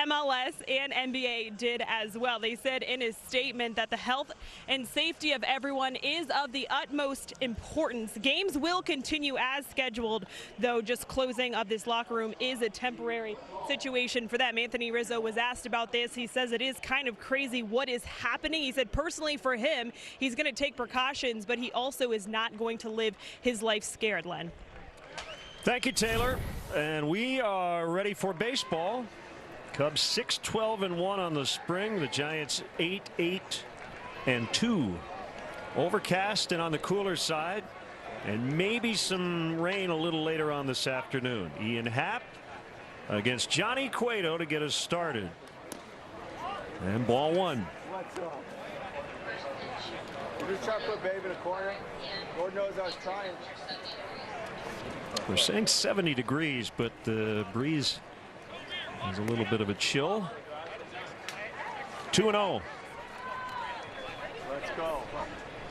MLS and NBA did as well. They said in a statement that the health and safety of everyone is of the utmost importance. Games will continue as scheduled, though just closing of this locker room is a temporary situation for them. Anthony Rizzo was asked about this. He says it is kind of crazy what is happening. He said personally for him, he's going to take precautions, but he also is not going to live his life scared, Len. Thank you, Taylor. And we are ready for baseball. Cubs 6-12-1 on the spring. The Giants 8-8-2. Overcast and on the cooler side. And maybe some rain a little later on this afternoon. Ian Happ against Johnny Cueto to get us started. And ball one. What's up? You just try to put Babe in a corner. Lord knows I was trying. We're saying 70 degrees, but the breeze has a little bit of a chill. 2-0. Let's go.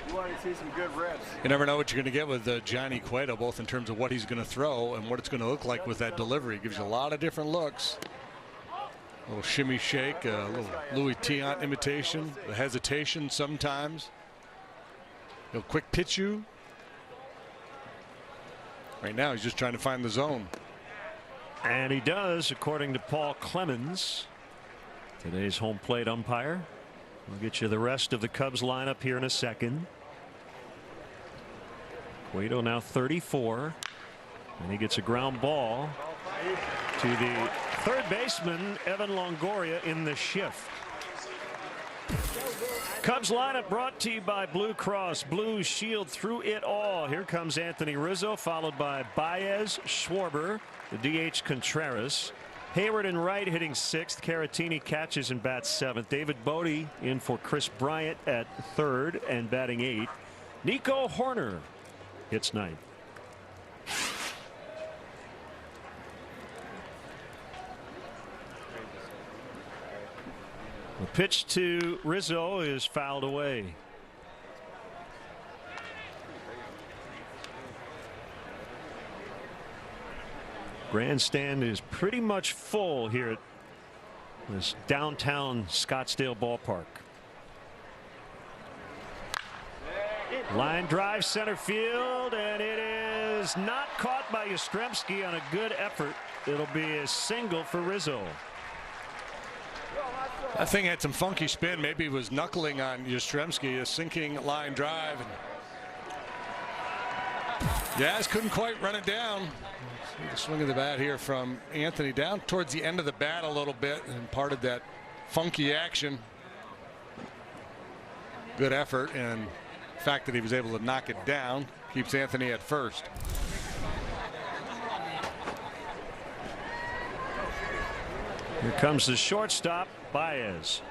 You want to see some good rips. You never know what you're going to get with Johnny Cueto, both in terms of what he's going to throw and what it's going to look like with that delivery. It gives you a lot of different looks. A little shimmy shake, a little Louis Tiant imitation, the hesitation sometimes. He'll quick pitch you. Right now he's just trying to find the zone. And he does, according to Paul Clemens, today's home plate umpire. We'll get you the rest of the Cubs lineup here in a second. Cueto now 34, and he gets a ground ball to the third baseman Evan Longoria in the shift. Cubs lineup brought to you by Blue Cross Blue Shield through it all. Here comes Anthony Rizzo, followed by Baez, Schwarber, the DH Contreras, Hayward in right hitting sixth. Caratini catches and bats seventh. David Bodie in for Chris Bryant at third and batting eighth. Nico Horner hits ninth. The pitch to Rizzo is fouled away. Grandstand is pretty much full here at this downtown Scottsdale ballpark. Line drive center field, and it is not caught by Yastrzemski on a good effort. It'll be a single for Rizzo. That thing had some funky spin. Maybe he was knuckling on Yastrzemski, a sinking line drive. Yaz couldn't quite run it down. See the swing of the bat here from Anthony down towards the end of the bat a little bit and part of that funky action. Good effort, and the fact that he was able to knock it down keeps Anthony at first. Here comes the shortstop, Baez.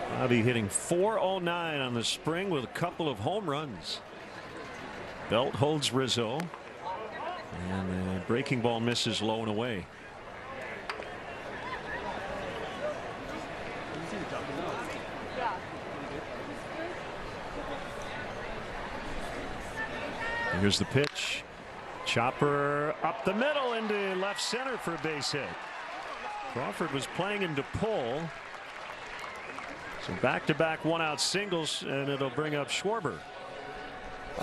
Bobby hitting .409 on the spring with a couple of home runs. Belt holds Rizzo, and the breaking ball misses low and away. Here's the pitch. Chopper up the middle into left center for a base hit. Crawford was playing him to pull. So back-to-back one-out singles, and it'll bring up Schwarber.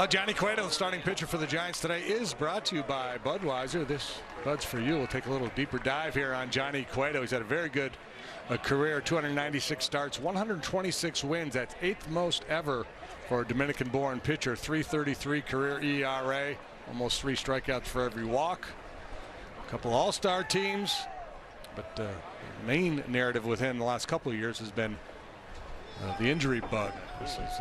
Johnny Cueto, the starting pitcher for the Giants today, is brought to you by Budweiser. This Bud's for you. We'll take a little deeper dive here on Johnny Cueto. He's had a very good career, 296 starts, 126 wins. That's 8th most ever for a Dominican-born pitcher. 3.33 career ERA, almost 3 strikeouts for every walk. A couple all-star teams, but the main narrative with him the last couple of years has been the injury bug. This is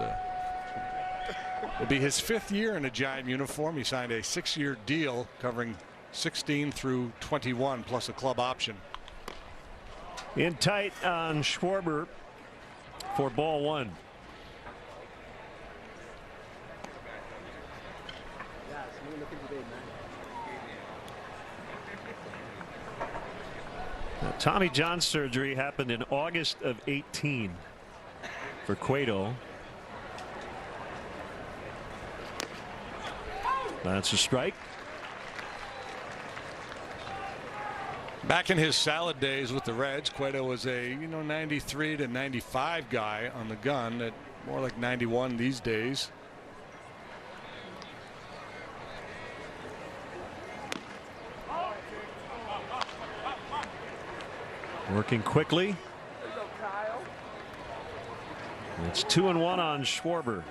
will be his 5th year in a Giant uniform. He signed a 6-year deal covering 16 through 21 plus a club option. In tight on Schwarber for ball one. Now, Tommy John surgery happened in August of 18 for Cueto. That's a strike. Back in his salad days with the Reds, Cueto was a 93 to 95 guy on the gun, at more like 91 these days. Working quickly. It's 2-1 on Schwarber.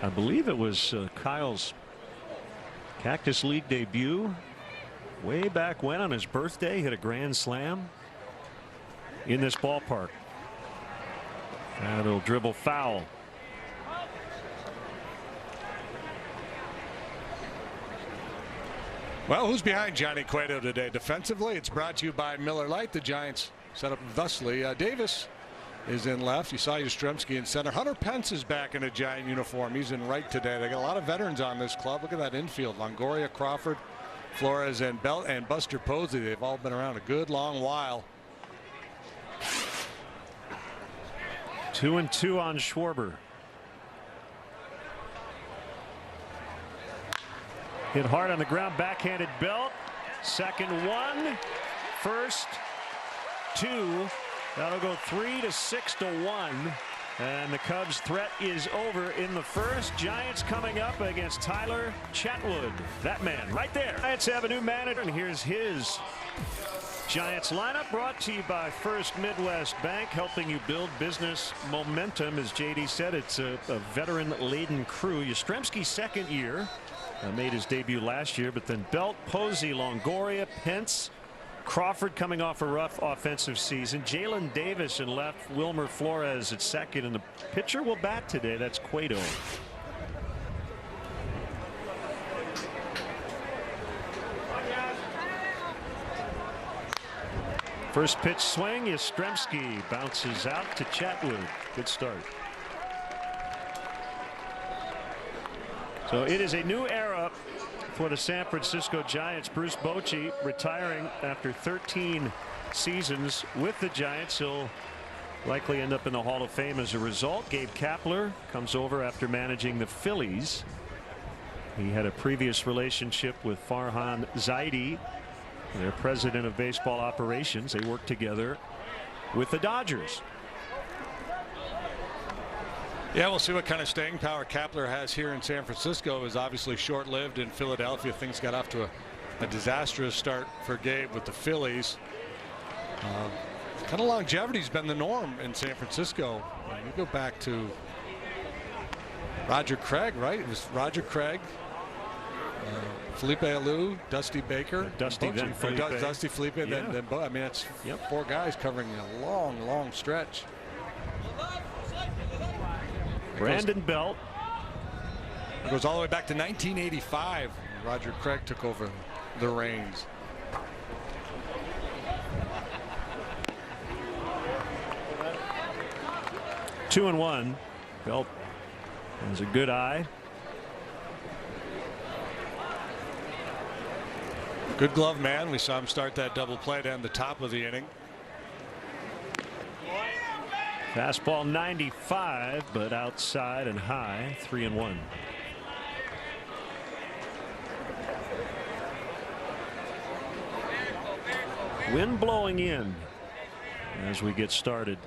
I believe it was Kyle's Cactus League debut way back when, on his birthday, hit a grand slam in this ballpark. That'll dribble foul. Well, who's behind Johnny Cueto today? Defensively, it's brought to you by Miller Lite. The Giants set up thusly. Davis is in left. You saw Yastrzemski in center. Hunter Pence is back in a Giant uniform. He's in right today. They got a lot of veterans on this club. Look at that infield. Longoria, Crawford, Flores, and Belt, and Buster Posey. They've all been around a good long while. 2-2 on Schwarber. Hit hard on the ground, backhanded Belt. Second one, first two. That'll go 3 to 6 to 1. And the Cubs' threat is over in the first. Giants coming up against Tyler Chatwood. That man right there. Giants have a new manager, and here's his Giants lineup, brought to you by First Midwest Bank, helping you build business momentum. As JD said, it's a veteran-laden crew. Yastrzemski's second year. Made his debut last year, but then Belt, Posey, Longoria, Pence, Crawford coming off a rough offensive season. Jalen Davis in left, Wilmer Flores at second, and the pitcher will bat today. That's Cueto. First pitch swing, Yastrzemski bounces out to Chatwood. Good start. So it is a new era for the San Francisco Giants. Bruce Bochy retiring after 13 seasons with the Giants. He'll likely end up in the Hall of Fame as a result. Gabe Kapler comes over after managing the Phillies. He had a previous relationship with Farhan Zaidi, their president of baseball operations. They worked together with the Dodgers. Yeah, we'll see what kind of staying power Kapler has here in San Francisco. It was obviously short-lived in Philadelphia. Things got off to a disastrous start for Gabe with the Phillies. Kind of longevity's been the norm in San Francisco. You go back to Roger Craig, right? It was Roger Craig, Felipe Alou, Dusty Baker, Dusty then Felipe. Dusty Felipe, yeah. then I mean, that's four guys covering a long stretch. Brandon Belt. It goes all the way back to 1985. Roger Craig took over the reins. Two and one. Belt has a good eye. Good glove man. We saw him start that double play down the top of the inning. Fastball 95, but outside and high. 3-1. Wind blowing in as we get started.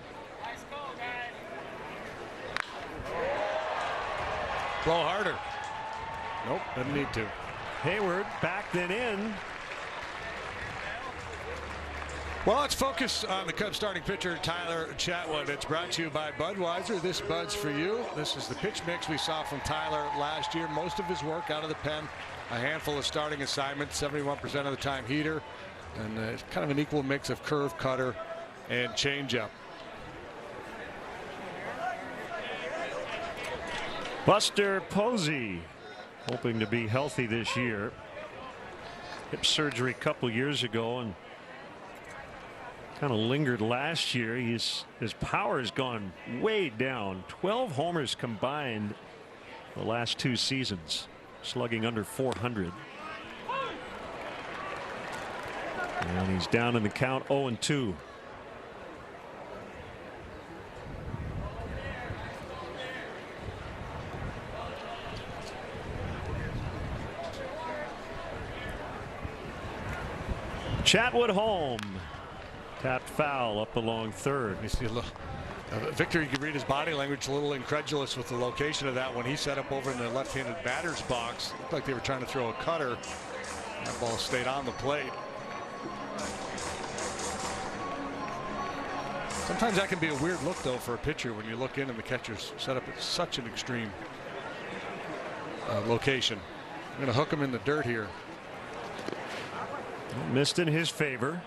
Blow harder. Nope, doesn't need to. Hayward back then in. Well, let's focus on the Cubs starting pitcher Tyler Chatwood. It's brought to you by Budweiser. This Bud's for you. This is the pitch mix we saw from Tyler last year. Most of his work out of the pen, a handful of starting assignments, 71% of the time heater, and it's kind of an equal mix of curve, cutter, and changeup. Buster Posey hoping to be healthy this year. Hip surgery a couple years ago and kind of lingered last year. His power has gone way down. 12 homers combined the last two seasons, slugging under 400. And he's down in the count, 0-2. Chatwood home. Tapped foul up along third. You see a little, Victor, you can read his body language, a little incredulous with the location of that when he set up over in the left-handed batter's box. Looked like they were trying to throw a cutter. That ball stayed on the plate. Sometimes that can be a weird look, though, for a pitcher when you look in and the catcher's set up at such an extreme location. I'm going to hook him in the dirt here. Missed in his favor.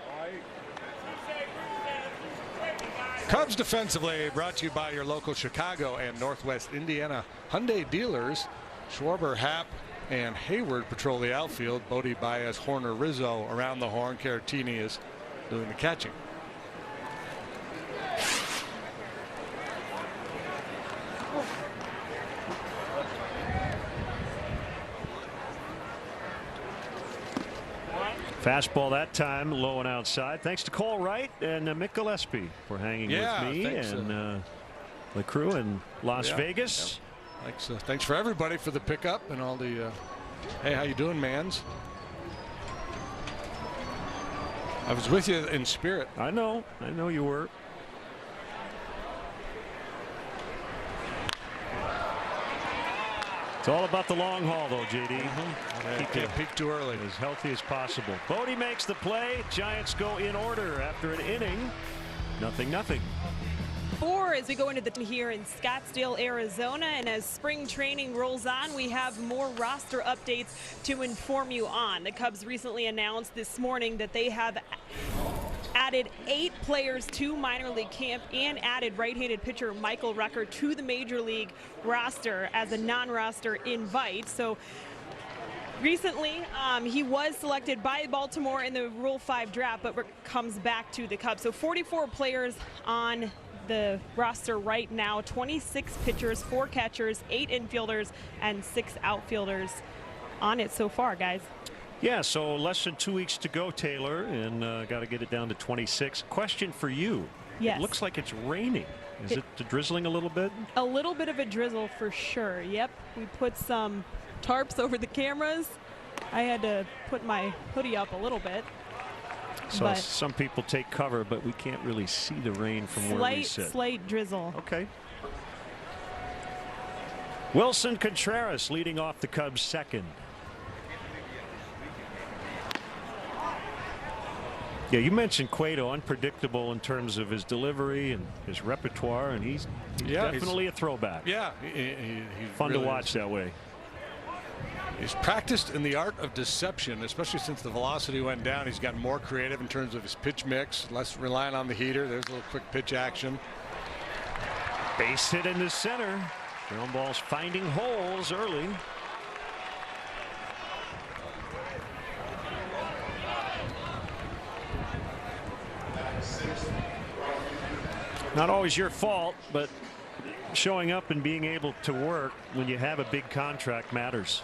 Cubs defensively brought to you by your local Chicago and Northwest Indiana Hyundai dealers. Schwarber, Happ, and Hayward patrol the outfield. Bodie, Baez, Horner, Rizzo around the horn. Caratini is doing the catching. Fastball that time, low and outside. Thanks to Cole Wright and Mick Gillespie for hanging with me and the crew in Las Vegas. Thanks for everybody for the pickup and all the. Hey, how you doing, mans? I was with you in spirit. I know you were. It's all about the long haul, though, JD. Can't peak too early. As healthy as possible. Bodie makes the play. Giants go in order after an inning. 0-0. 4 as we go into the here in Scottsdale, Arizona, and as spring training rolls on, we have more roster updates to inform you on. The Cubs recently announced this morning that they have added 8 players to minor league camp and added right-handed pitcher Michael Rucker to the major league roster as a non-roster invite. So recently, he was selected by Baltimore in the Rule 5 draft, but comes back to the Cubs. So 44 players on the roster right now, 26 pitchers, 4 catchers, 8 infielders, and 6 outfielders on it so far, guys. Yeah, so less than 2 weeks to go, Taylor, and got to get it down to 26. Question for you. Yes. It looks like it's raining. Is it drizzling a little bit? A little bit of a drizzle for sure. Yep, we put some tarps over the cameras. I had to put my hoodie up a little bit. So some people take cover, but we can't really see the rain from where we sit. Slight drizzle. Okay. Wilson Contreras leading off the Cubs second. Yeah, you mentioned Cueto, unpredictable in terms of his delivery and his repertoire, and he's definitely a throwback. Yeah, he's fun really to watch that way. He's practiced in the art of deception, especially since the velocity went down. He's gotten more creative in terms of his pitch mix, less reliant on the heater. There's a little quick pitch action. Base hit in the center. Ground balls finding holes early. Not always your fault, but showing up and being able to work when you have a big contract matters.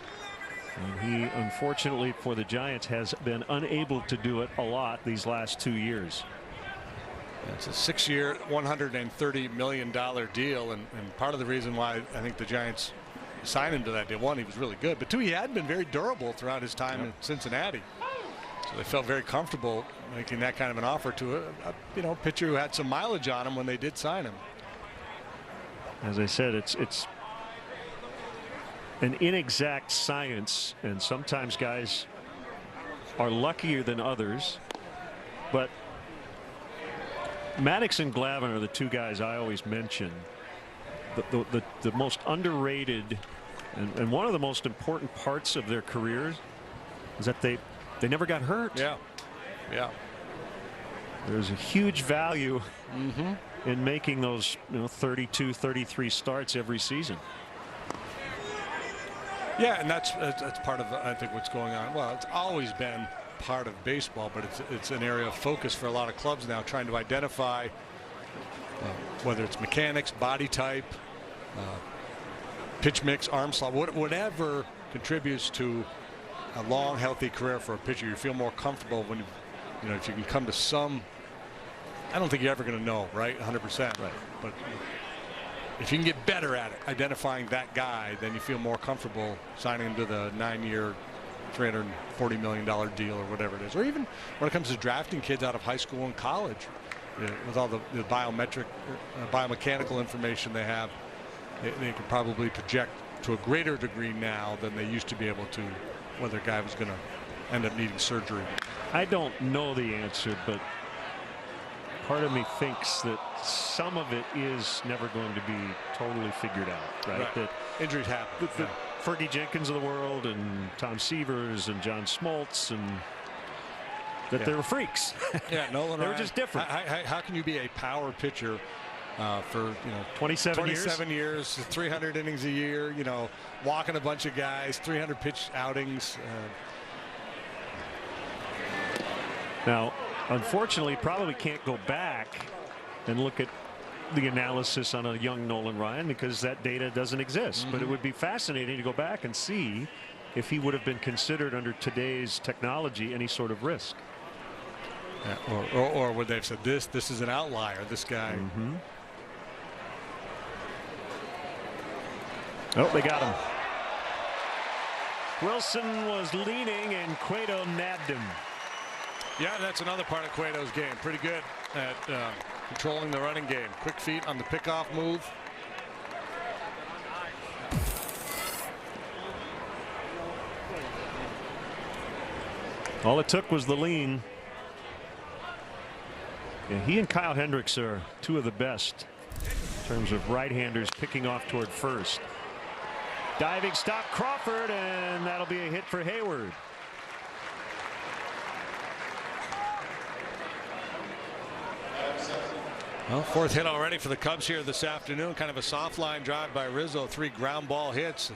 And he, unfortunately for the Giants, has been unable to do it a lot these last 2 years. It's a 6-year, $130 million deal, and part of the reason why I think the Giants signed him to that deal, 1, he was really good, but 2, he had been very durable throughout his time in Cincinnati. So they felt very comfortable making that kind of an offer to a pitcher who had some mileage on him when they did sign him. As I said, it's an inexact science, and sometimes guys are luckier than others, but Maddox and Glavine are the 2 guys I always mention. The most underrated and one of the most important parts of their careers is that they never got hurt. Yeah. There's a huge value in making those 32, 33 starts every season. Yeah, and that's part of I think what's going on. Well, it's always been part of baseball, but it's an area of focus for a lot of clubs now, trying to identify whether it's mechanics, body type, pitch mix, arm slot, whatever contributes to a long, healthy career for a pitcher. You feel more comfortable when if you can come to some. I don't think you're ever going to know, right? 100%. Right. But if you can get better at it, identifying that guy, then you feel more comfortable signing him to the 9-year, $340 million deal or whatever it is. Or even when it comes to drafting kids out of high school and college, with all the biometric, biomechanical information they have, they could probably project to a greater degree now than they used to be able to, whether a guy was going to end up needing surgery. I don't know the answer, but part of me thinks that some of it is never going to be totally figured out, right? That injuries happen. The Fergie Jenkins of the world and Tom Severs and John Smoltz, and that they were freaks. Yeah, Nolan they were Ryan, just different. How can you be a power pitcher for 27 years, 300 innings a year, walking a bunch of guys, 300 pitch outings? Now, unfortunately, probably can't go back and look at the analysis on a young Nolan Ryan because that data doesn't exist. But it would be fascinating to go back and see if he would have been considered under today's technology any sort of risk. Yeah, or would they have said this is an outlier, this guy. Oh, they got him. Wilson was leaning and Cueto nabbed him. Yeah, that's another part of Cueto's game. Pretty good at controlling the running game. Quick feet on the pickoff move. All it took was the lean. Yeah, he and Kyle Hendricks are two of the best in terms of right-handers picking off toward first. Diving stop Crawford, and that'll be a hit for Hayward. Well, fourth hit already for the Cubs here this afternoon. Kind of a soft line drive by Rizzo. 3 ground ball hits.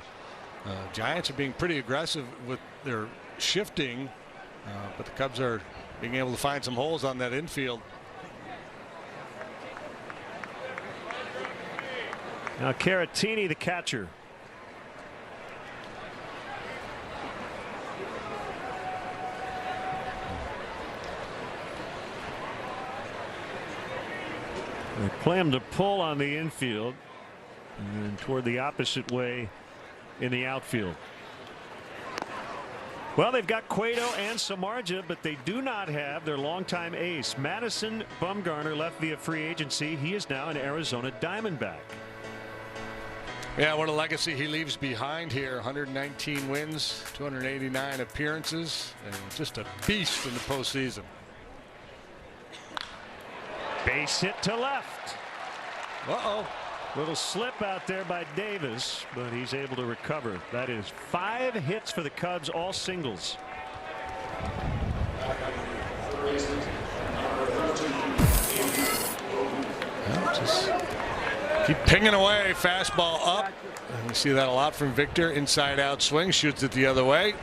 Giants are being pretty aggressive with their shifting, but the Cubs are being able to find some holes on that infield. Now Caratini, the catcher. They play him to pull on the infield and toward the opposite way in the outfield. Well, they've got Cueto and Samardzija, but they do not have their longtime ace. Madison Bumgarner left via free agency. He is now an Arizona Diamondback. Yeah, what a legacy he leaves behind here. 119 wins, 289 appearances, and just a beast in the postseason. Base hit to left. Uh-oh. Little slip out there by Davis, but he's able to recover. That is 5 hits for the Cubs, all singles. Well, just keep pinging away. Fastball up. And we see that a lot from Victor. Inside out swing, shoots it the other way.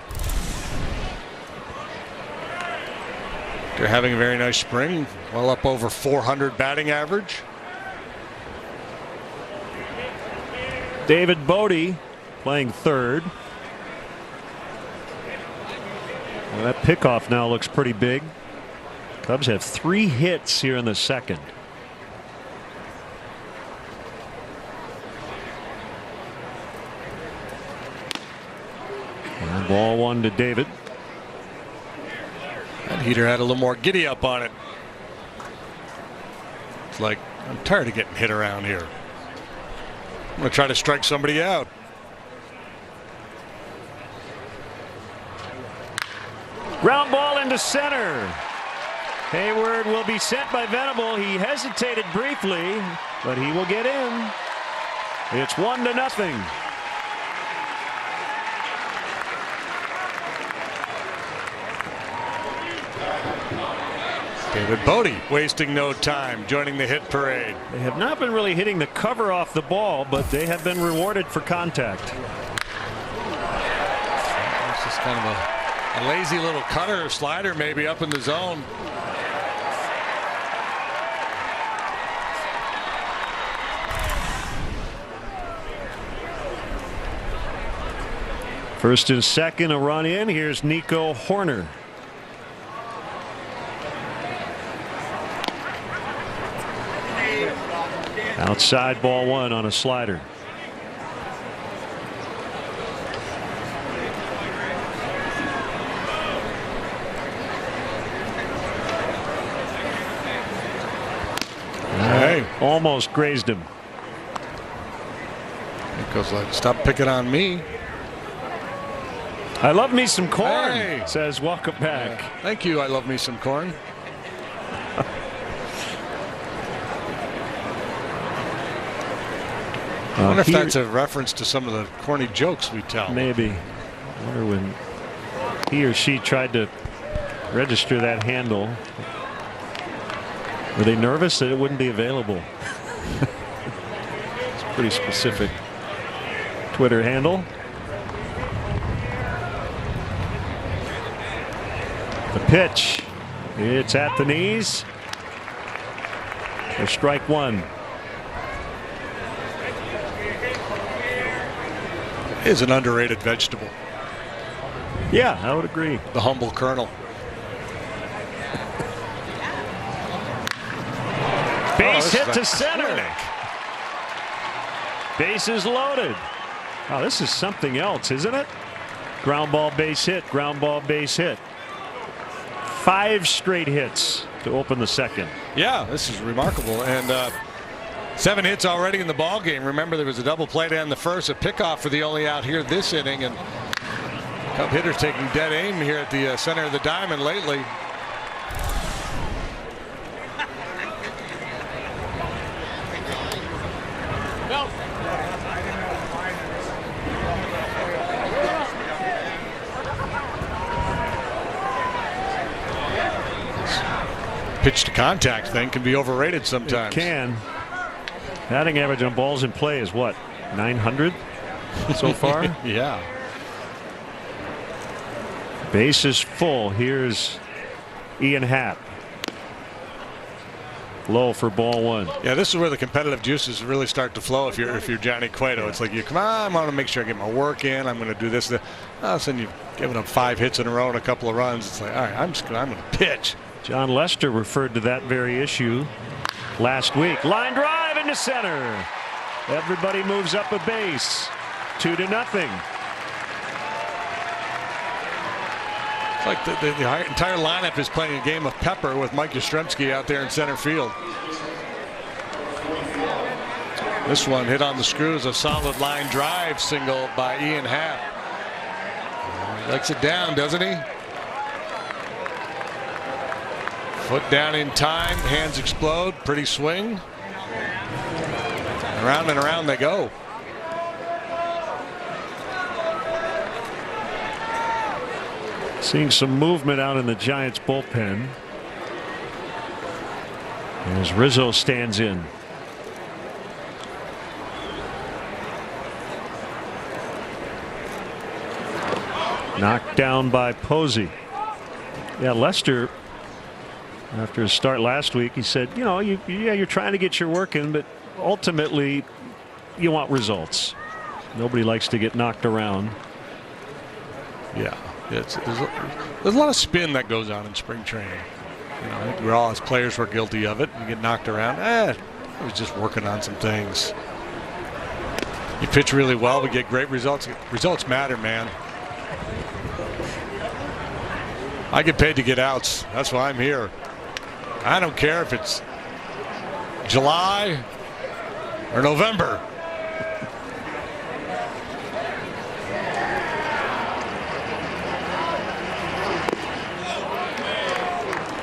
They're having a very nice spring, well up over 400 batting average. David Bodie playing third. Well, that pickoff now looks pretty big. Cubs have 3 hits here in the second. And ball 1 to David. That heater had a little more giddy up on it. It's like, I'm tired of getting hit around here. I'm going to try to strike somebody out. Ground ball into center. Hayward will be sent by Venable. He hesitated briefly, but he will get in. It's 1-0. David Bodie wasting no time, joining the hit parade. They have not been really hitting the cover off the ball, but they have been rewarded for contact. It's just kind of a lazy little cutter or slider maybe up in the zone. First and second, a run in. Here's Nico Hoerner. Outside, ball 1 on a slider. Almost grazed him. It goes like, stop picking on me. I love me some corn, Hey. says welcome back. Yeah. Thank you. I love me some corn. I wonder if that's a reference to some of the corny jokes we tell. Maybe. I wonder when he or she tried to register that handle. Were they nervous that it wouldn't be available? It's a pretty specific Twitter handle. The pitch. It's at the knees. For strike one. Is an underrated vegetable. Yeah, I would agree. The humble kernel. Base hit to center. Base is loaded. Oh, this is something else, isn't it? Ground ball, base hit, ground ball, base hit. 5 straight hits to open the second. Yeah, this is remarkable. And 7 hits already in the ball game. Remember, there was a double play down the first, a pickoff for the only out here this inning, and Cub hitters taking dead aim here at the center of the diamond lately. Pitch to contact thing can be overrated sometimes. It can. Batting average on balls in play is what, 900 so far? Yeah. Base is full. Here's Ian Happ. Low for ball one. Yeah, this is where the competitive juices really start to flow. If you're Johnny Cueto, it's like you come on, I want to make sure I get my work in. I'm going to do this. All of a sudden, you've given up 5 hits in a row and a couple of runs. It's like, all right, I'm going to pitch. John Lester referred to that very issue last week. Line drive into center. Everybody moves up a base. 2-0. It's like the entire lineup is playing a game of pepper with Mike Yastrzemski out there in center field. This one hit on the screws, a solid line drive single by Ian Happ. He likes it down, doesn't he? Foot down in time, hands explode, pretty swing. Around and around they go. Seeing some movement out in the Giants bullpen as Rizzo stands in. Knocked down by Posey. Yeah, Lester, after his start last week, he said, you know, you're trying to get your work in, but ultimately you want results. Nobody likes to get knocked around. Yeah, there's a lot of spin that goes on in spring training. You know, I think we're all, as players, we're guilty of it. You get knocked around. I was just working on some things. You pitch really well, we get great results. Results matter, man. I get paid to get outs. That's why I'm here. I don't care if it's July or November.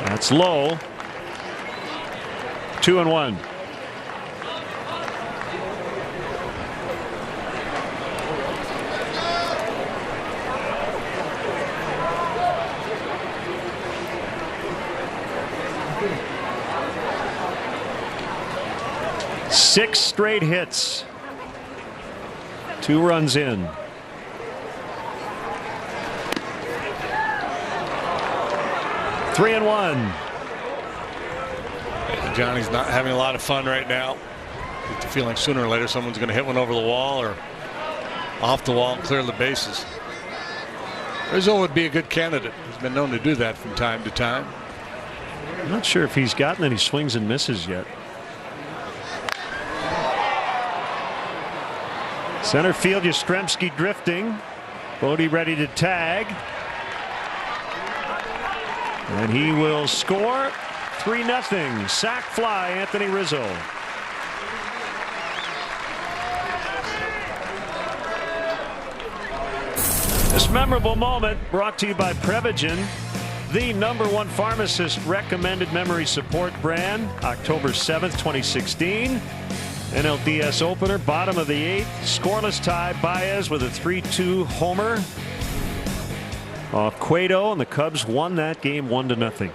That's low. 2-1. Six straight hits. 2 runs in. Three and one. Johnny's not having a lot of fun right now. Get the feeling sooner or later someone's going to hit one over the wall or off the wall and clear the bases. Rizzo would be a good candidate. He's been known to do that from time to time. I'm not sure if he's gotten any swings and misses yet. Center field, Yastrzemski drifting. Bodie ready to tag. And he will score. 3-0. Sac fly, Anthony Rizzo. This memorable moment brought to you by Prevagen, the #1 pharmacist recommended memory support brand. October 7th, 2016. NLDS opener, bottom of the 8th. Scoreless tie, Baez with a 3-2 homer off Cueto, and the Cubs won that game 1-0.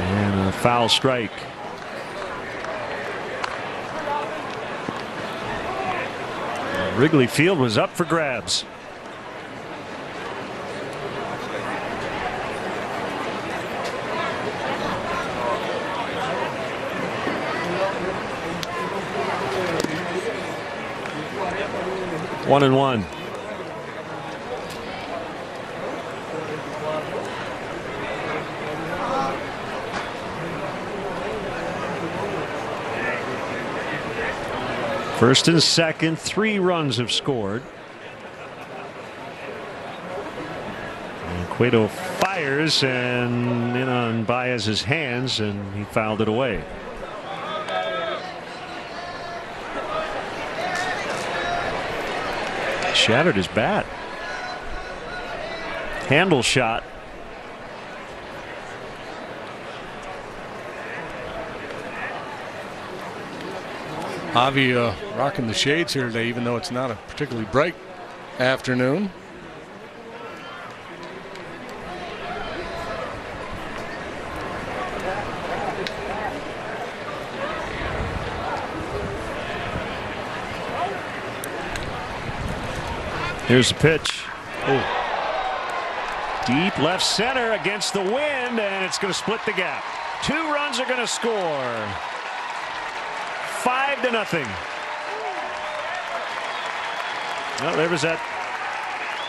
And a foul strike. Wrigley Field was up for grabs. One and one. First and second, 3 runs have scored. And Cueto fires and in on Baez's hands, and he fouled it away. Shattered his bat. Handle shot. Javi rocking the shades here today, even though it's not a particularly bright afternoon. Here's the pitch. Oh. Deep left center against the wind, and it's going to split the gap. 2 runs are going to score. 5-0. Well, there was that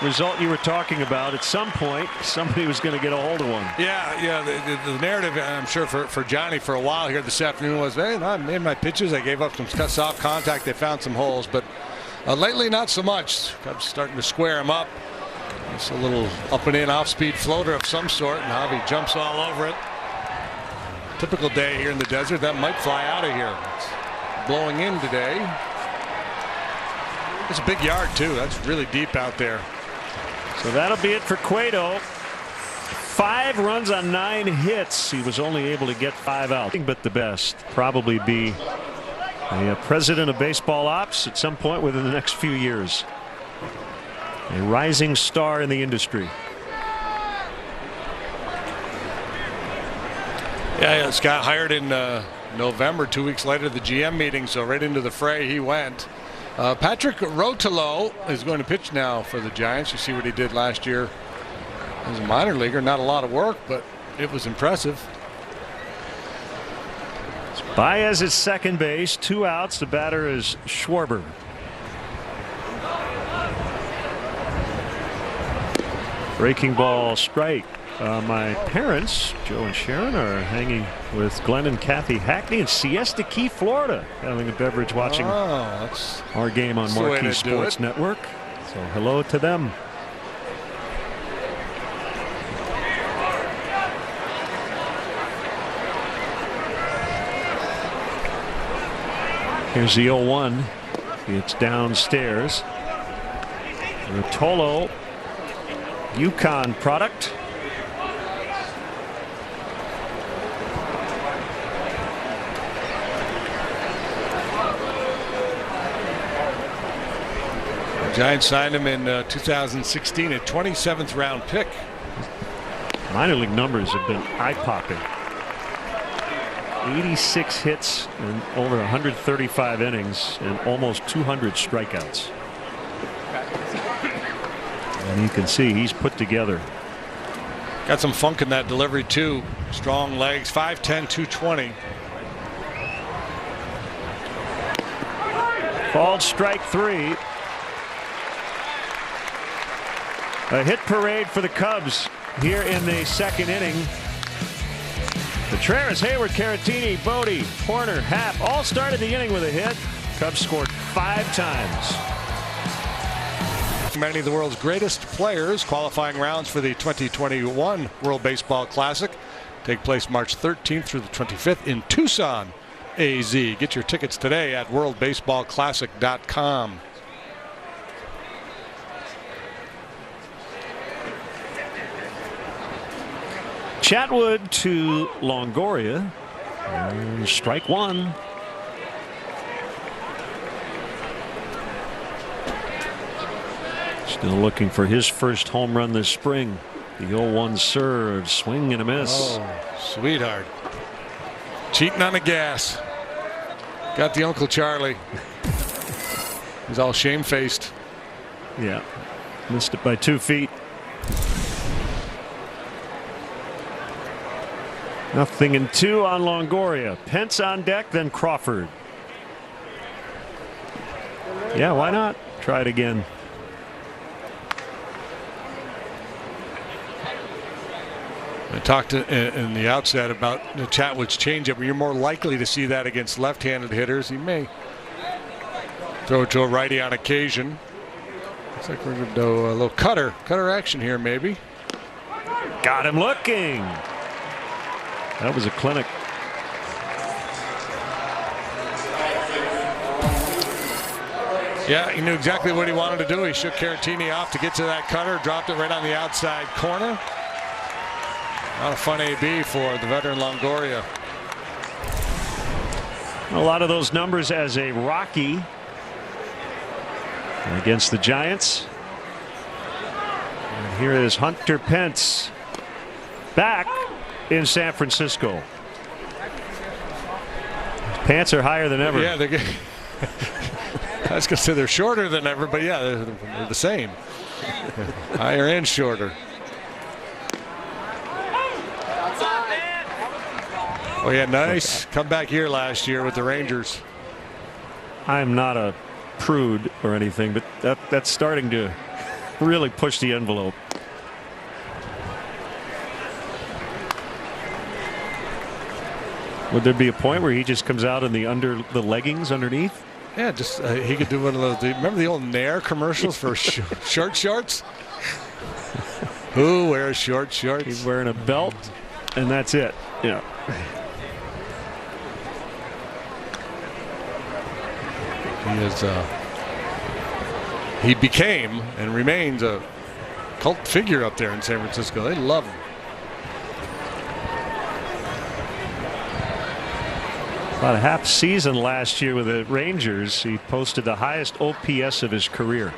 result you were talking about. At some point, somebody was going to get a hold of one. Yeah. The narrative, I'm sure, for Johnny for a while here this afternoon was, hey, I made my pitches. I gave up some soft contact. They found some holes, but lately not so much. Cubs starting to square him up. It's a little up and in off-speed floater of some sort, and Javi jumps all over it. Typical day here in the desert. That might fly out of here. It's blowing in today. It's a big yard too. That's really deep out there. So that'll be it for Cueto. 5 runs on 9 hits. He was only able to get 5 out. But the best probably be a president of baseball ops at some point within the next few years. A rising star in the industry. Yeah, Scott hired in November, 2 weeks later, the GM meeting, so right into the fray he went. Patrick Rotolo is going to pitch now for the Giants. You see what he did last year as a minor leaguer. Not a lot of work, but it was impressive. Baez at second base, 2 outs. The batter is Schwarber. Breaking ball, strike. My parents, Joe and Sharon, are hanging with Glenn and Kathy Hackney in Siesta Key, Florida, having a beverage, watching our game on Marquee Sports Network. So hello to them. Here's the 0-1. It's downstairs. Rotolo, Yukon product. The Giants signed him in 2016, a 27th round pick. Minor league numbers have been eye-popping. 86 hits in over 135 innings and almost 200 strikeouts. And you can see he's put together. Got some funk in that delivery too. Strong legs. 5'10", 220. Called strike 3. A hit parade for the Cubs here in the second inning. Contreras, Hayward, Caratini, Bodie, Horner, Happ all started the inning with a hit. Cubs scored 5 times. Many of the world's greatest players. Qualifying rounds for the 2021 World Baseball Classic take place March 13th through the 25th in Tucson, AZ. Get your tickets today at worldbaseballclassic.com. Chatwood to Longoria. And strike one. Still looking for his first home run this spring. The 0-1 serve, swing and a miss. Oh, sweetheart. Cheating on the gas. Got the Uncle Charlie. He's all shamefaced. Yeah. Missed it by 2 feet. 0-2 on Longoria. Pence on deck, then Crawford. Yeah, why not? Try it again. I talked in the outset about the Chatwood's changeup. You're more likely to see that against left-handed hitters. He may throw it to a righty on occasion. Looks like we're going to do a little cutter action here, maybe. Got him looking. That was a clinic. Yeah, he knew exactly what he wanted to do. He shook Caratini off to get to that cutter, dropped it right on the outside corner. Not a fun AB for the veteran Longoria. A lot of those numbers as a Rocky against the Giants. And here is Hunter Pence back in San Francisco. Pants are higher than ever. Yeah, I was going to say they're shorter than ever, but yeah, they're the same. Higher and shorter. Oh yeah, nice comeback here last year with the Rangers. I'm not a prude or anything, but that's starting to really push the envelope. Would there be a point where he just comes out in the leggings underneath? Yeah, just he could do one of those. Remember the old Nair commercials for short shorts? Who wears short shorts? He's wearing a belt, and that's it. Yeah. He became and remains a cult figure up there in San Francisco. They love him. About a half season last year with the Rangers, he posted the highest OPS of his career.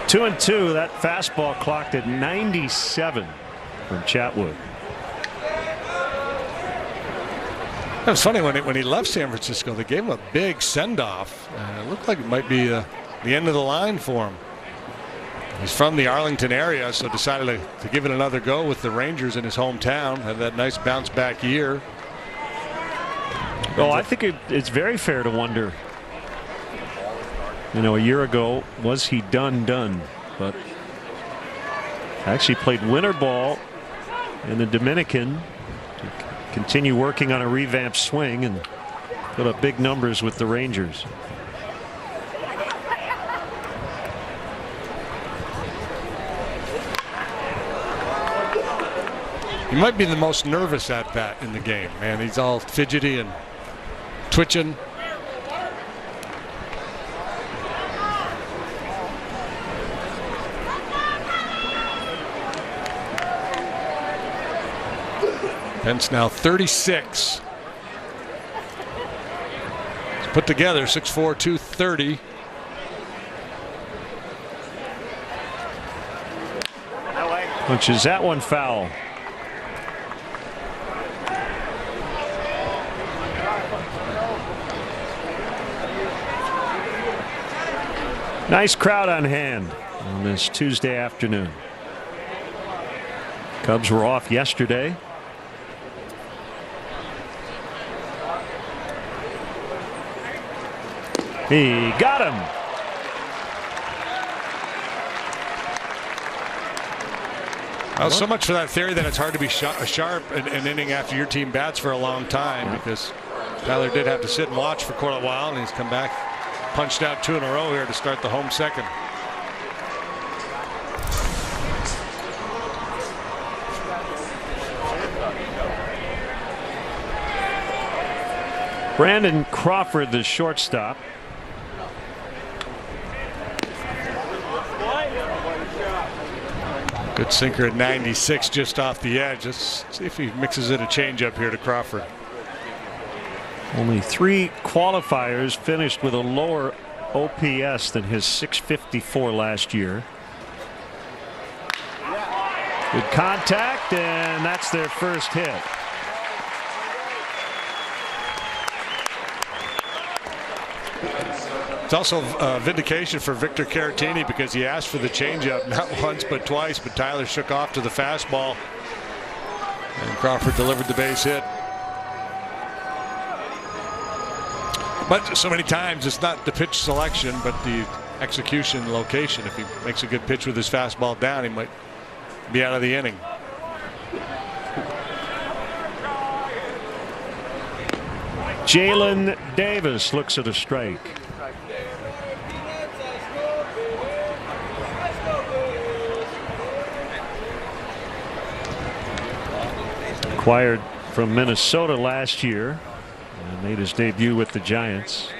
Two and two. That fastball clocked at 97 from Chatwood. It was funny when he left San Francisco. They gave him a big send-off. It looked like it might be the end of the line for him. He's from the Arlington area, so decided to give it another go with the Rangers in his hometown. Had that nice bounce-back year. Well, I think it's very fair to wonder. You know, a year ago, was he done? But actually played winter ball in the Dominican to continue working on a revamped swing and put up big numbers with the Rangers. He might be the most nervous at bat in the game, man. He's all fidgety and twitching. Pence now 36. He's put together 6'4", 230. Punches that one foul. Nice crowd on hand on this Tuesday afternoon. Cubs were off yesterday. He got him. Well, so much for that theory that it's hard to be sharp an inning after your team bats for a long time, because Tyler did have to sit and watch for quite a while, and he's come back, punched out 2 in a row here to start the home second. Brandon Crawford, the shortstop. Good sinker at 96, just off the edge. Let's see if he mixes in a changeup here to Crawford. Only 3 qualifiers finished with a lower OPS than his .654 last year. Good contact, and that's their first hit. It's also vindication for Victor Caratini because he asked for the changeup not once but twice, but Tyler shook off to the fastball, and Crawford delivered the base hit. But so many times it's not the pitch selection but the execution location. If he makes a good pitch with his fastball down, he might be out of the inning. Jalen Davis looks at a strike. Acquired from Minnesota last year and made his debut with the Giants.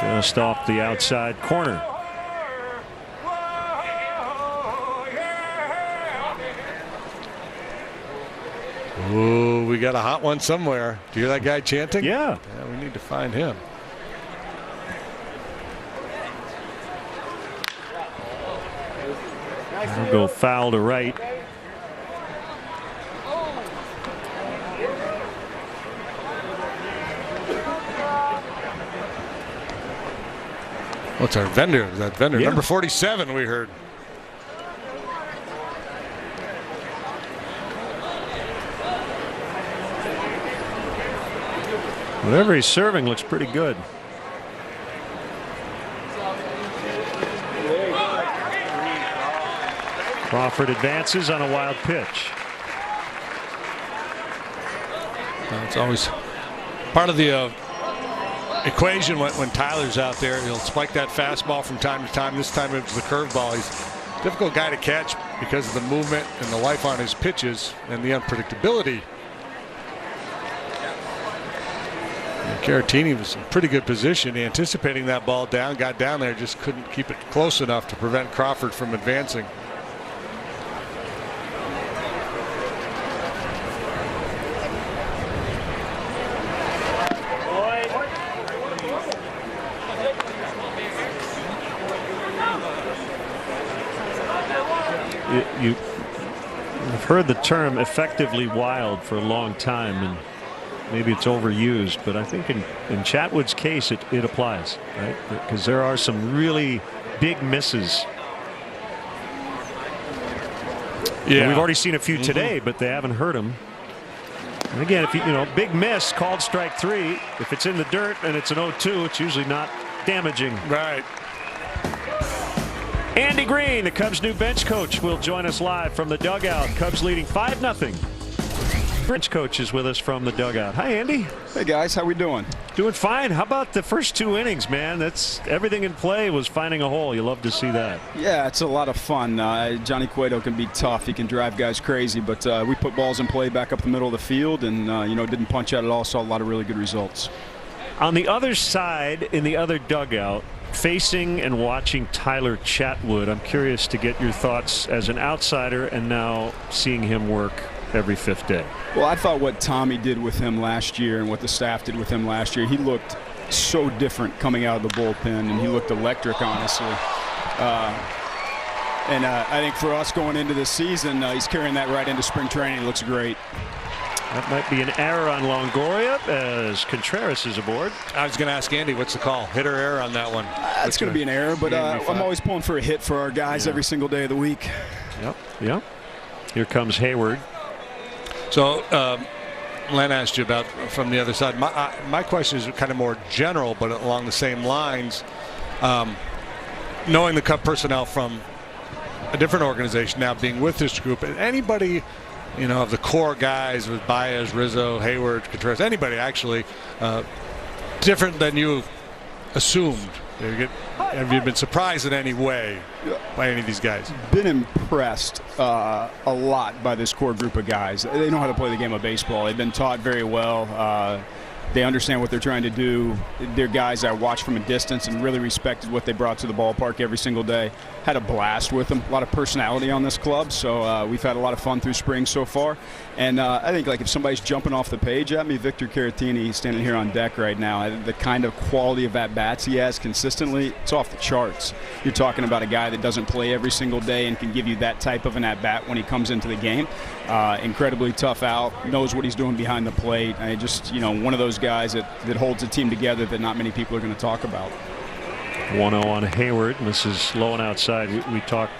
Just off the outside corner. Ooh, we got a hot one somewhere. Do you hear that guy chanting? Yeah. Yeah, we need to find him. He'll go foul to right. What's our vendor? Is that vendor? Yeah. Number 47, we heard. Whatever he's serving looks pretty good. Crawford advances on a wild pitch. It's always part of the equation when Tyler's out there. He'll spike that fastball from time to time. This time it was the curveball. He's a difficult guy to catch because of the movement and the life on his pitches and the unpredictability. And Caratini was in pretty good position, anticipating that ball down, got down there, just couldn't keep it close enough to prevent Crawford from advancing. You've heard the term effectively wild for a long time, and maybe it's overused, but I think in Chatwood's case it applies, right? Because there are some really big misses. Yeah, and we've already seen a few today, but they haven't hurt him. And again, if you know, big miss called strike 3. If it's in the dirt and it's an 0-2, it's usually not damaging. Right. Andy Green, the Cubs' new bench coach, will join us live from the dugout. Cubs leading 5-0. Bench coach is with us from the dugout. Hi, Andy. Hey guys, how we doing? Doing fine. How about the first 2 innings, man? That's everything in play was finding a hole. You love to see that. Yeah, it's a lot of fun. Johnny Cueto can be tough. He can drive guys crazy, but we put balls in play back up the middle of the field, and you know, didn't punch out at all. Saw a lot of really good results. On the other side, in the other dugout, facing and watching Tyler Chatwood, I'm curious to get your thoughts as an outsider and now seeing him work every 5th day. Well, I thought what Tommy did with him last year and what the staff did with him last year, he looked so different coming out of the bullpen, and he looked electric, honestly. And I think for us going into this season, he's carrying that right into spring training. He looks great. That might be an error on Longoria as Contreras is aboard. I was going to ask Andy, what's the call? Hit or error on that one? It's going to be an error, but I'm always pulling for a hit for our guys every single day of the week. Yep. Here comes Hayward. So Len asked you about from the other side. My question is kind of more general, but along the same lines. Knowing the Cub personnel from a different organization now, being with this group, and anybody, you know, of the core guys with Baez, Rizzo, Hayward, Contreras, anybody actually different than you assumed Have you been surprised in any way by any of these guys? Been impressed a lot by this core group of guys. They know how to play the game of baseball. They've been taught very well. They understand what they're trying to do. They're guys I watched from a distance and really respected what they brought to the ballpark every single day. Had a blast with them. A lot of personality on this club, so we've had a lot of fun through spring so far. And I think if somebody's jumping off the page at me, Victor Caratini, standing here on deck right now, the kind of quality of at-bats he has consistently, it's off the charts. You're talking about a guy that doesn't play every single day and can give you that type of an at-bat when he comes into the game. Incredibly tough out, knows what he's doing behind the plate. One of those guys that holds a team together that not many people are going to talk about. 1-0 on Hayward, and this is low and outside. We talked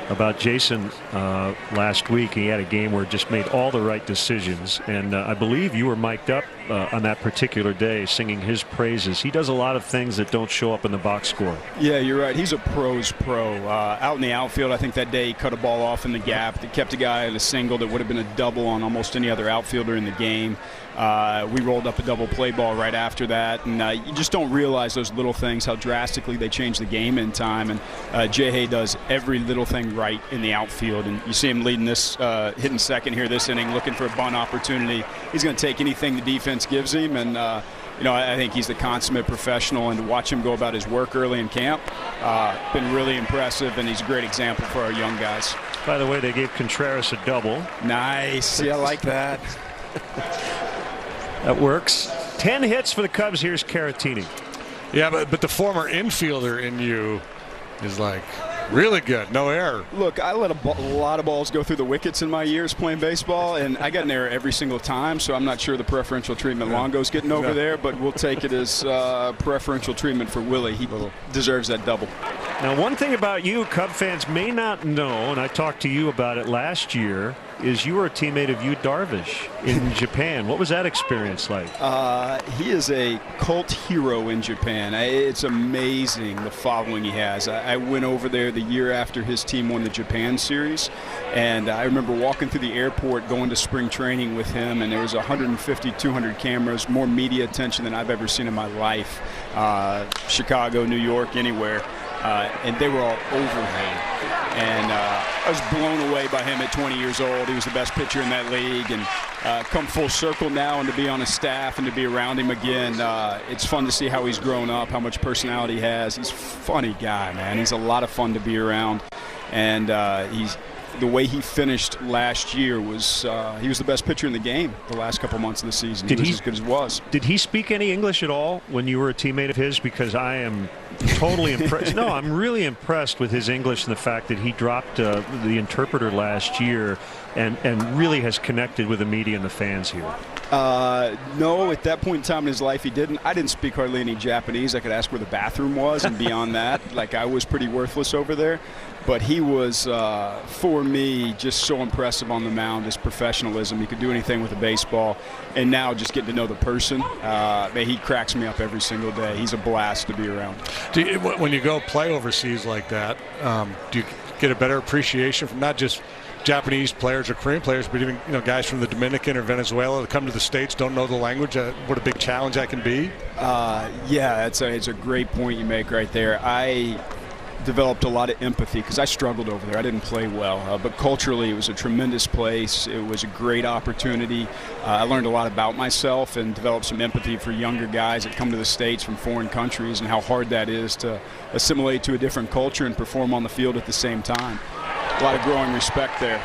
about Jason last week. He had a game where just made all the right decisions, and I believe you were mic'd up on that particular day singing his praises. He does a lot of things that don't show up in the box score. Yeah, you're right. He's a pro's pro. Out in the outfield, I think that day he cut a ball off in the gap that kept a guy at a single that would have been a double on almost any other outfielder in the game. We rolled up a double play ball right after that, and you just don't realize those little things, how drastically they change the game in time. And Jay Hay does every little thing right in the outfield, and you see him leading this, hitting second here this inning, looking for a bunt opportunity. He's going to take anything the defense gives him, and I think he's the consummate professional, and to watch him go about his work early in camp, been really impressive, and he's a great example for our young guys. By the way, they gave Contreras a double. Nice. Yeah, I like that. That works. 10 hits for the Cubs. Here's Caratini. Yeah, but the former infielder in you is like really good. No error. Look, I let a lot of balls go through the wickets in my years playing baseball, and I got an error every single time, so I'm not sure the preferential treatment Longo's getting over there, but we'll take it as preferential treatment for Willie. He deserves that double. Now, one thing about you Cub fans may not know, and I talked to you about it last year, is you were a teammate of Yu Darvish in Japan. What was that experience like? He is a cult hero in Japan. It's amazing the following he has. I went over there the year after his team won the Japan series, and I remember walking through the airport going to spring training with him, and there was 150, 200 cameras, more media attention than I've ever seen in my life. Chicago, New York, anywhere. And they were all over him. And I was blown away by him at 20 years old. He was the best pitcher in that league, and come full circle now and to be on his staff and to be around him again. It's fun to see how he's grown up, how much personality he has. He's a funny guy, man. He's a lot of fun to be around. And the way he finished last year was he was the best pitcher in the game the last couple months of the season. He was as good as was. Did he speak any English at all when you were a teammate of his? Because I am totally impressed. No, I'm really impressed with his English and the fact that he dropped the interpreter last year and really has connected with the media and the fans here. No, at that point in time in his life he didn't. I didn't speak hardly any Japanese. I could ask where the bathroom was, and beyond that, like, I was pretty worthless over there. But he was, for me, just so impressive on the mound, his professionalism. He could do anything with a baseball. And now just getting to know the person, he cracks me up every single day. He's a blast to be around. When you go play overseas like that, do you get a better appreciation from not just Japanese players or Korean players, but even guys from the Dominican or Venezuela that come to the States, don't know the language? What a big challenge that can be. Yeah, it's a great point you make right there. I developed a lot of empathy because I struggled over there. I didn't play well, but culturally it was a tremendous place. It was a great opportunity. I learned a lot about myself and developed some empathy for younger guys that come to the States from foreign countries and how hard that is to assimilate to a different culture and perform on the field at the same time. A lot of growing respect there.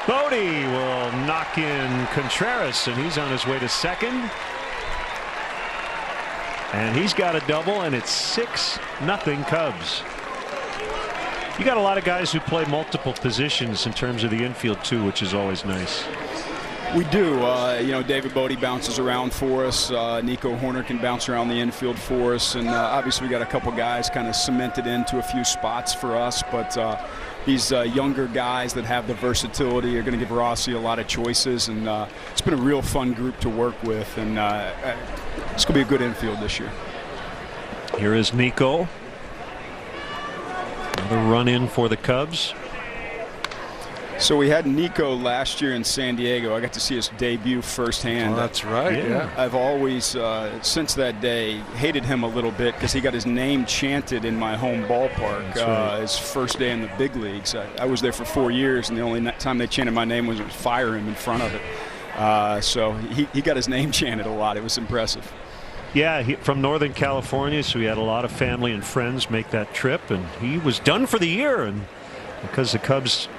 Bodie will knock in Contreras, and he's on his way to second. And he's got a double, and it's 6-0 Cubs. You got a lot of guys who play multiple positions in terms of the infield too, which is always nice. We do. David Bodie bounces around for us. Nico Hoerner can bounce around the infield for us, and obviously we got a couple guys kind of cemented into a few spots for us. But these younger guys that have the versatility are going to give Rossi a lot of choices, and it's been a real fun group to work with, and it's going to be a good infield this year. Here is Nico. Another run in for the Cubs. So we had Nico last year in San Diego. I got to see his debut firsthand. Oh, that's right, yeah. I've always, since that day, hated him a little bit because he got his name chanted in my home ballpark his first day in the big leagues. I was there for 4 years, and the only time they chanted my name was fire him in front of it. So he got his name chanted a lot. It was impressive. Yeah, from Northern California, so he had a lot of family and friends make that trip, and he was done for the year. And because the Cubs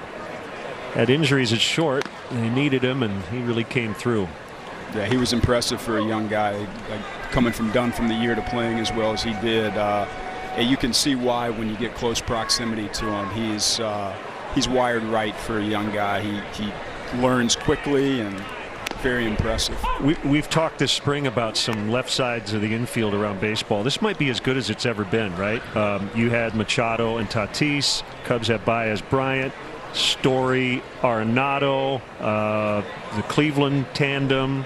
had injuries at short, they needed him, and he really came through. Yeah, he was impressive for a young guy, coming from done from the year to playing as well as he did. You can see why when you get close proximity to him. He's wired right for a young guy. He learns quickly and very impressive. We've talked this spring about some left sides of the infield around baseball. This might be as good as it's ever been, right? You had Machado and Tatis. Cubs have Baez, Bryant, Story, Arenado, the Cleveland tandem.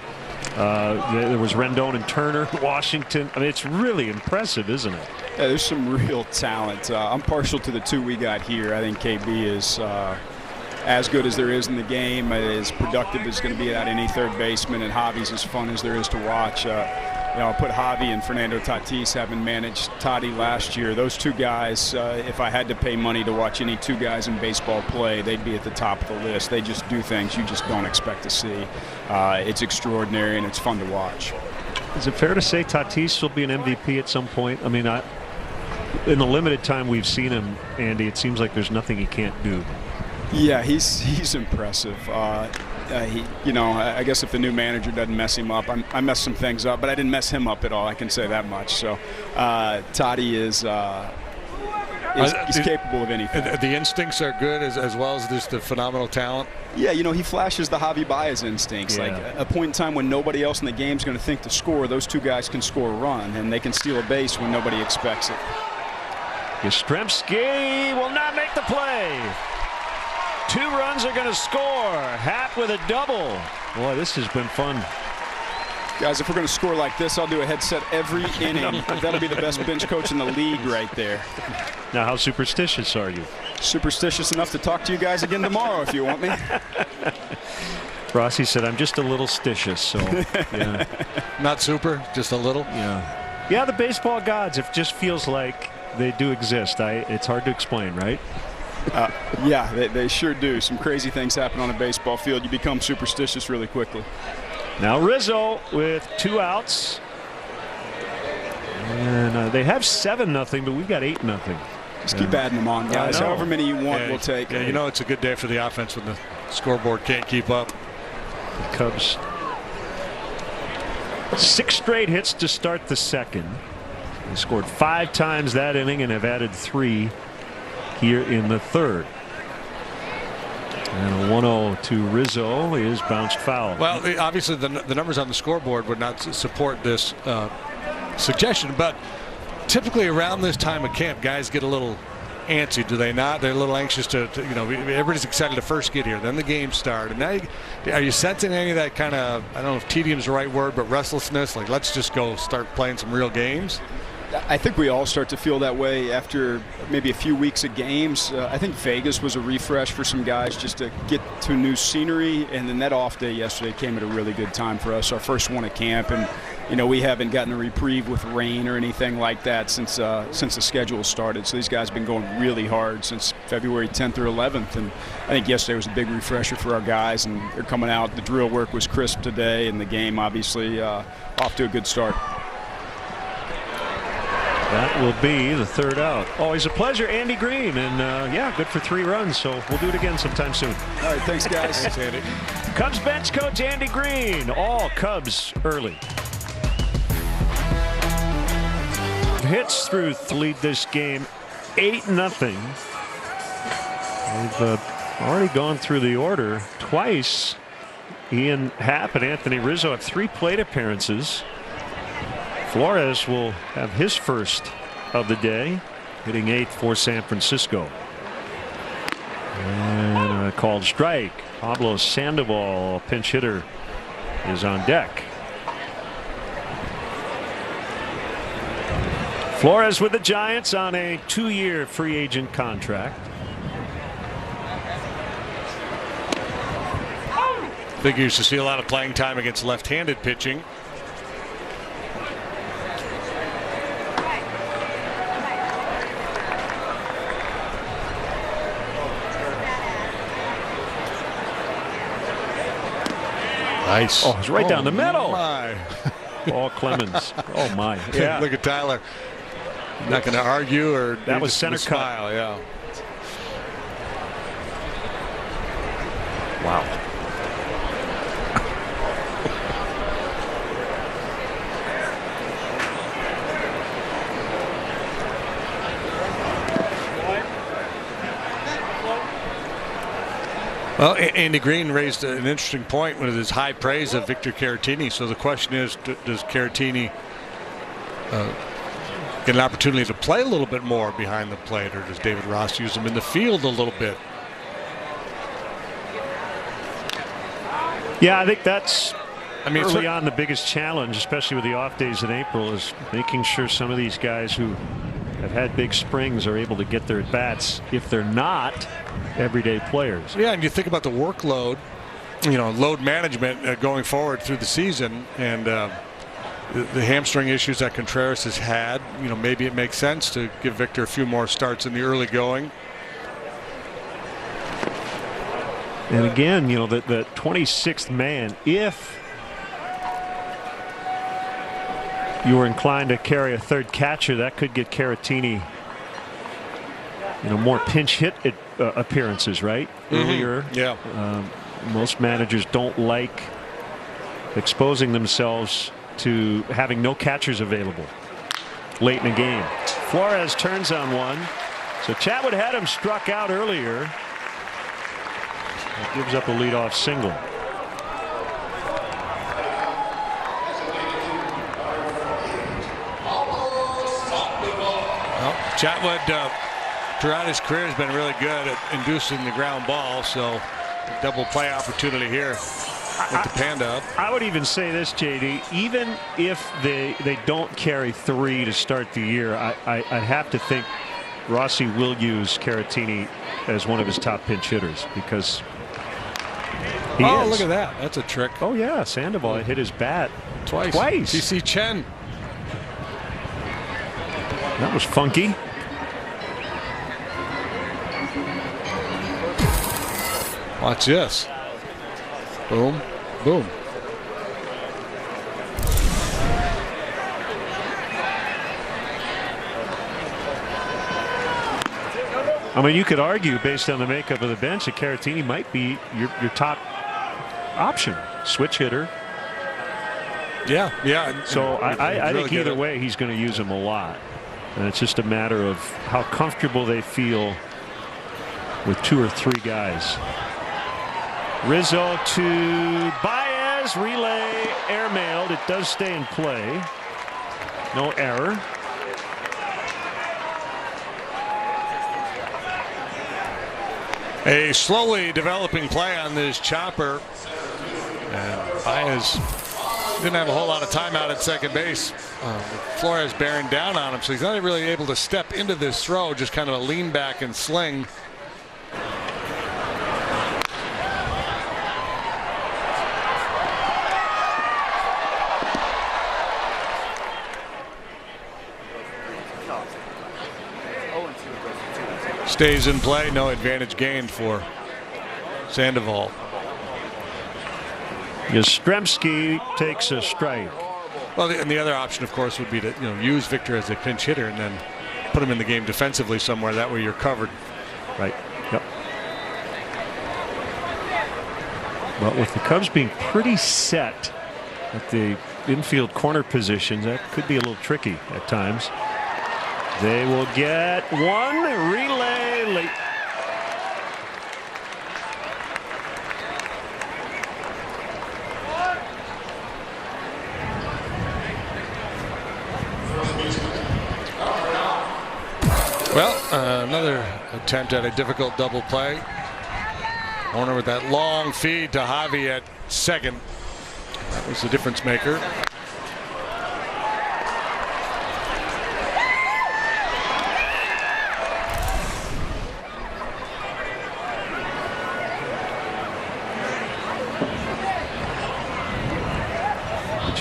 There was Rendon and Turner, Washington. I mean, it's really impressive, isn't it? Yeah, there's some real talent. I'm partial to the two we got here. I think KB is as good as there is in the game, as productive as going to be at any third baseman, and Javi's as fun as there is to watch. I'll put Javi and Fernando Tatis, having managed Toddy last year. Those two guys, if I had to pay money to watch any two guys in baseball play, they'd be at the top of the list. They just do things you just don't expect to see. It's extraordinary, and it's fun to watch. Is it fair to say Tatis will be an MVP at some point? I mean, in the limited time we've seen him, Andy, it seems like there's nothing he can't do. Yeah, he's impressive. I guess if the new manager doesn't mess him up, I messed some things up, but I didn't mess him up at all. I can say that much. So, Toddy is he's capable of anything. The instincts are good as well as just the phenomenal talent. Yeah, he flashes the Javi Baez instincts. Yeah. Like a point in time when nobody else in the game is going to think to score, those two guys can score a run, and they can steal a base when nobody expects it. Yastrzemski will not make the play. 2 runs are going to score. Happ with a double. Boy, this has been fun. Guys, if we're going to score like this, I'll do a headset every inning. That'll be the best bench coach in the league right there. Now, how superstitious are you? Superstitious enough to talk to you guys again tomorrow if you want me. Rossi said, I'm just a little stitious, so yeah. Not super, just a little? Yeah, the baseball gods, it just feels like they do exist. It's hard to explain, right? Yeah, they sure do. Some crazy things happen on a baseball field. You become superstitious really quickly. Now Rizzo with 2 outs. And they have 7-0, but we've got 8-0. Just keep adding them on, guys. However many you want, we'll take. Yeah, it's a good day for the offense when the scoreboard can't keep up. The Cubs 6 straight hits to start the second. They scored 5 times that inning and have added 3 here in the third. And a 1-0 to Rizzo is bounced foul. Well, obviously the numbers on the scoreboard would not support this suggestion, but typically around this time of camp, guys get a little antsy, do they not? They're a little anxious to everybody's excited to first get here, then the game start. And now, are you sensing any of that kind of, I don't know if tedium is the right word, but restlessness? Like, let's just go start playing some real games? I think we all start to feel that way after maybe a few weeks of games. I think Vegas was a refresh for some guys just to get to new scenery, and then that off day yesterday came at a really good time for us, our first one at camp, and we haven't gotten a reprieve with rain or anything like that since the schedule started. So these guys have been going really hard since February 10th or 11th, and I think yesterday was a big refresher for our guys, and they're coming out. The drill work was crisp today, and the game obviously off to a good start. That will be the 3rd out. Always a pleasure, Andy Green, and yeah, good for 3 runs, so we'll do it again sometime soon. All right, thanks, guys. Thanks, Andy. Cubs bench coach Andy Green, all Cubs early. Hits through to lead this game 8-0. They've already gone through the order twice. Ian Happ and Anthony Rizzo have 3 plate appearances. Flores will have his first of the day, hitting 8th for San Francisco. And a called strike. Pablo Sandoval, pinch hitter, is on deck. Flores with the Giants on a 2-year free agent contract. Figures to see a lot of playing time against left-handed pitching. Nice. Oh, it's right down the middle. My. Paul Clemens. Oh, my. Yeah. Look at Tyler. Not going to argue or that was center cut. Smile, yeah. Wow. Well, Andy Green raised an interesting point with his high praise of Victor Caratini. So the question is, does Caratini get an opportunity to play a little bit more behind the plate, or does David Ross use him in the field a little bit? Yeah, I think that's early on the biggest challenge, especially with the off days in April, is making sure some of these guys who have had big springs are able to get their at-bats if they're not everyday players. Yeah, and you think about the workload, load management going forward through the season, and the hamstring issues that Contreras has had. Maybe it makes sense to give Victor a few more starts in the early going. And again, the 26th man, if you were inclined to carry a third catcher, that could get Caratini more pinch hit appearances, right? Earlier. Yeah. Most managers don't like exposing themselves to having no catchers available late in the game. Flores turns on one. So Chatwood had him struck out earlier. It gives up a leadoff single. Well, Chatwood throughout his career has been really good at inducing the ground ball, so double play opportunity here with the Panda up. I would even say this, JD, even if they don't carry 3 to start the year, I'd have to think Rossi will use Caratini as one of his top pinch hitters, because he is. Look at that. That's a trick. Oh, yeah. Sandoval hit his bat twice. TC Chen. That was funky. Watch this. Boom, boom. I mean, you could argue based on the makeup of the bench that Caratini might be your top option, switch hitter. Yeah. So I think either way he's going to use him a lot, and it's just a matter of how comfortable they feel with 2 or 3 guys. Rizzo to Baez, relay airmailed. It does stay in play. No error. A slowly developing play on this chopper. And Baez didn't have a whole lot of time out at second base. Flores bearing down on him, so he's not really able to step into this throw, just kind of a lean back and sling. Stays in play, no advantage gained for Sandoval. Yastrzemski takes a strike. Well, and the other option, of course, would be to use Victor as a pinch hitter and then put him in the game defensively somewhere. That way you're covered. Right. Yep. But with the Cubs being pretty set at the infield corner positions, that could be a little tricky at times. They will get one relay late. Well, another attempt at a difficult double play. Warner with that long feed to Javi at second. That was the difference maker.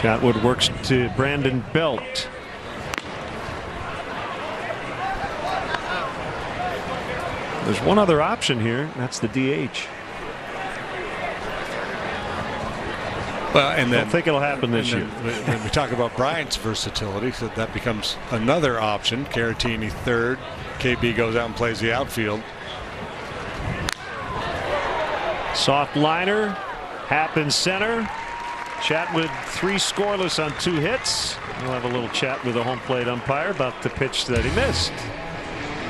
Chatwood works to Brandon Belt. There's one other option here. That's the DH. Well, and then I don't think it'll happen this year. When we talk about Bryant's versatility, so that becomes another option. Caratini third. KB goes out and plays the outfield. Soft liner. Happen center. Chatwood 3 scoreless on 2 hits. We'll have a little chat with the home plate umpire about the pitch that he missed.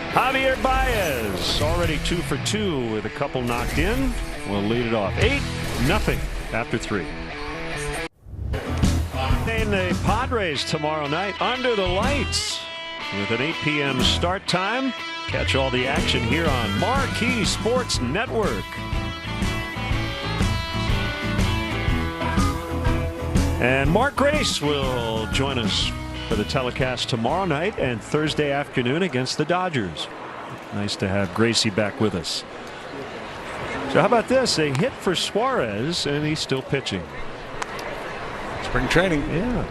Javier Baez already 2 for 2 with a couple knocked in. We'll lead it off 8-0 after 3. And the Padres tomorrow night under the lights with an 8 p.m. start time. Catch all the action here on Marquee Sports Network. And Mark Grace will join us for the telecast tomorrow night and Thursday afternoon against the Dodgers. Nice to have Gracie back with us. So how about this? A hit for Suarez, and he's still pitching. Spring training. Yeah.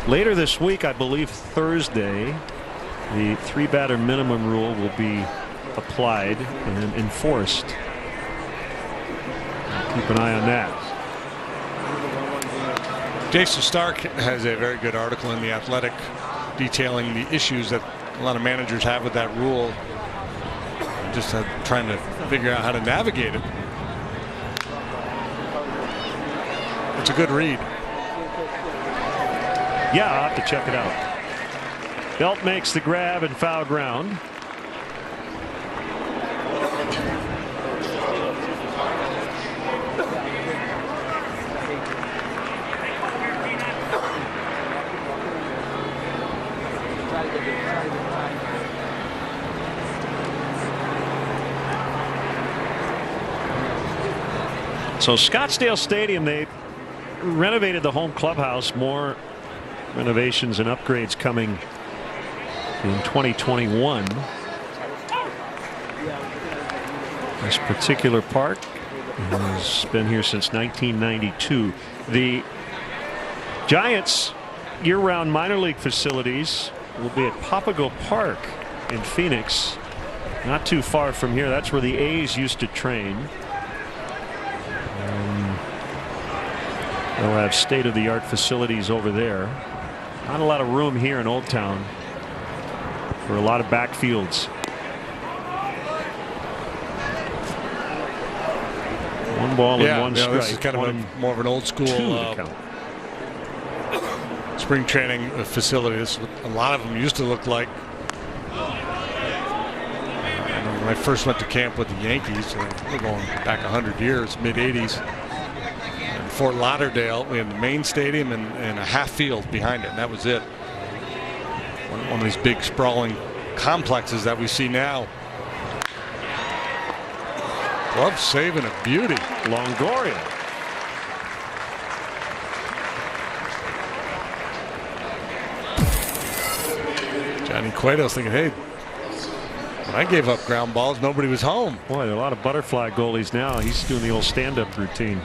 Later this week, I believe Thursday, the 3-batter minimum rule will be applied and enforced. Keep an eye on that. Jason Stark has a very good article in The Athletic detailing the issues that a lot of managers have with that rule. Just trying to figure out how to navigate it. It's a good read. Yeah, I'll have to check it out. Belt makes the grab and foul ground. So Scottsdale Stadium, they renovated the home clubhouse. More renovations and upgrades coming in 2021. This particular park has been here since 1992. The Giants year-round minor league facilities will be at Papago Park in Phoenix, not too far from here. That's where the A's used to train. They'll have state-of-the-art facilities over there. Not a lot of room here in Old Town for a lot of backfields. 1 ball and 1 strike. This is kind of more of an old school spring training facility. This is what a lot of them used to look like. When I first went to camp with the Yankees, we're going back 100 years, mid-'80s. Fort Lauderdale, we had the main stadium and a half field behind it, and that was it. One of these big sprawling complexes that we see now. Glove saving a beauty. Longoria. Johnny Cueto's thinking, hey, when I gave up ground balls, nobody was home. Boy, there are a lot of butterfly goalies now. He's doing the old stand-up routine.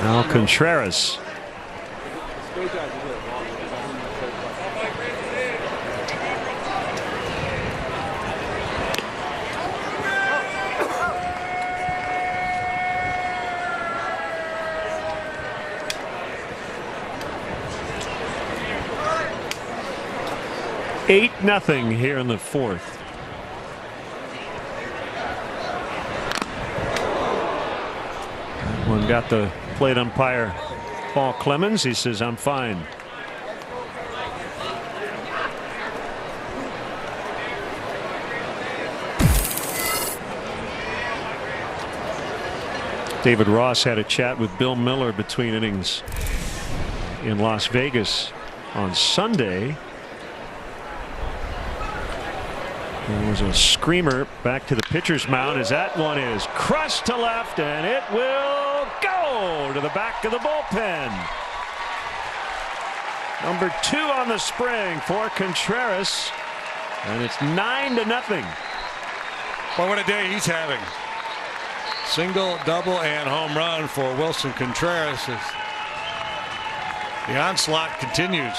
Now Contreras. Eight nothing here in the 4th. That one got the plate umpire Paul Clemens. He says, I'm fine. David Ross had a chat with Bill Miller between innings in Las Vegas on Sunday. There was a screamer back to the pitcher's mound as that one is crushed to left, and it will go to the back of the bullpen. Number 2 on the spring for Contreras, and it's 9-0. Boy, what a day he's having. Single, double, and home run for Willson Contreras as the onslaught continues.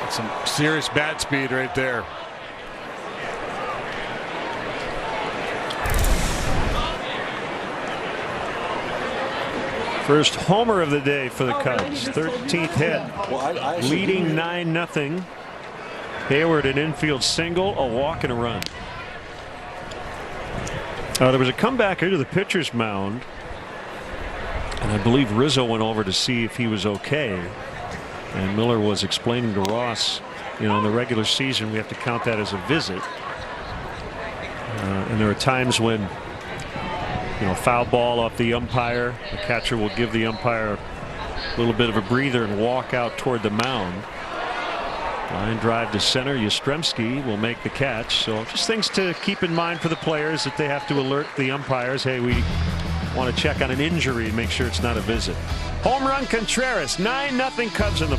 That's some serious bat speed right there. First homer of the day for the Cubs. 13th hit. Leading 9-0. Hayward an infield single, a walk and a run. There was a comeback into the pitcher's mound. And I believe Rizzo went over to see if he was okay. And Miller was explaining to Ross, you know, in the regular season we have to count that as a visit. And there are times when, you know, foul ball off the umpire, the catcher will give the umpire a little bit of a breather and walk out toward the mound. Line drive to center. Yastrzemski will make the catch. So just things to keep in mind for the players, that they have to alert the umpires. Hey, we want to check on an injury and make sure it's not a visit. Home run Contreras. 9-0 Cubs in the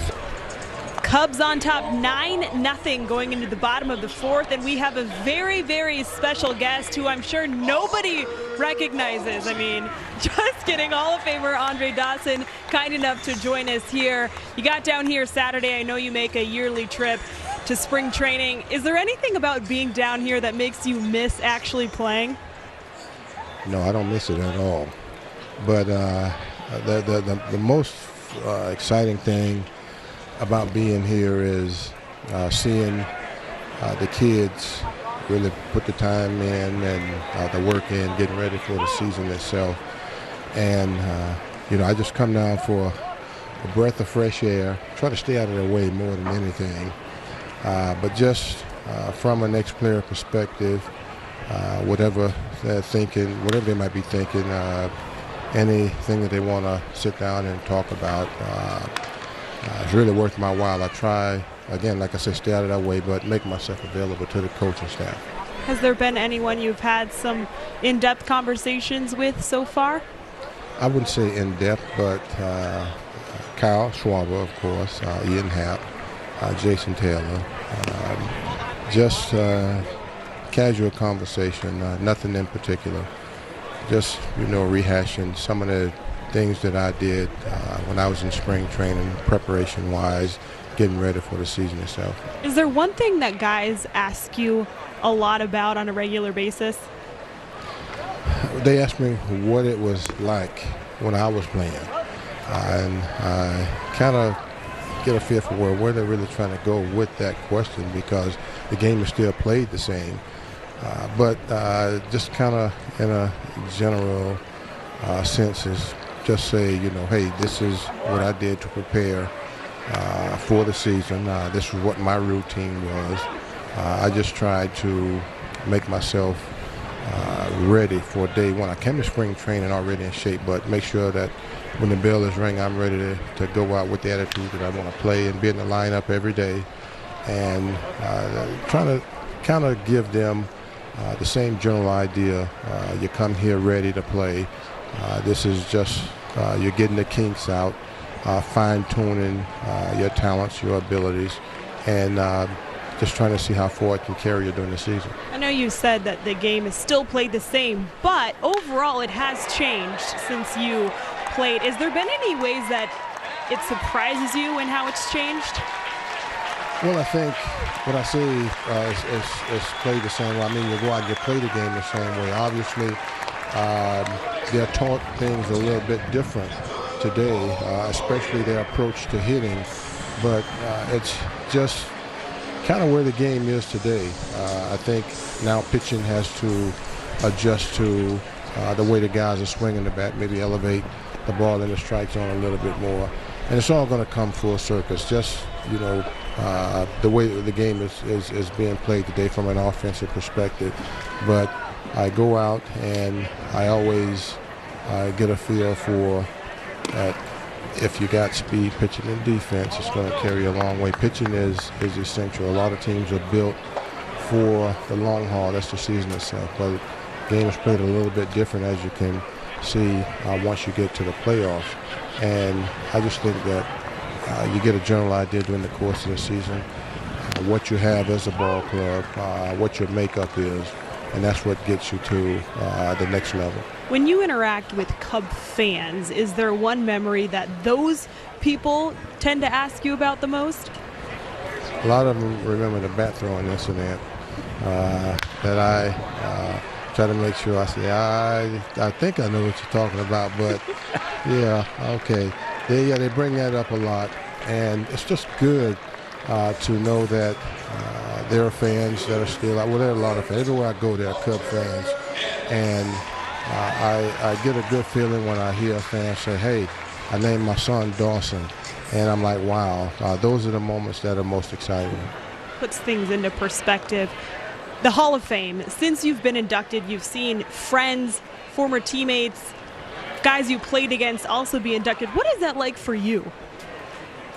Cubs on top 9-0 going into the bottom of the fourth, and we have a very, very special guest who I'm sure nobody recognizes. I mean, just kidding. Hall of Famer Andre Dawson, kind enough to join us here. You got down here Saturday. I know you make a yearly trip to spring training. Is there anything about being down here that makes you miss actually playing? No, I don't miss it at all. But the most exciting thing about being here is seeing the kids really put the time in and the work in, getting ready for the season itself. And you know, I just come down for a breath of fresh air, try to stay out of their way more than anything. But just from an ex-player perspective, whatever they're thinking, whatever they might be thinking, anything that they want to sit down and talk about, it's really worth my while. I try, again, like I said, stay out of that way, but make myself available to the coaching staff. Has there been anyone you've had some in-depth conversations with so far? I wouldn't say in-depth, but Kyle Schwarber, of course, Ian Happ, Jason Taylor. Just casual conversation, nothing in particular. Just, you know, rehashing some of the things that I did when I was in spring training, preparation-wise, getting ready for the season itself. Is there one thing that guys ask you a lot about on a regular basis? They asked me what it was like when I was playing, and I kind of get a feel for where they're really trying to go with that question, because the game is still played the same. But just kind of in a general sense is just say, you know, hey, this is what I did to prepare for the season. This is what my routine was. I just tried to make myself ready for day one. I came to spring training already in shape, but make sure that when the bell is ringing, I'm ready to go out with the attitude that I want to play and be in the lineup every day, and trying to kind of give them the same general idea. You come here ready to play. This is just, you're getting the kinks out, fine-tuning your talents, your abilities, and just trying to see how far it can carry you during the season. I know you said that the game is still played the same, but overall it has changed since you played. Has there been any ways that it surprises you in how it's changed? Well, I think what I say is played the same way. I mean, you go out and you play the game the same way. Obviously, they're taught things a little bit different today, especially their approach to hitting. But it's just kind of where the game is today. I think now pitching has to adjust to the way the guys are swinging the bat, maybe elevate the ball in the strike zone a little bit more. And it's all going to come full circus. Just, you know, the way the game is being played today from an offensive perspective. But I go out and I always get a feel for that. If you got speed, pitching, and defense, it's going to carry a long way. Pitching is essential. A lot of teams are built for the long haul. That's the season itself. But the game is played a little bit different, as you can see once you get to the playoffs. And I just think that you get a general idea during the course of the season what you have as a ball club, what your makeup is, and that's what gets you to the next level. When you interact with Cub fans, is there one memory that those people tend to ask you about the most? A lot of them remember the bat throwing incident that I try to make sure I say, I think I know what you're talking about, but yeah, okay. They bring that up a lot, and it's just good to know that there are fans that are still out. Well, there are a lot of fans. Everywhere I go, there are Cub fans, and I get a good feeling when I hear a fan say, hey, I named my son Dawson, and I'm like, wow, those are the moments that are most exciting. Puts things into perspective. The Hall of Fame, since you've been inducted, you've seen friends, former teammates, guys you played against also be inducted. What is that like for you?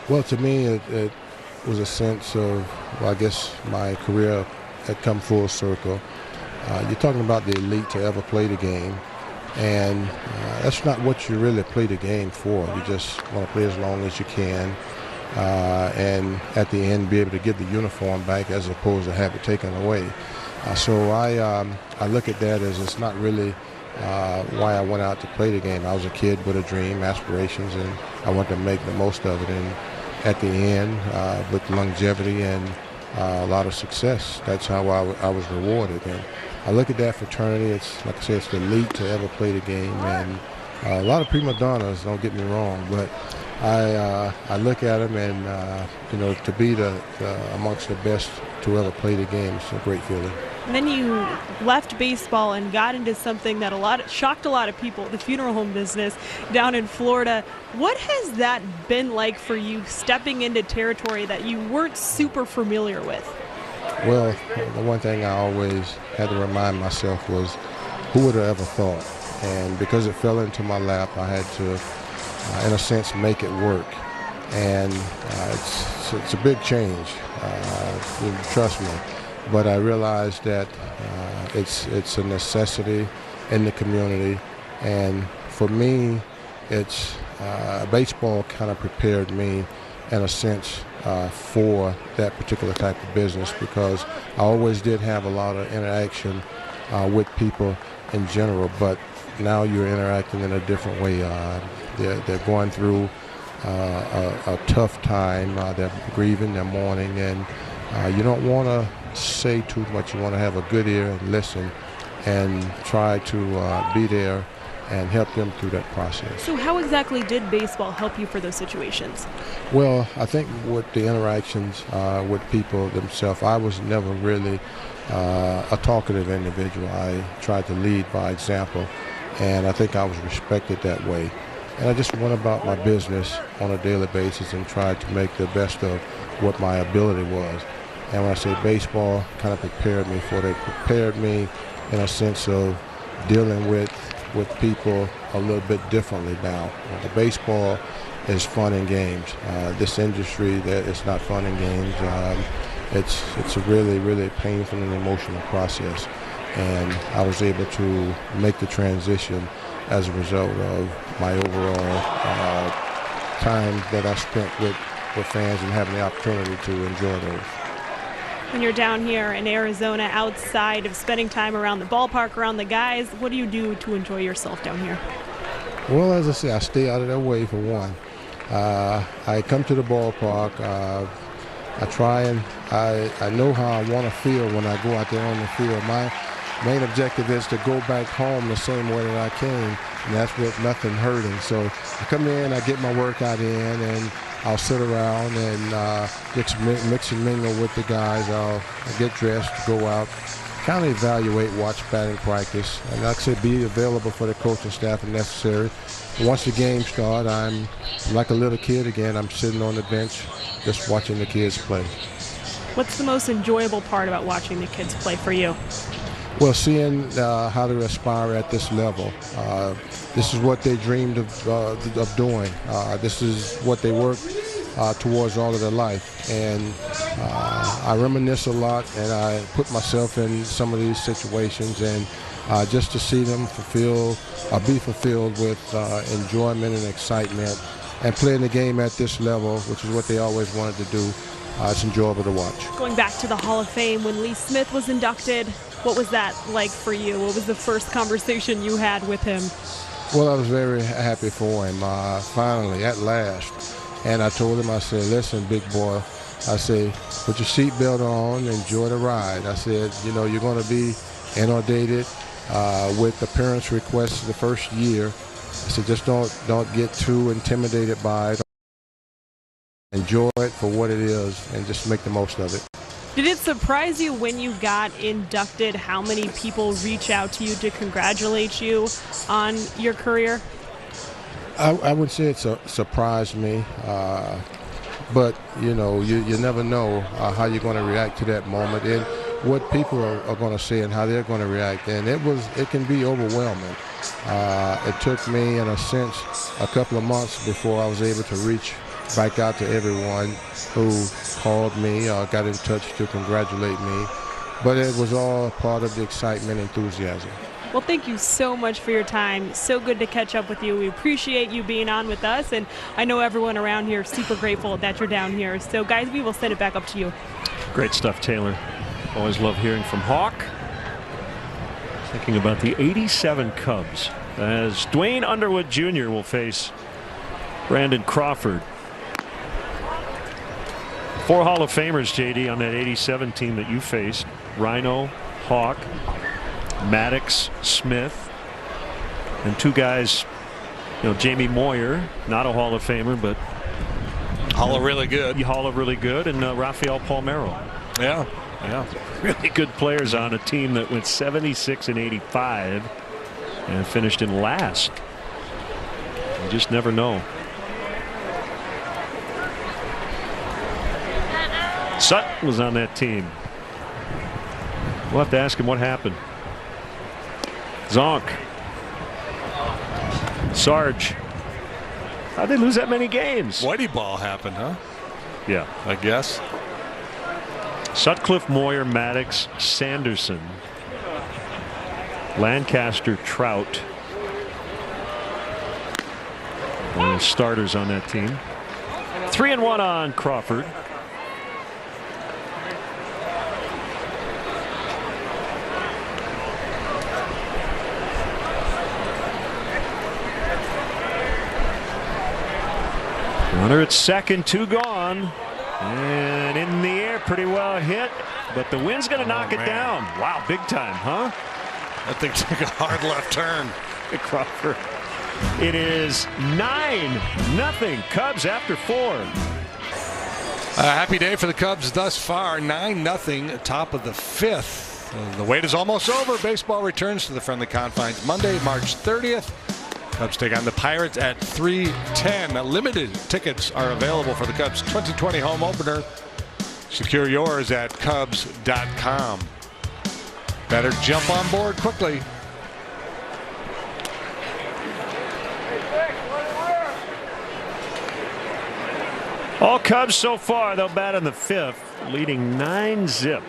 Well, to me, it was a sense of, well, I guess my career had come full circle. You're talking about the elite to ever play the game, and that's not what you really play the game for. You just want to play as long as you can, and at the end be able to get the uniform back as opposed to have it taken away. So I look at that as it's not really why I went out to play the game. I was a kid with a dream, aspirations, and I wanted to make the most of it. And at the end, with longevity and a lot of success, that's how I was rewarded. And I look at that fraternity. It's, like I said, it's the elite to ever play the game. And a lot of prima donnas, don't get me wrong, but I look at them, and you know, to be amongst the best to ever play the game, it's a great feeling. And then you left baseball and got into something that shocked a lot of people, the funeral home business down in Florida. What has that been like for you, stepping into territory that you weren't super familiar with? Well, the one thing I always had to remind myself was, who would have ever thought? And because it fell into my lap, I had to, in a sense, make it work. And it's a big change, trust me. But I realized that it's a necessity in the community, and for me, it's baseball kind of prepared me, in a sense, for that particular type of business, because I always did have a lot of interaction with people in general, but now you're interacting in a different way. They're going through a tough time. They're grieving, they're mourning, and you don't want to say too much. You want to have a good ear and listen and try to be there and help them through that process. So how exactly did baseball help you for those situations? Well, I think with the interactions with people themselves, I was never really a talkative individual. I tried to lead by example, and I think I was respected that way. And I just went about my business on a daily basis and tried to make the best of what my ability was. And when I say baseball kind of prepared me for it, it prepared me in a sense of dealing with people a little bit differently now. The baseball is fun and games. This industry, it's not fun and games. It's a really, really painful and emotional process. And I was able to make the transition as a result of my overall time that I spent with fans and having the opportunity to enjoy those. When you're down here in Arizona, outside of spending time around the ballpark, around the guys, what do you do to enjoy yourself down here? Well, as I say, I stay out of their way for one. I come to the ballpark. I try and I know how I want to feel when I go out there on the field. My main objective is to go back home the same way that I came, and that's with nothing hurting. So I come in, I get my workout in, and I'll sit around and mix and mingle with the guys. I'll get dressed, go out, kind of evaluate, watch batting practice, and like I said, be available for the coaching staff if necessary. Once the game starts, I'm like a little kid again. I'm sitting on the bench just watching the kids play. What's the most enjoyable part about watching the kids play for you? Well, seeing how they aspire at this level. This is what they dreamed of doing. This is what they work towards all of their life. And I reminisce a lot, and I put myself in some of these situations, and just to see them be fulfilled with enjoyment and excitement, and playing the game at this level, which is what they always wanted to do. It's enjoyable to watch. Going back to the Hall of Fame, when Lee Smith was inducted, what was that like for you? What was the first conversation you had with him? Well, I was very happy for him, finally, at last. And I told him, I said, listen, big boy, I said, put your seatbelt on, enjoy the ride. I said, you know, you're going to be inundated with appearance requests the first year. I said, just don't get too intimidated by it. Enjoy it for what it is and just make the most of it. Did it surprise you when you got inducted how many people reach out to you to congratulate you on your career? I would say it surprised me, but you know, you never know how you're going to react to that moment and what people are going to say and how they're going to react, and it can be overwhelming. It took me, in a sense, a couple of months before I was able to reach back out to everyone who called me or got in touch to congratulate me, but it was all part of the excitement and enthusiasm. Well, thank you so much for your time. So good to catch up with you. We appreciate you being on with us, and I know everyone around here is super grateful that you're down here. So, guys, we will send it back up to you. Great stuff, Taylor. Always love hearing from Hawk. Thinking about the '87 Cubs as Dwayne Underwood Jr. will face Brandon Crawford. 4 Hall of Famers, JD, on that '87 team that you faced. Rhino, Hawk, Maddox, Smith, and 2 guys, you know, Jamie Moyer, not a Hall of Famer, but Hall of really good. Hall of really good, and Rafael Palmeiro. Yeah. Really good players on a team that went 76 and 85 and finished in last. You just never know. Sutton was on that team. We'll have to ask him what happened. Zonk. Sarge. How'd they lose that many games? Whitey ball happened, huh? Yeah. I guess. Sutcliffe, Moyer, Maddox, Sanderson, Lancaster, Trout. Starters on that team. 3-1 on Crawford. Runner at second, 2 gone. And in the air, pretty well hit, but the wind's going to knock it down. Wow, big time, huh? That thing took a hard left turn. Crawford. It is 9-0 Cubs after 4. A happy day for the Cubs thus far. 9-0, top of the 5th. The wait is almost over. Baseball returns to the friendly confines Monday, March 30th. Cubs take on the Pirates at 3:10. Limited tickets are available for the Cubs 2020 home opener. Secure yours at Cubs.com. Better jump on board quickly. All Cubs so far. They'll bat in the 5th, leading 9-0.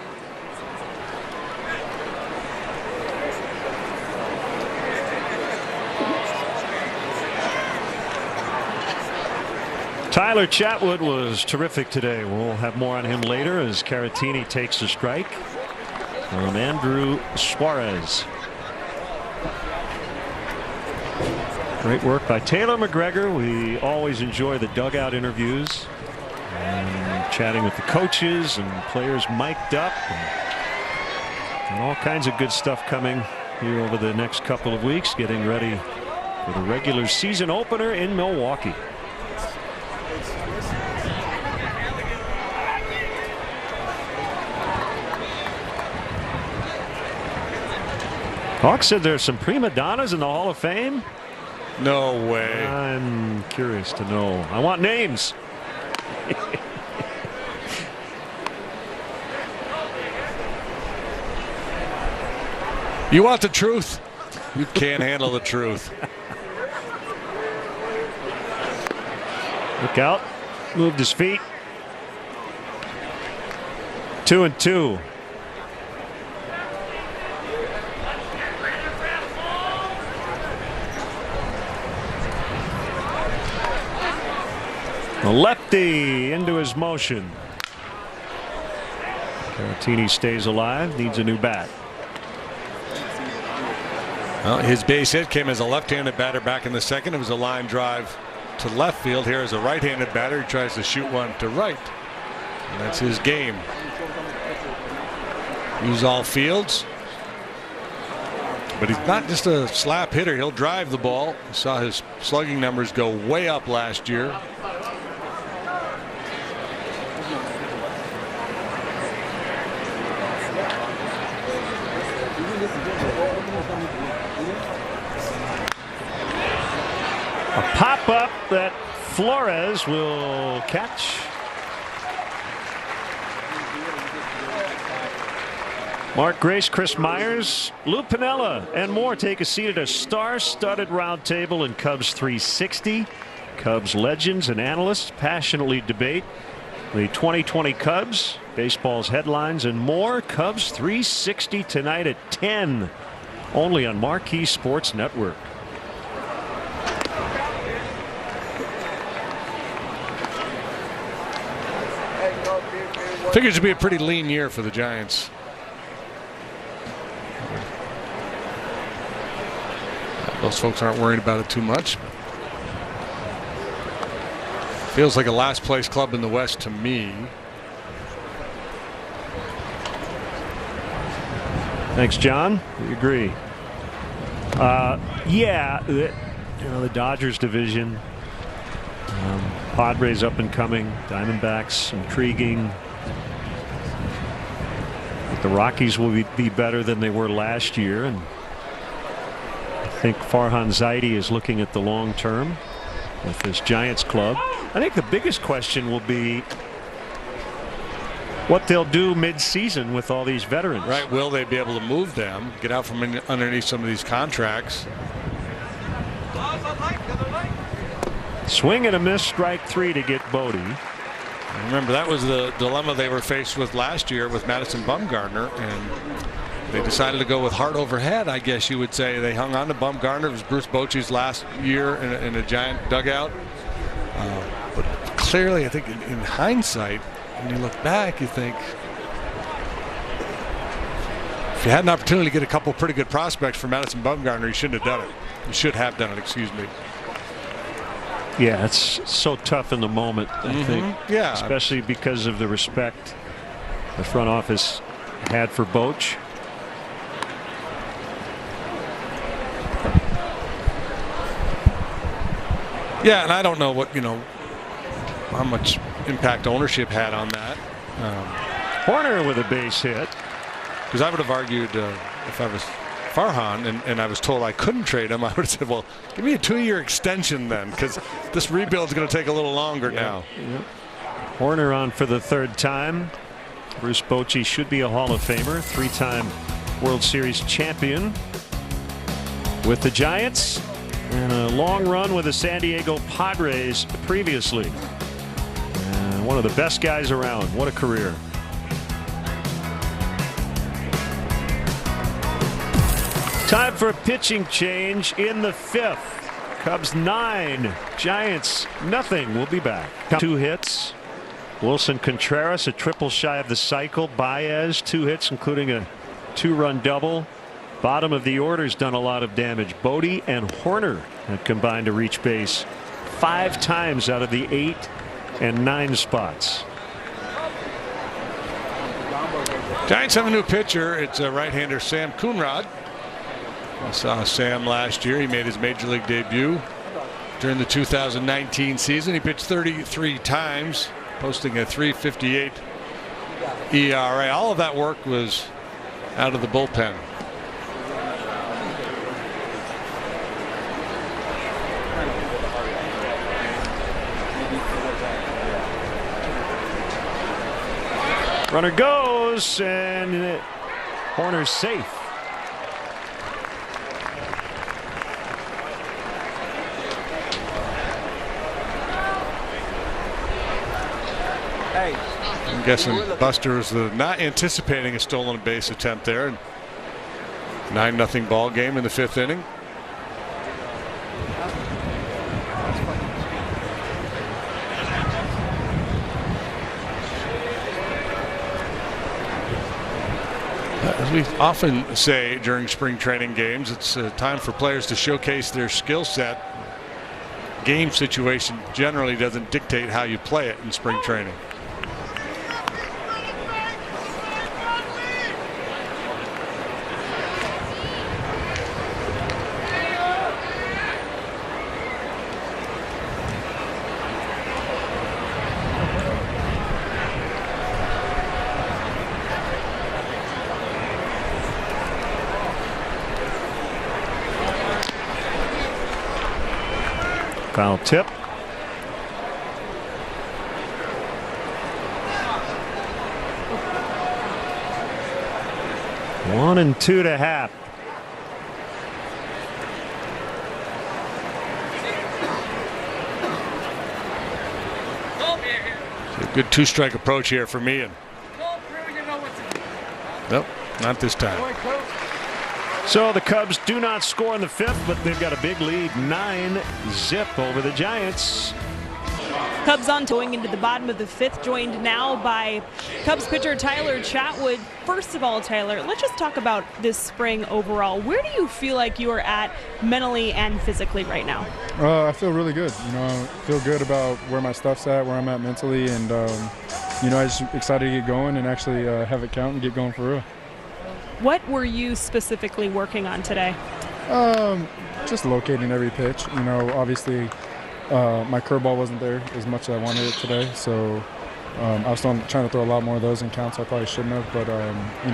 Tyler Chatwood was terrific today. We'll have more on him later as Caratini takes the strike from Andrew Suarez. Great work by Taylor McGregor. We always enjoy the dugout interviews and chatting with the coaches and players mic'd up and all kinds of good stuff coming here over the next couple of weeks, getting ready for the regular season opener in Milwaukee. Hawk said there's some prima donnas in the Hall of Fame. No way. I'm curious to know. I want names. You want the truth? You can't handle the truth. Look out. Moved his feet. 2-2. A lefty into his motion. Caratini stays alive, needs a new bat. Well, his base hit came as a left-handed batter back in the second. It was a line drive to left field. Here is a right-handed batter. He tries to shoot one to right. And that's his game. Use all fields. But he's not just a slap hitter. He'll drive the ball. You saw his slugging numbers go way up last year. A pop-up that Flores will catch. Mark Grace, Chris Myers, Lou Piniella, and more take a seat at a star-studded round table in Cubs 360. Cubs legends and analysts passionately debate the 2020 Cubs, baseball's headlines, and more. Cubs 360 tonight at 10, only on Marquee Sports Network. Figures to be a pretty lean year for the Giants. Those folks aren't worried about it too much. Feels like a last place club in the West to me. Thanks, John. We agree. Yeah, the Dodgers division. Padres up and coming. Diamondbacks intriguing. But the Rockies will be better than they were last year, and I think Farhan Zaidi is looking at the long term with this Giants club. I think the biggest question will be what they'll do mid-season with all these veterans. Right. Will they be able to move them, get out from underneath some of these contracts? Swing and a miss, strike three to get Bodie. Remember, that was the dilemma they were faced with last year with Madison Bumgarner, and they decided to go with heart over head, I guess you would say. They hung on to Bumgarner. It was Bruce Bochy's last year in a Giant dugout. But clearly, I think in hindsight, when you look back, you think if you had an opportunity to get a couple pretty good prospects for Madison Bumgarner, you shouldn't have done it. You should have done it, excuse me. Yeah, it's so tough in the moment, I think. Yeah. Especially because of the respect the front office had for Boch. Yeah, and I don't know what, how much impact ownership had on that. Horner with a base hit. Because I would have argued if I was Farhan and I was told I couldn't trade him, I would have said, well, give me a 2-year extension then, because this rebuild is going to take a little longer now. Yeah. Horner on for the third time. Bruce Bochy should be a Hall of Famer, 3-time World Series champion with the Giants, and a long run with the San Diego Padres previously. One of the best guys around. What a career. Time for a pitching change in the 5th. Cubs 9, Giants nothing. We'll be back. 2 hits. Wilson Contreras, a triple shy of the cycle. Baez, 2 hits, including a 2-run double. Bottom of the order's done a lot of damage. Bodie and Horner have combined to reach base 5 times out of the 8 and 9 spots. Giants have a new pitcher. It's a right-hander, Sam Coonrod. I saw Sam last year. He made his major league debut during the 2019 season. He pitched 33 times, posting a .358 ERA. All of that work was out of the bullpen. Runner goes, and Horner's safe. I'm guessing Buster was not anticipating a stolen base attempt there. 9-0 ball game in the 5th inning. As we often say during spring training games, it's time for players to showcase their skill set. Game situation generally doesn't dictate how you play it in spring training. Foul tip. One and two to Happ. A good two-strike approach here for Meehan. Nope, not this time. So the Cubs do not score in the fifth, but they've got a big lead, 9-zip over the Giants. Cubs on going into the bottom of the fifth, joined now by Cubs pitcher Tyler Chatwood. First of all, Tyler, let's just talk about this spring overall. Where do you feel like you are at mentally and physically right now? I feel really good. I feel good about where my stuff's at, where I'm at mentally, and I'm just excited to get going and actually have it count and get going for real. What were you specifically working on today? Just locating every pitch. Obviously my curveball wasn't there as much as I wanted it today, so I was trying to throw a lot more of those in counts I probably shouldn't have, but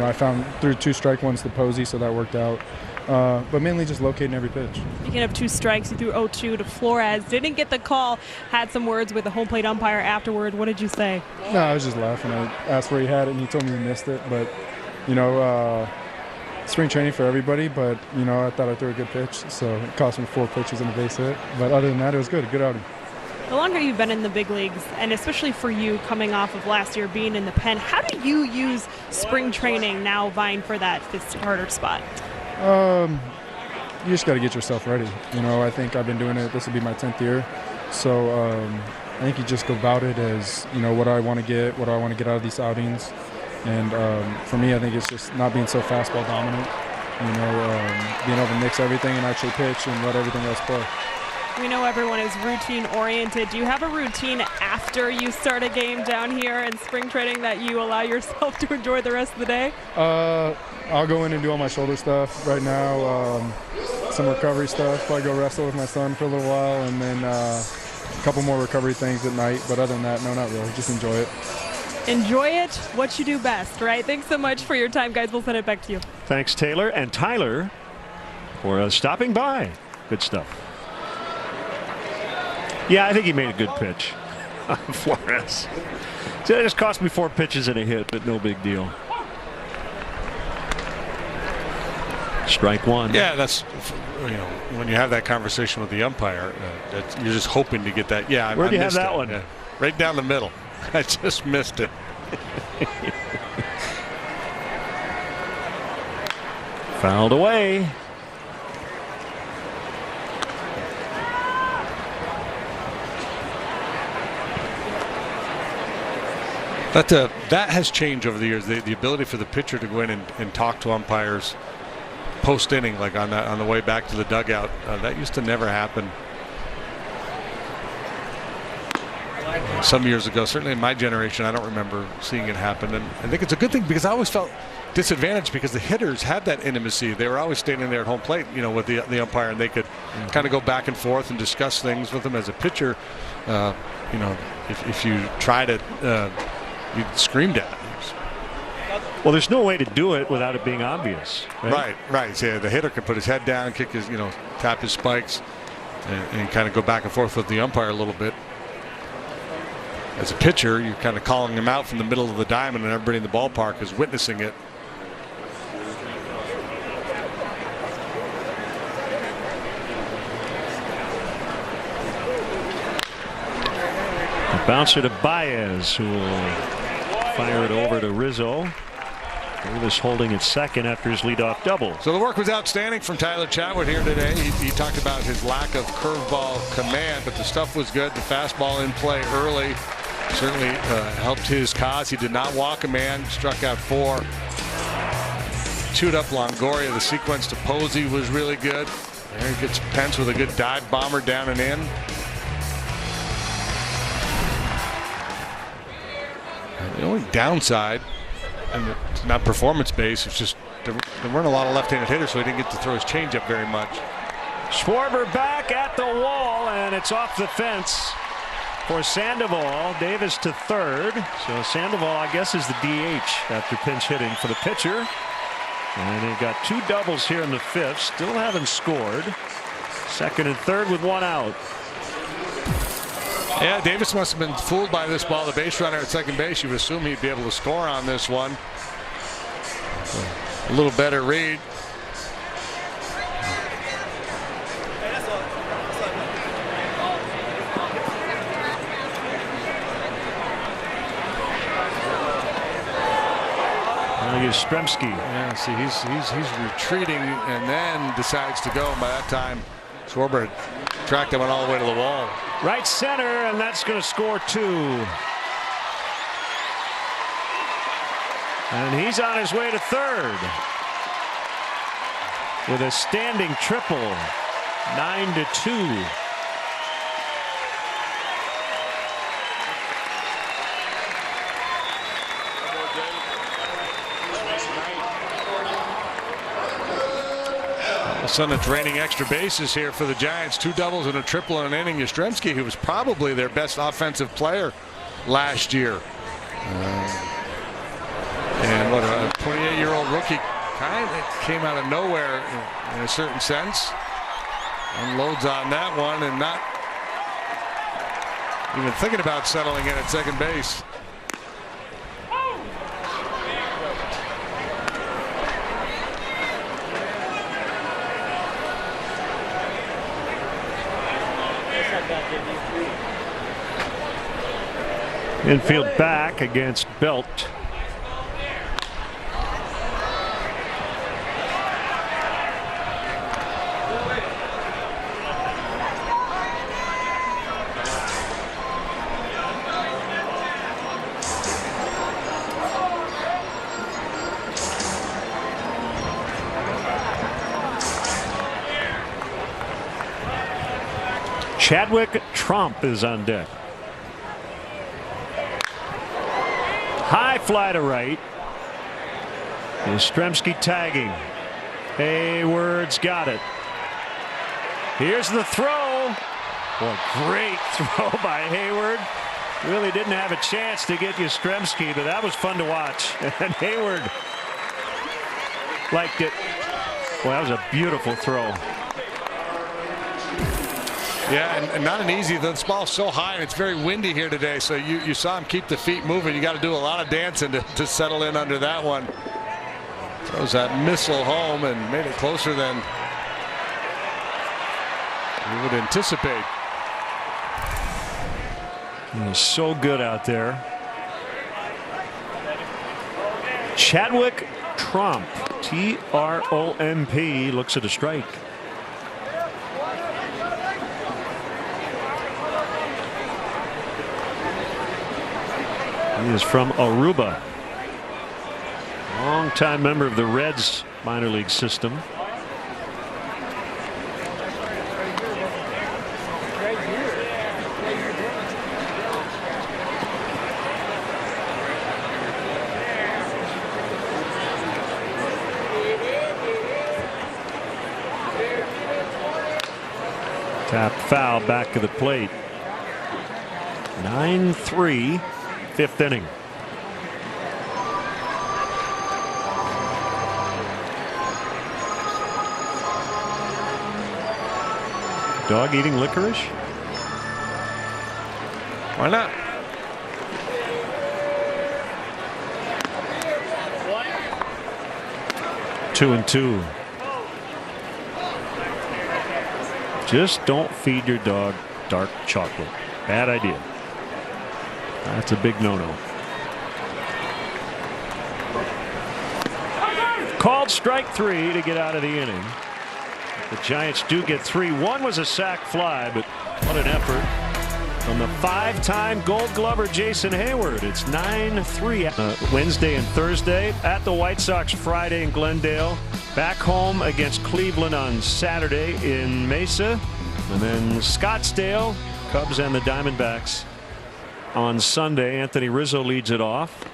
I found threw 2 strike ones to Posey, so that worked out. But mainly just locating every pitch. Speaking of 2 strikes, you threw 0-2 to Flores. Didn't get the call. Had some words with the home plate umpire afterward. What did you say? No, I was just laughing. I asked where he had it, and he told me he missed it, but spring training for everybody, but I thought I threw a good pitch, so it cost me 4 pitches and a base hit. But other than that, it was good. Good outing. The longer you've been in the big leagues, and especially for you coming off of last year being in the pen, how do you use spring training now vying for that 5th starter spot? You just got to get yourself ready. I think I've been doing it. This will be my 10th year, so I think you just go about it as what do I want to get, what do I want to get out of these outings. And for me, I think it's just not being so fastball dominant, being able to mix everything and actually pitch and let everything else play. We know everyone is routine oriented. Do you have a routine after you start a game down here in spring training that you allow yourself to enjoy the rest of the day? I'll go in and do all my shoulder stuff right now, some recovery stuff. Probably go wrestle with my son for a little while, and then a couple more recovery things at night. But other than that, no, not really. Just enjoy it. Enjoy it, what you do best, right? Thanks so much for your time, guys. We'll send it back to you. Thanks, Taylor and Tyler, for stopping by. Good stuff. Yeah, I think he made a good pitch. Flores. So it just cost me 4 pitches and a hit, but no big deal. Strike one. Yeah, that's when you have that conversation with the umpire, you're just hoping to get that. Yeah, where do you have that one? Yeah. Right down the middle. I just missed it. Fouled away. That has changed over the years. The ability for the pitcher to go in and talk to umpires post inning, like on the way back to the dugout, that used to never happen. Some years ago, certainly in my generation, I don't remember seeing it happen. And I think it's a good thing, because I always felt disadvantaged because the hitters had that intimacy. They were always standing there at home plate, with the umpire, and they could kind of go back and forth and discuss things with them. As a pitcher, if you tried it, you'd screamed at it. Well, there's no way to do it without it being obvious. Right. So, yeah, the hitter can put his head down, kick his, tap his spikes, and kind of go back and forth with the umpire a little bit. As a pitcher, you're kind of calling him out from the middle of the diamond, and everybody in the ballpark is witnessing it. A bouncer to Baez, who will fire it over to Rizzo. Davis holding at second after his leadoff double. So the work was outstanding from Tyler Chatwood here today. He talked about his lack of curveball command, but the stuff was good. The fastball in play early certainly helped his cause. He did not walk a man, struck out 4. chewed up Longoria. The sequence to Posey was really good. There he gets Pence with a good dive bomber down and in. And the only downside, and it's not performance-based, it's just there weren't a lot of left-handed hitters, so he didn't get to throw his changeup very much. Schwarber back at the wall, and it's off the fence for Sandoval. Davis to third. So Sandoval, I guess, is the DH after pinch hitting for the pitcher. And they got 2 doubles here in the 5th. Still haven't scored. Second and third with 1 out. Yeah, Davis must have been fooled by this ball. The base runner at second base, you would assume he'd be able to score on this one. A little better read. Yastrzemski. Yeah, see, he's retreating and then decides to go. And by that time, Schwarber tracked that one all the way to the wall. Right center, and that's going to score 2. And he's on his way to third with a standing triple. 9-2. All of a sudden, it's raining extra bases here for the Giants. 2 doubles and a triple in an inning. Yastrzemski, who was probably their best offensive player last year. And what a 28-year-old rookie kind of came out of nowhere in a certain sense. Unloads on that one and not even thinking about settling in at second base. Infield back against Belt. Chadwick Tromp is on deck. High fly to right. Yastrzemski tagging. Hayward's got it. Here's the throw. Well, great throw by Hayward. Really didn't have a chance to get Yastrzemski, but that was fun to watch. And Hayward liked it. Well, that was a beautiful throw. Yeah, and not an easy. This ball's so high and it's very windy here today. So you saw him keep the feet moving. You got to do a lot of dancing to settle in under that one. Throws that missile home and made it closer than you would anticipate. He's so good out there. Chadwick Tromp, T-R-O-M-P, looks at a strike. He is from Aruba. Longtime member of the Reds minor league system. Tap foul back of the plate. 9-3. 5th inning. Dog eating licorice? Why not? What? 2-2. Just don't feed your dog dark chocolate. Bad idea. That's a big no-no. Called strike 3 to get out of the inning. The Giants do get 3. One was a sac fly, but what an effort. from the 5-time Gold Glover Jason Hayward. It's 9-3 Wednesday and Thursday. At the White Sox Friday in Glendale. Back home against Cleveland on Saturday in Mesa. And then Scottsdale, Cubs and the Diamondbacks on Sunday. Anthony Rizzo leads it off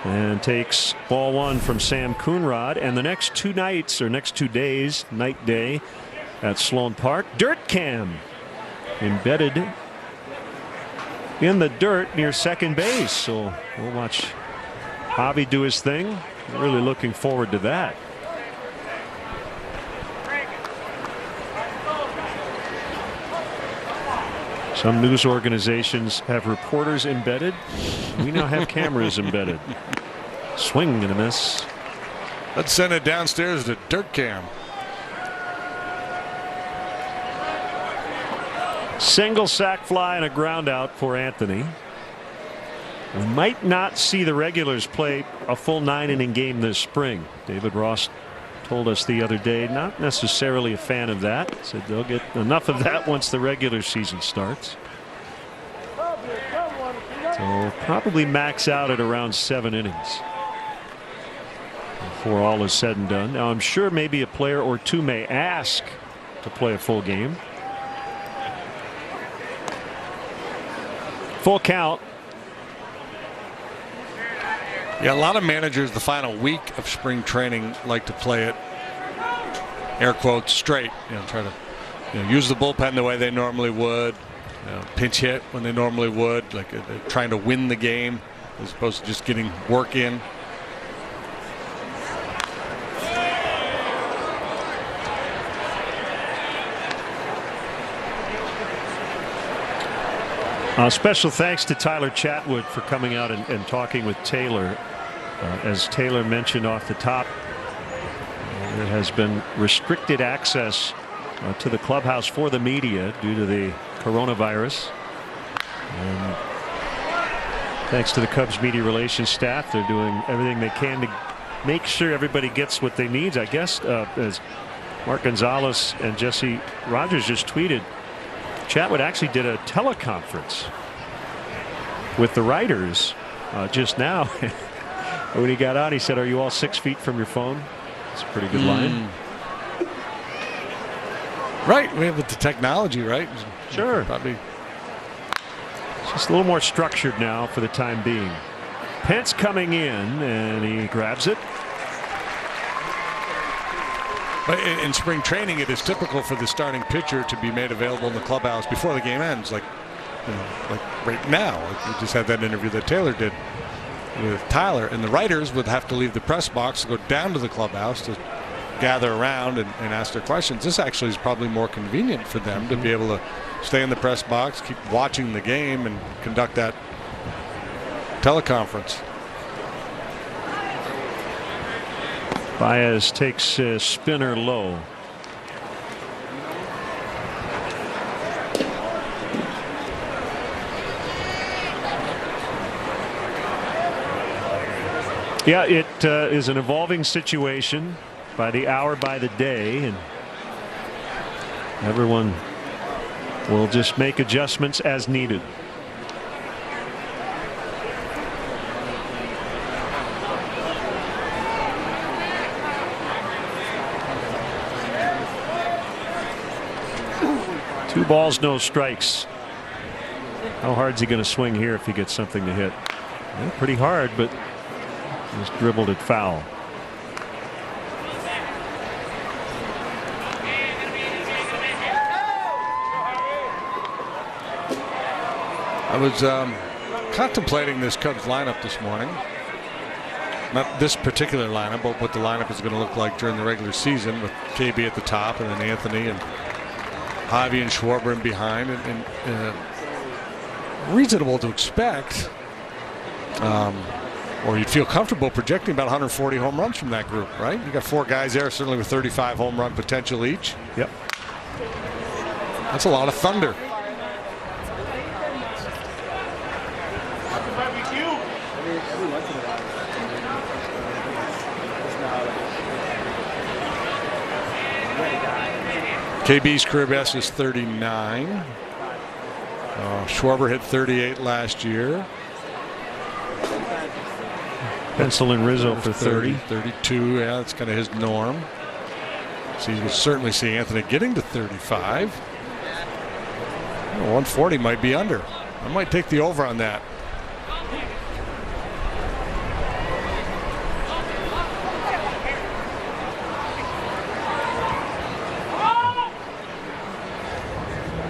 and takes ball one from Sam Coonrod. And the next 2 nights, or next 2 days, night day at Sloan Park, Dirt Cam embedded in the dirt near second base. So we'll watch Javi do his thing. Really looking forward to that. Some news organizations have reporters embedded. We now have cameras embedded. Swing and a miss. Let's send it downstairs to Dirt Cam. Single sac fly and a ground out for Anthony. We might not see the regulars play a full 9-inning game this spring. David Ross told us the other day, not necessarily a fan of that. Said they'll get enough of that once the regular season starts. So probably max out at around 7 innings before all is said and done. Now I'm sure maybe a player or two may ask to play a full game. Full count. Yeah, a lot of managers the final week of spring training like to play it, air quotes, straight. Try to use the bullpen the way they normally would, pinch hit when they normally would, like they're trying to win the game as opposed to just getting work in. Special thanks to Tyler Chatwood for coming out and talking with Taylor. As Taylor mentioned off the top, there has been restricted access to the clubhouse for the media due to the coronavirus. And thanks to the Cubs media relations staff, they're doing everything they can to make sure everybody gets what they need. I guess as Mark Gonzalez and Jesse Rogers just tweeted, Chatwood actually did a teleconference with the writers just now. When he got on, he said, "Are you all 6 feet from your phone?" It's a pretty good line. Right. We have the technology, right? Sure. Probably. It's just a little more structured now for the time being. Pence coming in, and he grabs it. But in spring training, it is typical for the starting pitcher to be made available in the clubhouse before the game ends, like right now. We just had that interview that Taylor did with Tyler, and the writers would have to leave the press box to go down to the clubhouse to gather around and ask their questions. This actually is probably more convenient for them to be able to stay in the press box, keep watching the game, and conduct that teleconference. Baez takes a spinner low. Yeah, it is an evolving situation by the hour, by the day, and everyone will just make adjustments as needed. Two balls, no strikes. How hard is he going to swing here if he gets something to hit? Yeah, pretty hard, but just dribbled it foul. I was contemplating this Cubs lineup this morning. Not this particular lineup, but what the lineup is going to look like during the regular season, with KB at the top and then Anthony and Javi and Schwarber in behind, and reasonable to expect, or you'd feel comfortable projecting about 140 home runs from that group, right? You got 4 guys there, certainly with 35 home run potential each. Yep. That's a lot of thunder. KB's career best is 39. Schwarber hit 38 last year. Pencil in Rizzo for 30. 32, yeah, that's kind of his norm. So you can certainly see Anthony getting to 35. 140 might be under. I might take the over on that.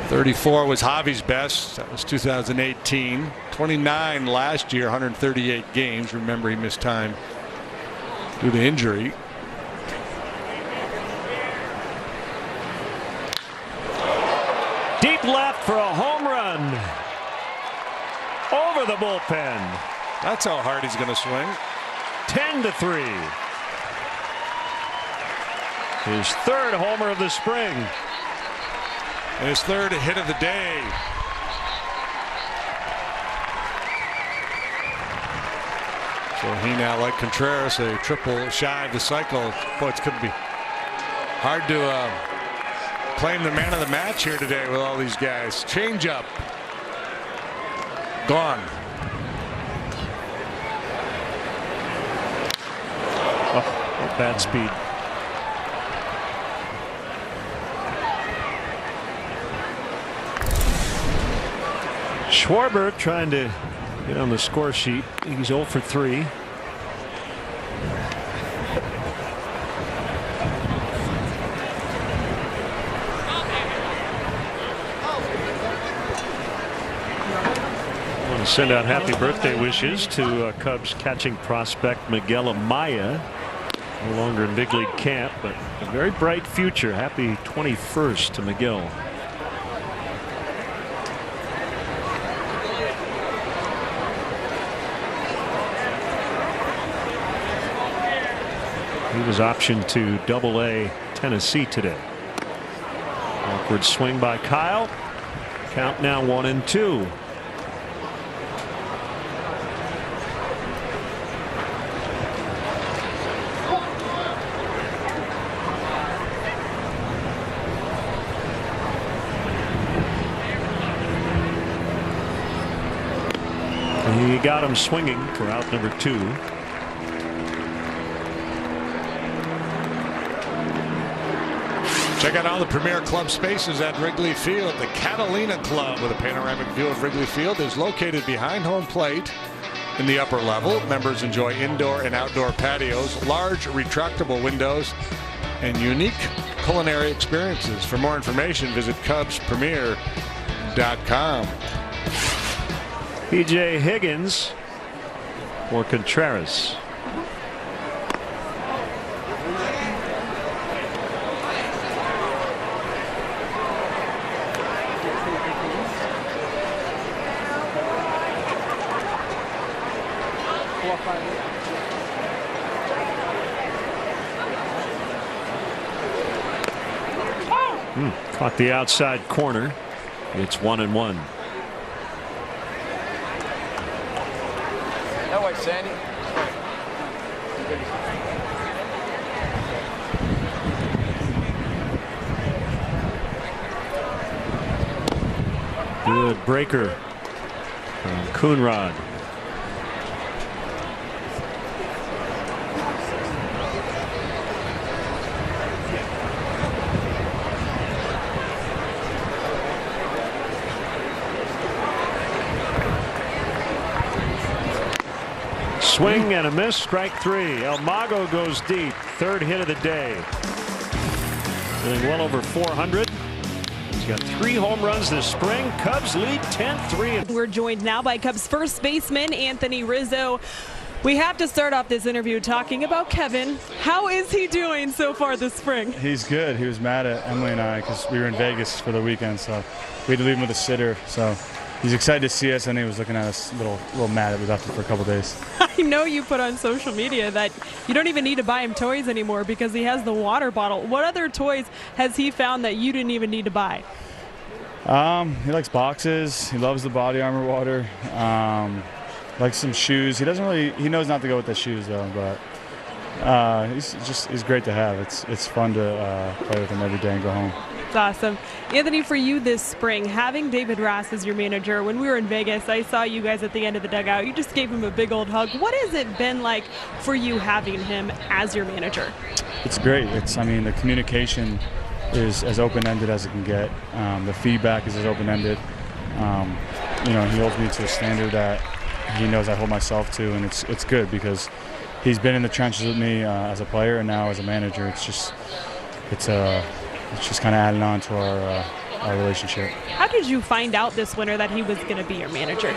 '34 was Javi's best. That was 2018. 29 last year, 138 games. Remember, he missed time due to injury. Deep left for a home run. Over the bullpen. That's how hard he's going to swing. 10-3. His third homer of the spring. And his third hit of the day. So he now, like Contreras, a triple shy of the cycle. Boy, it's going to be hard to claim the man of the match here today with all these guys. Change up. Gone. Oh, bad speed. Schwarber trying to get on the score sheet. He's 0 for 3. I want to send out happy birthday wishes to Cubs catching prospect Miguel Amaya. No longer in big league camp, but a very bright future. Happy 21st to Miguel. He was optioned to Double-A Tennessee today. Awkward swing by Kyle. Count now 1-2. He got him swinging for out number 2. Check out all the premier club spaces at Wrigley Field. The Catalina Club, with a panoramic view of Wrigley Field, is located behind home plate in the upper level. Members enjoy indoor and outdoor patios, large retractable windows, and unique culinary experiences. For more information, visit CubsPremier.com. P.J. Higgins for Contreras. Caught the outside corner. It's 1-1. That way, Sandy. Good breaker from Coonrod. Swing and a miss, strike 3. El Mago goes deep. Third hit of the day. Hitting well over 400. He's got 3 home runs this spring. Cubs lead 10-3. We're joined now by Cubs first baseman Anthony Rizzo. We have to start off this interview talking about Kevin. How is he doing so far this spring? He's good. He was mad at Emily and I because we were in Vegas for the weekend, so we had to leave him with a sitter. So he's excited to see us, and he was looking at us a little mad that we left him for a couple days. I know you put on social media that you don't even need to buy him toys anymore because he has the water bottle. What other toys has he found that you didn't even need to buy? He likes boxes. He loves the body armor water. Likes some shoes. He knows not to go with the shoes though, but he's great to have. It's fun to play with him every day and go home. It's awesome. Anthony, for you this spring, having David Rass as your manager, when we were in Vegas, I saw you guys at the end of the dugout. You just gave him a big old hug. What has it been like for you having him as your manager? It's great. I mean, the communication is as open-ended as it can get. The feedback is as open-ended. He holds me to a standard that he knows I hold myself to, and it's good because he's been in the trenches with me as a player and now as a manager. It's just kind of adding on to our relationship. How did you find out this winter that he was going to be your manager?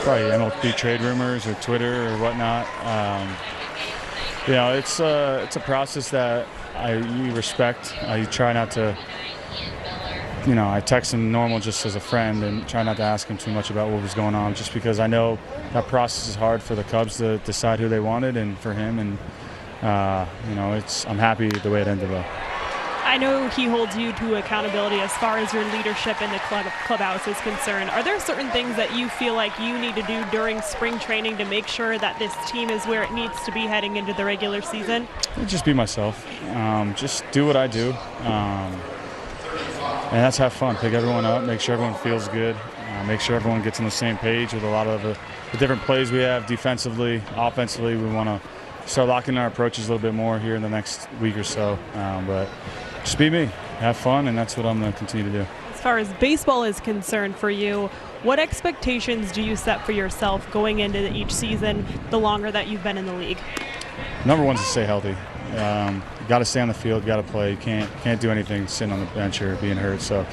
Probably MLB trade rumors or Twitter or whatnot. It's a process that you respect. I try not to. I text him normal just as a friend and try not to ask him too much about what was going on, just because I know that process is hard for the Cubs to decide who they wanted and for him. And I'm happy the way it ended up. I know he holds you to accountability as far as your leadership in the clubhouse is concerned. Are there certain things that you feel like you need to do during spring training to make sure that this team is where it needs to be heading into the regular season? Just be myself. Just do what I do. And that's have fun. Pick everyone up, make sure everyone feels good, make sure everyone gets on the same page with a lot of the different plays we have defensively, offensively. We want to start locking in our approaches a little bit more here in the next week or so. But just be me, have fun, and that's what I'm going to continue to do. As far as baseball is concerned for you, what expectations do you set for yourself going into each season, the longer that you've been in the league? Number one is to stay healthy. You got to stay on the field, got to play. You can't do anything sitting on the bench or being hurt. So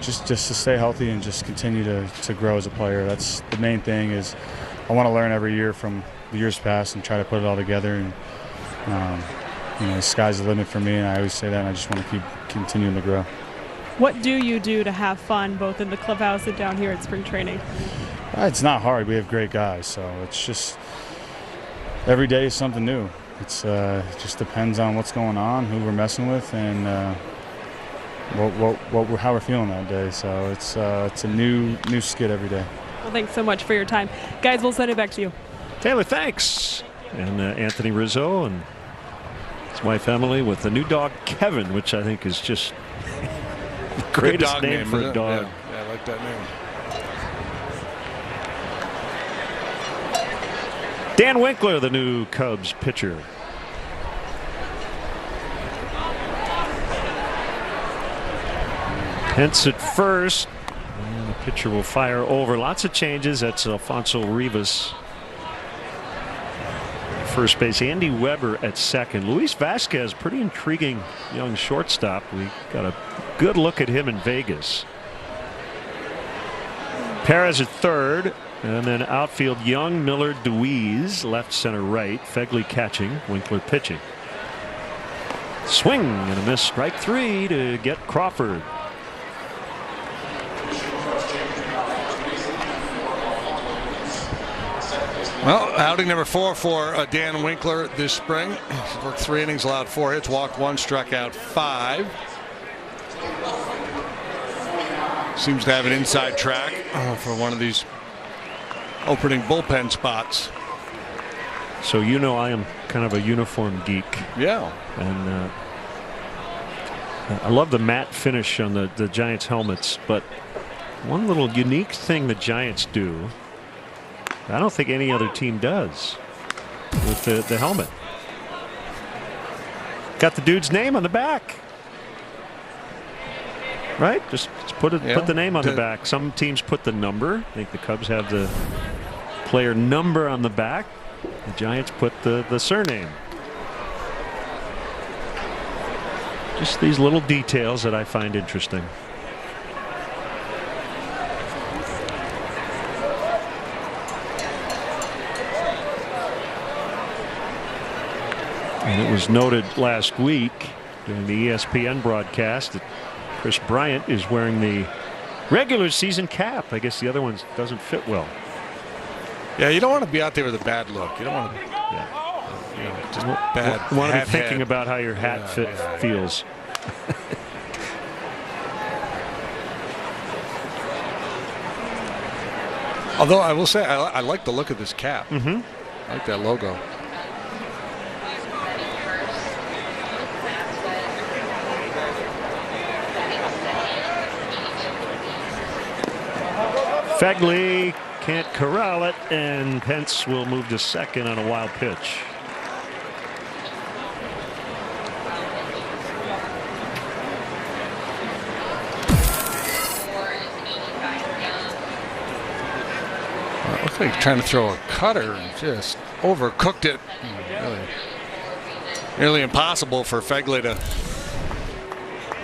just to stay healthy and just continue to grow as a player. That's the main thing. Is I want to learn every year from the years past and try to put it all together. And the sky's the limit for me, and I always say that. And I just want to keep continuing to grow. What do you do to have fun, both in the clubhouse and down here at spring training? It's not hard. We have great guys, so it's just every day is something new. It just depends on what's going on, who we're messing with, and how we're feeling that day. So it's a new skid every day. Well, thanks so much for your time, guys. We'll send it back to you. Taylor, thanks. And Anthony Rizzo and his wife Emily with the new dog Kevin, which I think is just the greatest name for a dog. Yeah, I like that name. Dan Winkler, the new Cubs pitcher. Hence at first. And the pitcher will fire over. Lots of changes. That's Alfonso Rivas. First base. Andy Weber at second. Luis Vasquez, pretty intriguing young shortstop. We got a good look at him in Vegas. Perez at third. And then outfield, Young, Miller, Deweese, left, center, right. Fegley catching, Winkler pitching. Swing and a miss, strike three to get Crawford. Well, outing number 4 for Dan Winkler this spring. He's worked 3 innings, allowed 4 hits, walked 1, struck out 5. Seems to have an inside track for one of these opening bullpen spots. So I am kind of a uniform geek. Yeah. And I love the matte finish on the Giants helmets, but one little unique thing the Giants do, I don't think any other team does with the helmet. Got the dude's name on the back. Right? Just put the name on the back. Some teams put the number. I think the Cubs have the player number on the back. The Giants put the surname. Just these little details that I find interesting. And it was noted last week during the ESPN broadcast that Chris Bryant is wearing the regular season cap. I guess the other one doesn't fit well. Yeah, you don't want to be out there with a bad look. You don't want to. Just bad. Want to be thinking about how your hat feels. Although I will say I like the look of this cap. Mm-hmm. I like that logo. Fegley can't corral it, and Pence will move to second on a wild pitch. Looks like trying to throw a cutter and just overcooked it. Really, nearly impossible for Fegley to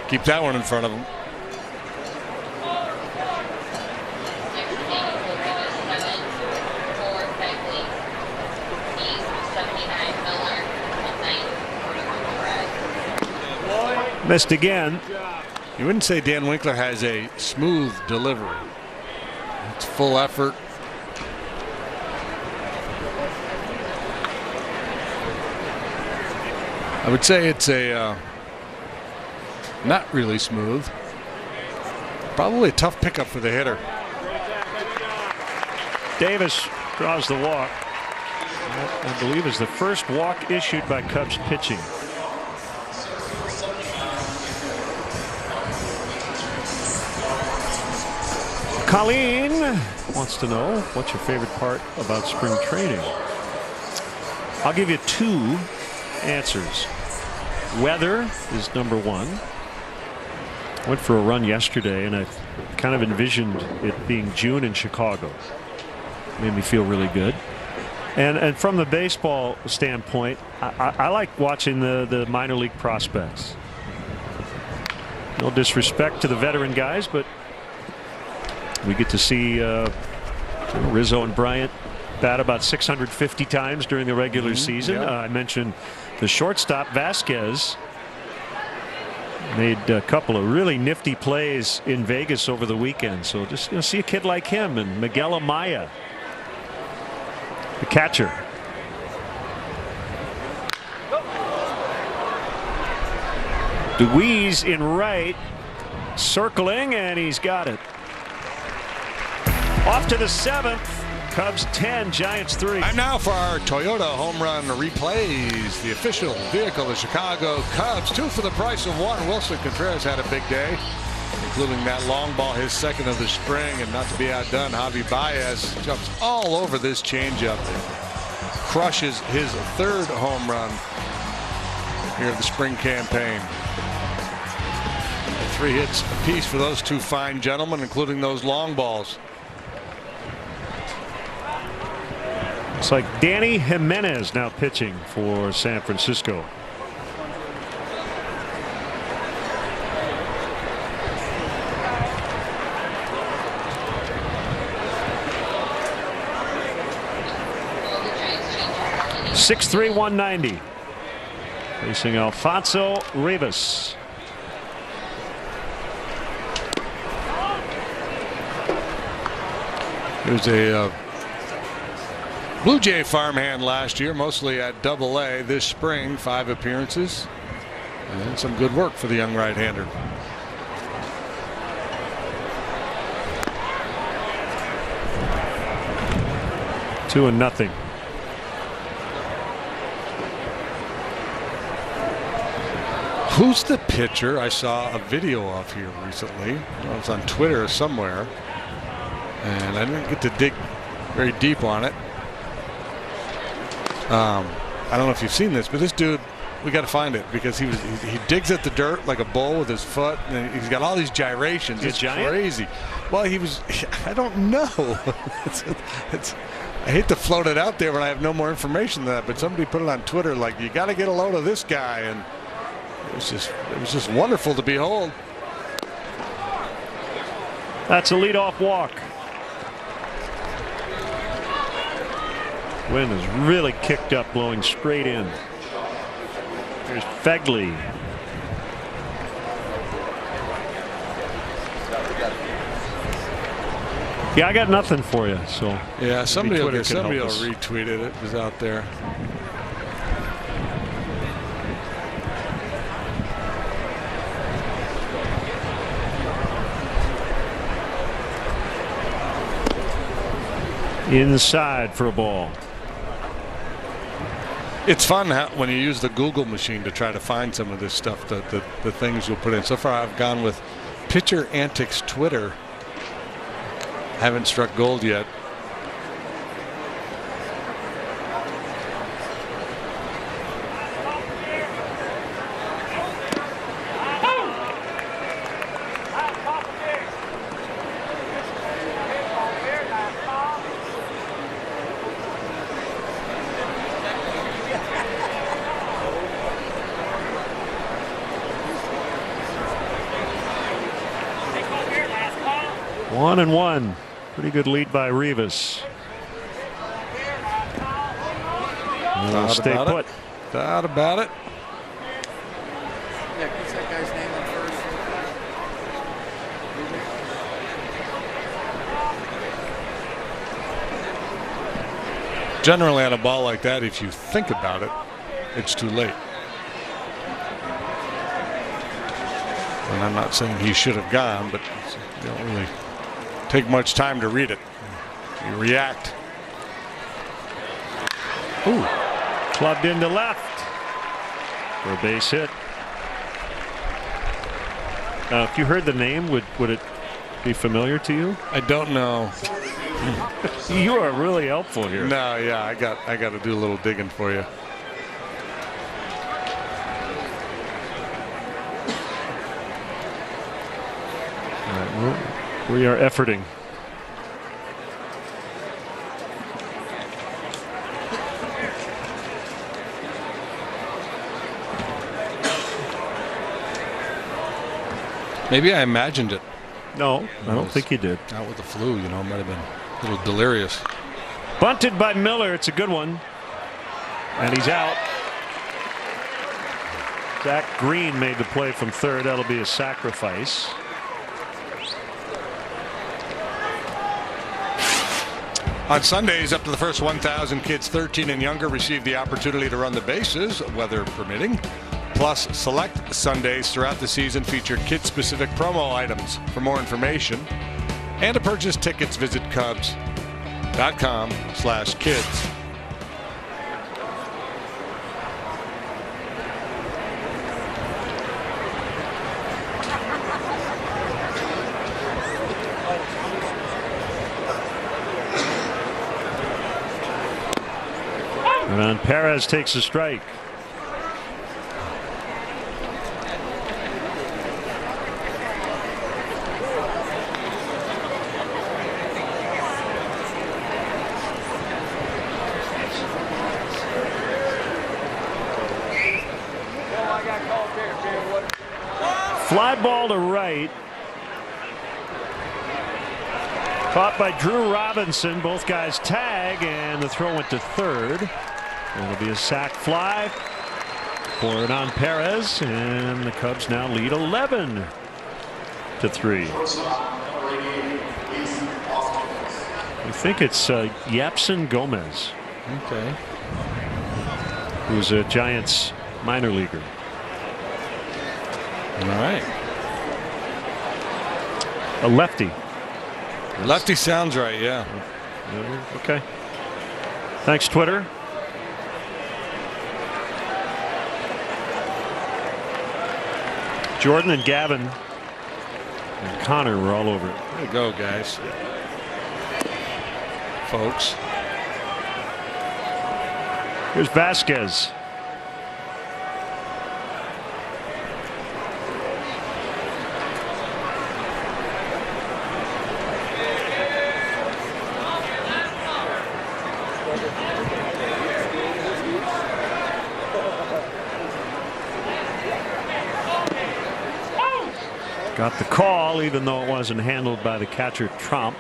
keep that one in front of him. Missed again. You wouldn't say Dan Winkler has a smooth delivery. It's full effort. I would say it's a not really smooth. Probably a tough pickup for the hitter. Davis draws the walk. That, I believe, is the first walk issued by Cubs pitching. Colleen wants to know, what's your favorite part about spring training? I'll give you two answers. Weather is number one. Went for a run yesterday, and I kind of envisioned it being June in Chicago. Made me feel really good. And from the baseball standpoint, I like watching the minor league prospects. No disrespect to the veteran guys, but we get to see Rizzo and Bryant bat about 650 times during the regular season. Yeah. I mentioned the shortstop Vasquez made a couple of really nifty plays in Vegas over the weekend. So just see a kid like him, and Miguel Amaya, the catcher. DeWeese in right, circling, and he's got it. Off to the seventh. Cubs 10, Giants 3. Time now for our Toyota home run replays. The official vehicle of the Chicago Cubs. 2 for the price of 1. Wilson Contreras had a big day, including that long ball, his second of the spring. And not to be outdone, Javi Baez jumps all over this changeup and crushes his 3rd home run here in the spring campaign. 3 hits apiece for those 2 fine gentlemen, including those long balls. It's like Danny Jimenez now pitching for San Francisco. .6'3", 190. Facing Alfonso Rivas. There's a Blue Jay farmhand last year, mostly at Double-A. This spring, 5 appearances and some good work for the young right-hander. Two and nothing. Who's the pitcher I saw a video of here recently? It was on Twitter somewhere, and I didn't get to dig very deep on it. I don't know if you've seen this, but this dude, we got to find it, because he digs at the dirt like a bull with his foot, and he's got all these gyrations. It's crazy. Well, I don't know. I hate to float it out there when I have no more information than that, but somebody put it on Twitter like, you got to get a load of this guy, and it was just wonderful to behold. That's a leadoff walk. Wind is really kicked up, blowing straight in. Here's Fegley. Yeah, I got nothing for you. So yeah, somebody will retweet it. It was out there. Inside for a ball. It's fun when you use the Google machine to try to find some of this stuff, the things you'll put in. So far I've gone with Pitcher Antics Twitter, haven't struck gold yet. One and one. Pretty good lead by Rivas. Stay put. Doubt about it. Yeah, what's that guy's name on first? Generally on a ball like that, if you think about it, it's too late. And I'm not saying he should have gone, but you don't really take much time to read it. You react. Ooh, clubbed into left for a base hit. If you heard the name, would it be familiar to you? I don't know. You are really helpful here. No, yeah, I got to do a little digging for you. All right, well, we are efforting. Maybe I imagined it. No, I don't think you did. Not with the flu, you know, might have been a little delirious. Bunted by Miller. It's a good one. And he's out. Zach Green made the play from third. That'll be a sacrifice. On Sundays, up to the first 1,000 kids 13 and younger receive the opportunity to run the bases, weather permitting. Plus, select Sundays throughout the season feature kid-specific promo items. For more information and to purchase tickets, visit Cubs.com/kids. And Perez takes a strike. Fly ball to right. Caught by Drew Robinson. Both guys tag, and the throw went to third. It'll be a sac fly for Hernan Perez, and the Cubs now lead 11-3. I think it's Yapson Gomez. Okay. Who's a Giants minor leaguer. All right. A lefty. Lefty sounds right, yeah. Okay. Thanks, Twitter. Jordan and Gavin and Connor were all over it. There you go, guys. Folks. Here's Vasquez. Got the call, even though it wasn't handled by the catcher Trump.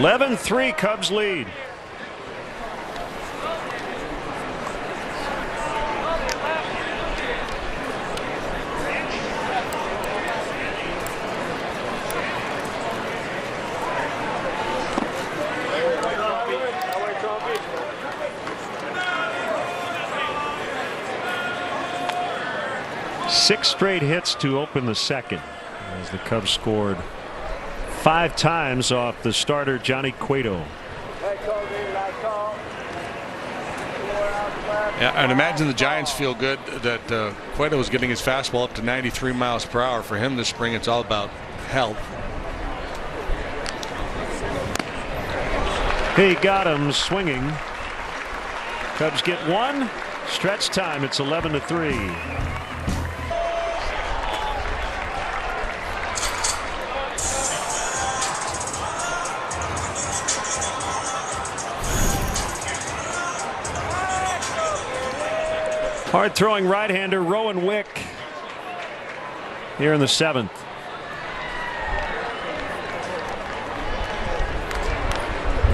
(11-3) Cubs lead. 6 straight hits to open the second as the Cubs scored 5 times off the starter Johnny Cueto. Yeah, I'd imagine the Giants feel good that Cueto is getting his fastball up to 93 miles per hour. For him this spring, it's all about health. He got him swinging. Cubs get 1. Stretch time. It's 11-3. Hard throwing right-hander Rowan Wick here in the 7th.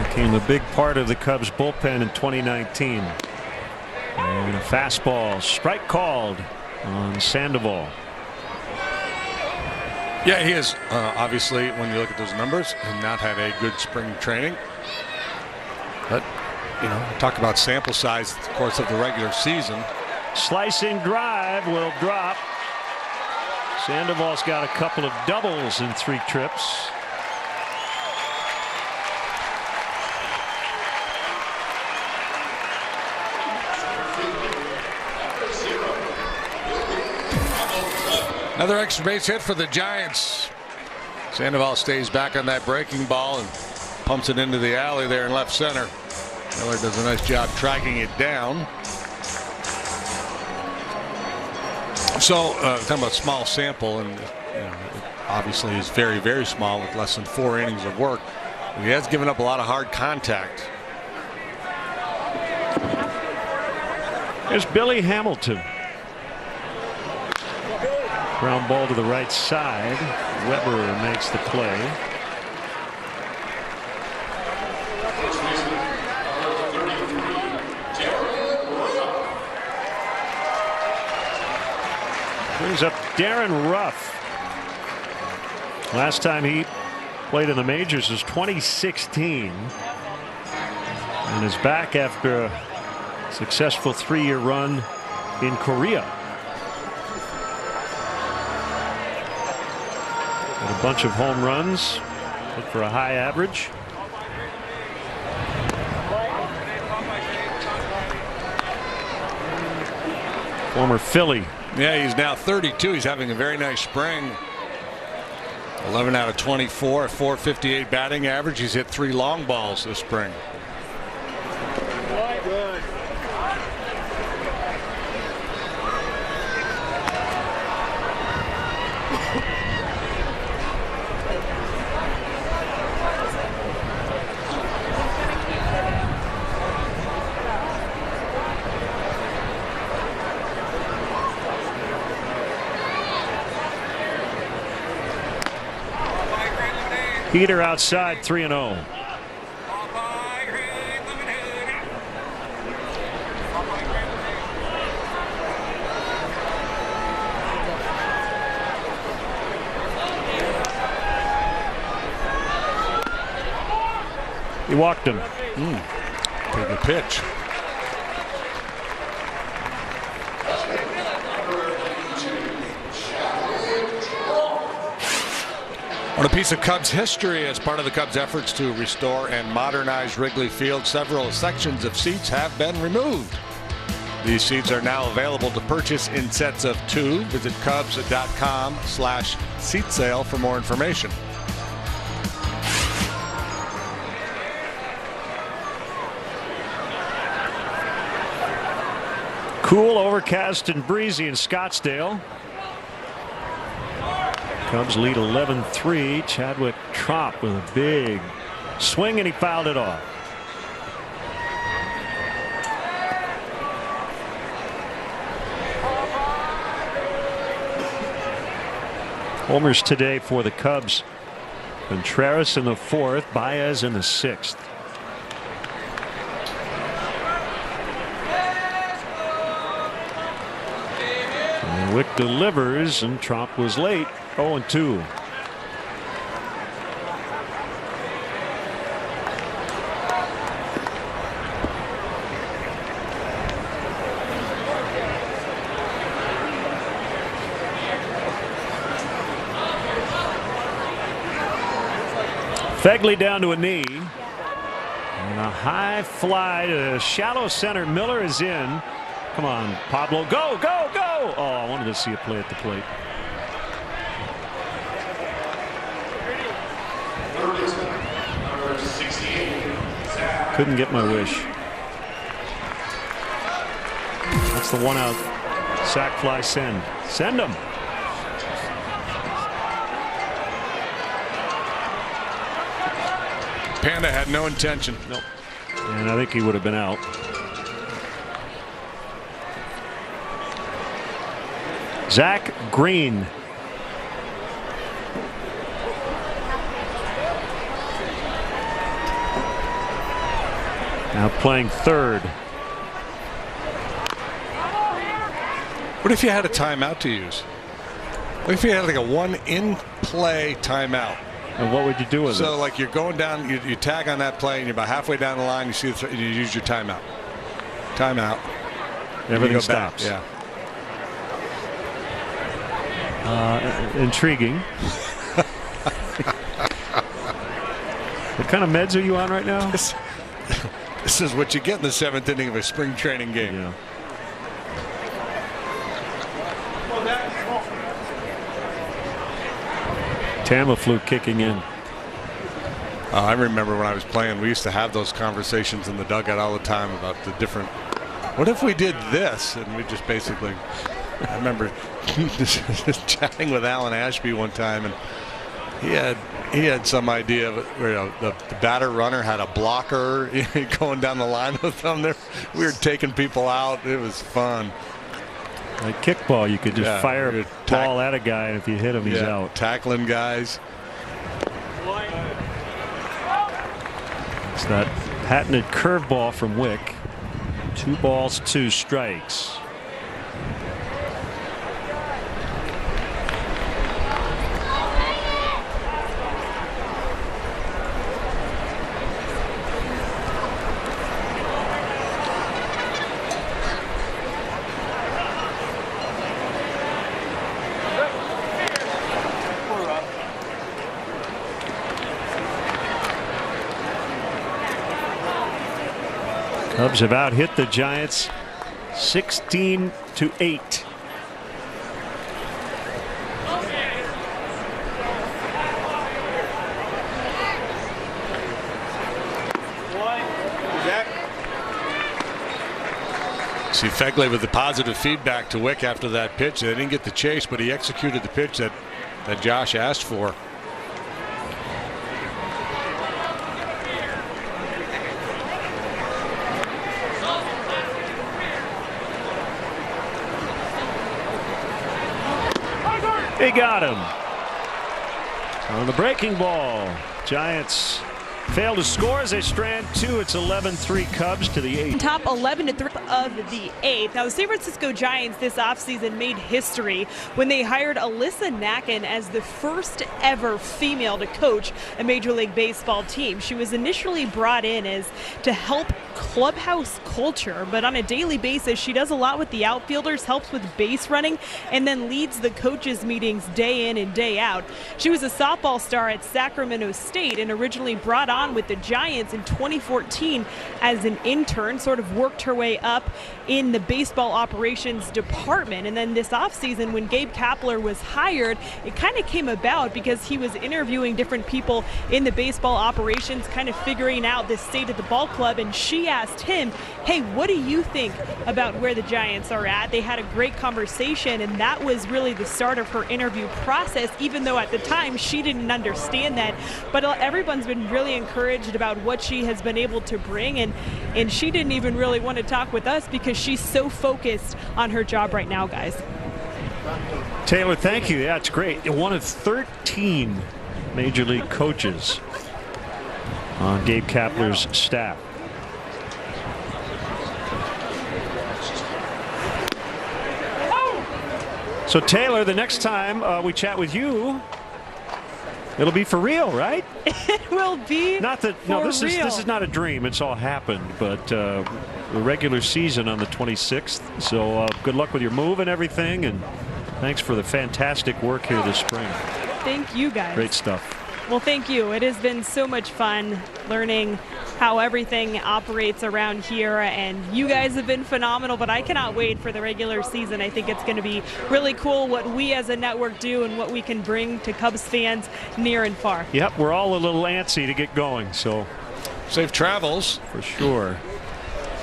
Became a big part of the Cubs bullpen in 2019. And a fastball strike called on Sandoval. Yeah, he is obviously, when you look at those numbers, have not had a good spring training. But you know, talk about sample size, of course, of the regular season. Slicing drive will drop. Sandoval's got a couple of doubles in 3 trips. Another extra base hit for the Giants. Sandoval stays back on that breaking ball and pumps it into the alley there in left center. Miller does a nice job tracking it down. So talking about small sample, and you know, it obviously is very, very small with less than 4 innings of work. He has given up a lot of hard contact. There's Billy Hamilton. Ground ball to the right side. Weber makes the play. Brings up Darren Ruff. Last time he played in the majors was 2016. And is back after a successful 3-year run in Korea. And a bunch of home runs. Hit for a high average. Former Philly. Yeah, he's now 32. He's having a very nice spring. 11 out of 24, a .458 batting average. He's hit 3 long balls this spring. Heater outside, 3-0. He walked him. Take a pitch. On a piece of Cubs history, as part of the Cubs' efforts to restore and modernize Wrigley Field, several sections of seats have been removed. These seats are now available to purchase in sets of 2. Visit Cubs.com/seat sale for more information. Cool, overcast, and breezy in Scottsdale. Cubs lead 11-3. Chadwick Trop with a big swing, and he fouled it off. Homers today for the Cubs. Contreras in the 4th, Baez in the 6th. And Wick delivers, and Trop was late. 0-2. Fegley down to a knee. And a high fly to shallow center. Miller is in. Come on, Pablo. Go, go, go. Oh, I wanted to see a play at the plate. Couldn't get my wish. That's the 1-out sac fly send. Send him. Panda had no intention. Nope. And I think he would have been out. Zach Green. Now playing third. What if you had a timeout to use? What if you had like a one in play timeout? And what would you do with it? So like you're going down, you tag on that play and you're about halfway down the line, you see you use your timeout. Timeout. Everything stops. Yeah. Intriguing. What kind of meds are you on right now? This is what you get in the 7th inning of a spring training game. Yeah. Tamiflu kicking in. I remember when I was playing, we used to have those conversations in the dugout all the time about the different. What if we did this? And we just basically. I remember just chatting with Alan Ashby one time, and he had some idea of it, where, the batter runner had a blocker going down the line with them. We were taking people out. It was fun. Like kickball, you could just fire a ball at a guy, and if you hit him, he's out. Tackling guys. It's that patented curveball from Wick. 2 balls, 2 strikes. Cubs have out hit the Giants 16-8. See Fegley with the positive feedback to Wick after that pitch. They didn't get the chase, but he executed the pitch that Josh asked for. He got him on the breaking ball. Giants fail to score as they strand 2. It's 11-3 Cubs to the 8th. Top 11-3 of the 8th. Now the San Francisco Giants this offseason made history when they hired Alyssa Nakken as the first ever female to coach a Major League Baseball team. She was initially brought in as to help clubhouse culture, but on a daily basis she does a lot with the outfielders, helps with base running, and then leads the coaches meetings day in and day out. She was a softball star at Sacramento State and originally brought on with the Giants in 2014 as an intern, sort of worked her way up in the baseball operations department. And then this offseason when Gabe Kapler was hired, it kind of came about because he was interviewing different people in the baseball operations, kind of figuring out the state of the ball club, and she asked him, hey, what do you think about where the Giants are at? They had a great conversation, and that was really the start of her interview process, even though at the time she didn't understand that. But everyone's been really encouraged about what she has been able to bring, and she didn't even really want to talk with us because she's so focused on her job right now, guys. Taylor, thank you. Yeah, it's great. One of 13 Major League coaches on Gabe Kapler's staff. So Taylor, the next time we chat with you, it'll be for real, right? It will be. Not that no, this is not a dream. It's all happened, but the regular season on the 26th. So good luck with your move and everything, and thanks for the fantastic work here this spring. Thank you, guys. Great stuff. Well, thank you. It has been so much fun learning how everything operates around here, and you guys have been phenomenal, but I cannot wait for the regular season. I think it's going to be really cool what we as a network do and what we can bring to Cubs fans near and far. Yep, we're all a little antsy to get going, so safe travels for sure.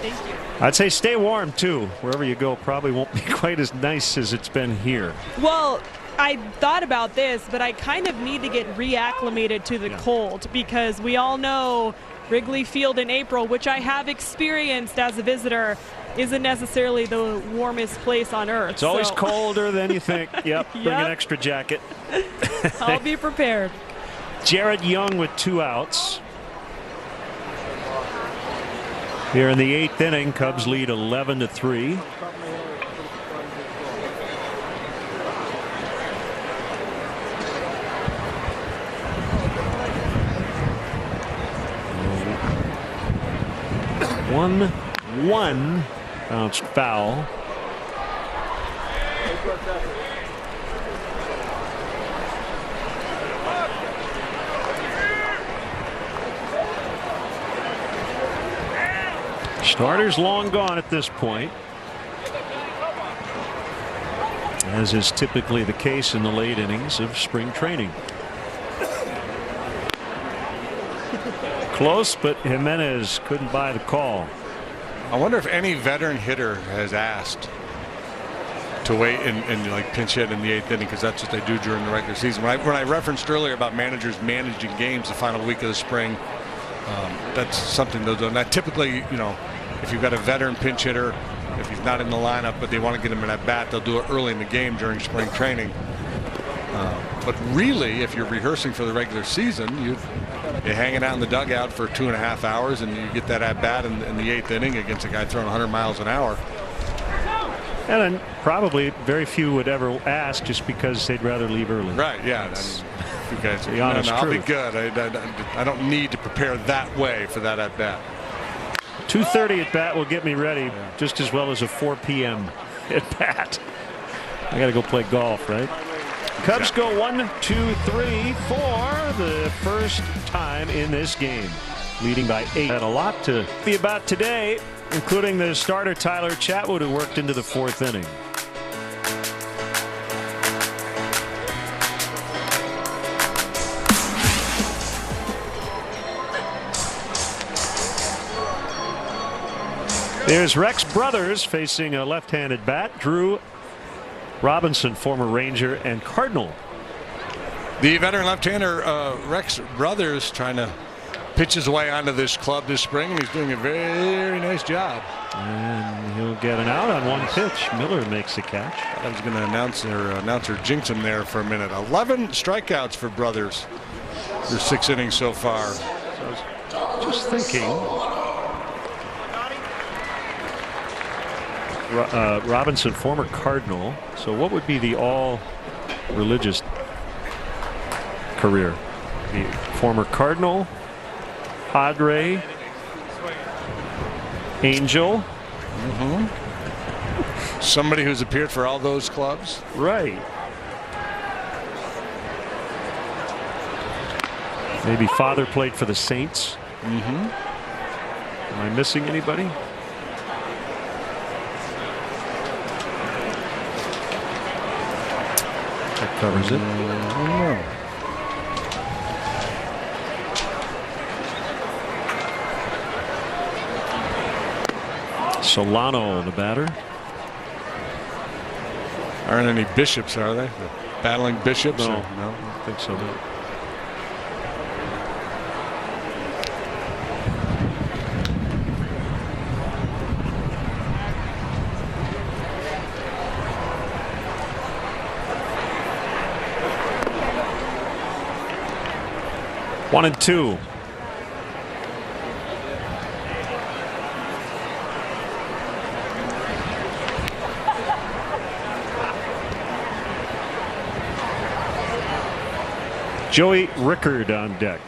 Thank you. I'd say stay warm too. Wherever you go probably won't be quite as nice as it's been here. Well, I thought about this, but I kind of need to get reacclimated to the cold, because we all know Wrigley Field in April, which I have experienced as a visitor, isn't necessarily the warmest place on earth. It's always colder than you think. Yep, bring an extra jacket. I'll be prepared. Jared Young with 2 outs. Here in the 8th inning, Cubs lead 11-3. One bounced foul. Starters long gone at this point, as is typically the case in the late innings of spring training. Close, but Jimenez couldn't buy the call. I wonder if any veteran hitter has asked to wait and like pinch hit in the 8th inning, because that's what they do during the regular season. When I referenced earlier about managers managing games the final week of the spring, that's something they'll do. And that typically, you know, if you've got a veteran pinch hitter, if he's not in the lineup but they want to get him in at bat, they'll do it early in the game during spring training. But really, if you're rehearsing for the regular season, you're hanging out in the dugout for 2.5 hours, and you get that at bat in the 8th inning against a guy throwing 100 miles an hour. And then probably very few would ever ask, just because they'd rather leave early. Right? Yeah. You guys, the honest I'll be truth. good. I don't need to prepare that way for that at bat. 2:30 at bat will get me ready just as well as a 4 p.m. at bat. I got to go play golf, right? Cubs go 1, 2, 3 for the first time in this game, leading by 8. Had a lot to be about today, including the starter Tyler Chatwood, who worked into the 4th inning. There's Rex Brothers facing a left-handed bat. Drew Robinson, former Ranger and Cardinal. The veteran left-hander Rex Brothers trying to pitch his way onto this club this spring, and he's doing a very nice job. And he'll get an out on 1 pitch. Miller makes the catch. I was going to announcer jinx him there for a minute. 11 strikeouts for Brothers. There's 6 innings so far. So I was just thinking. Robinson, former Cardinal. So what would be the all religious career? The former Cardinal, Padre, Angel. Somebody who's appeared for all those clubs. Right. Maybe father played for the Saints. Am I missing anybody? That covers it. Solano, the batter. Aren't any bishops, are they? Battling bishops? No, no, I don't think so. No. One and two. Joey Rickard on deck.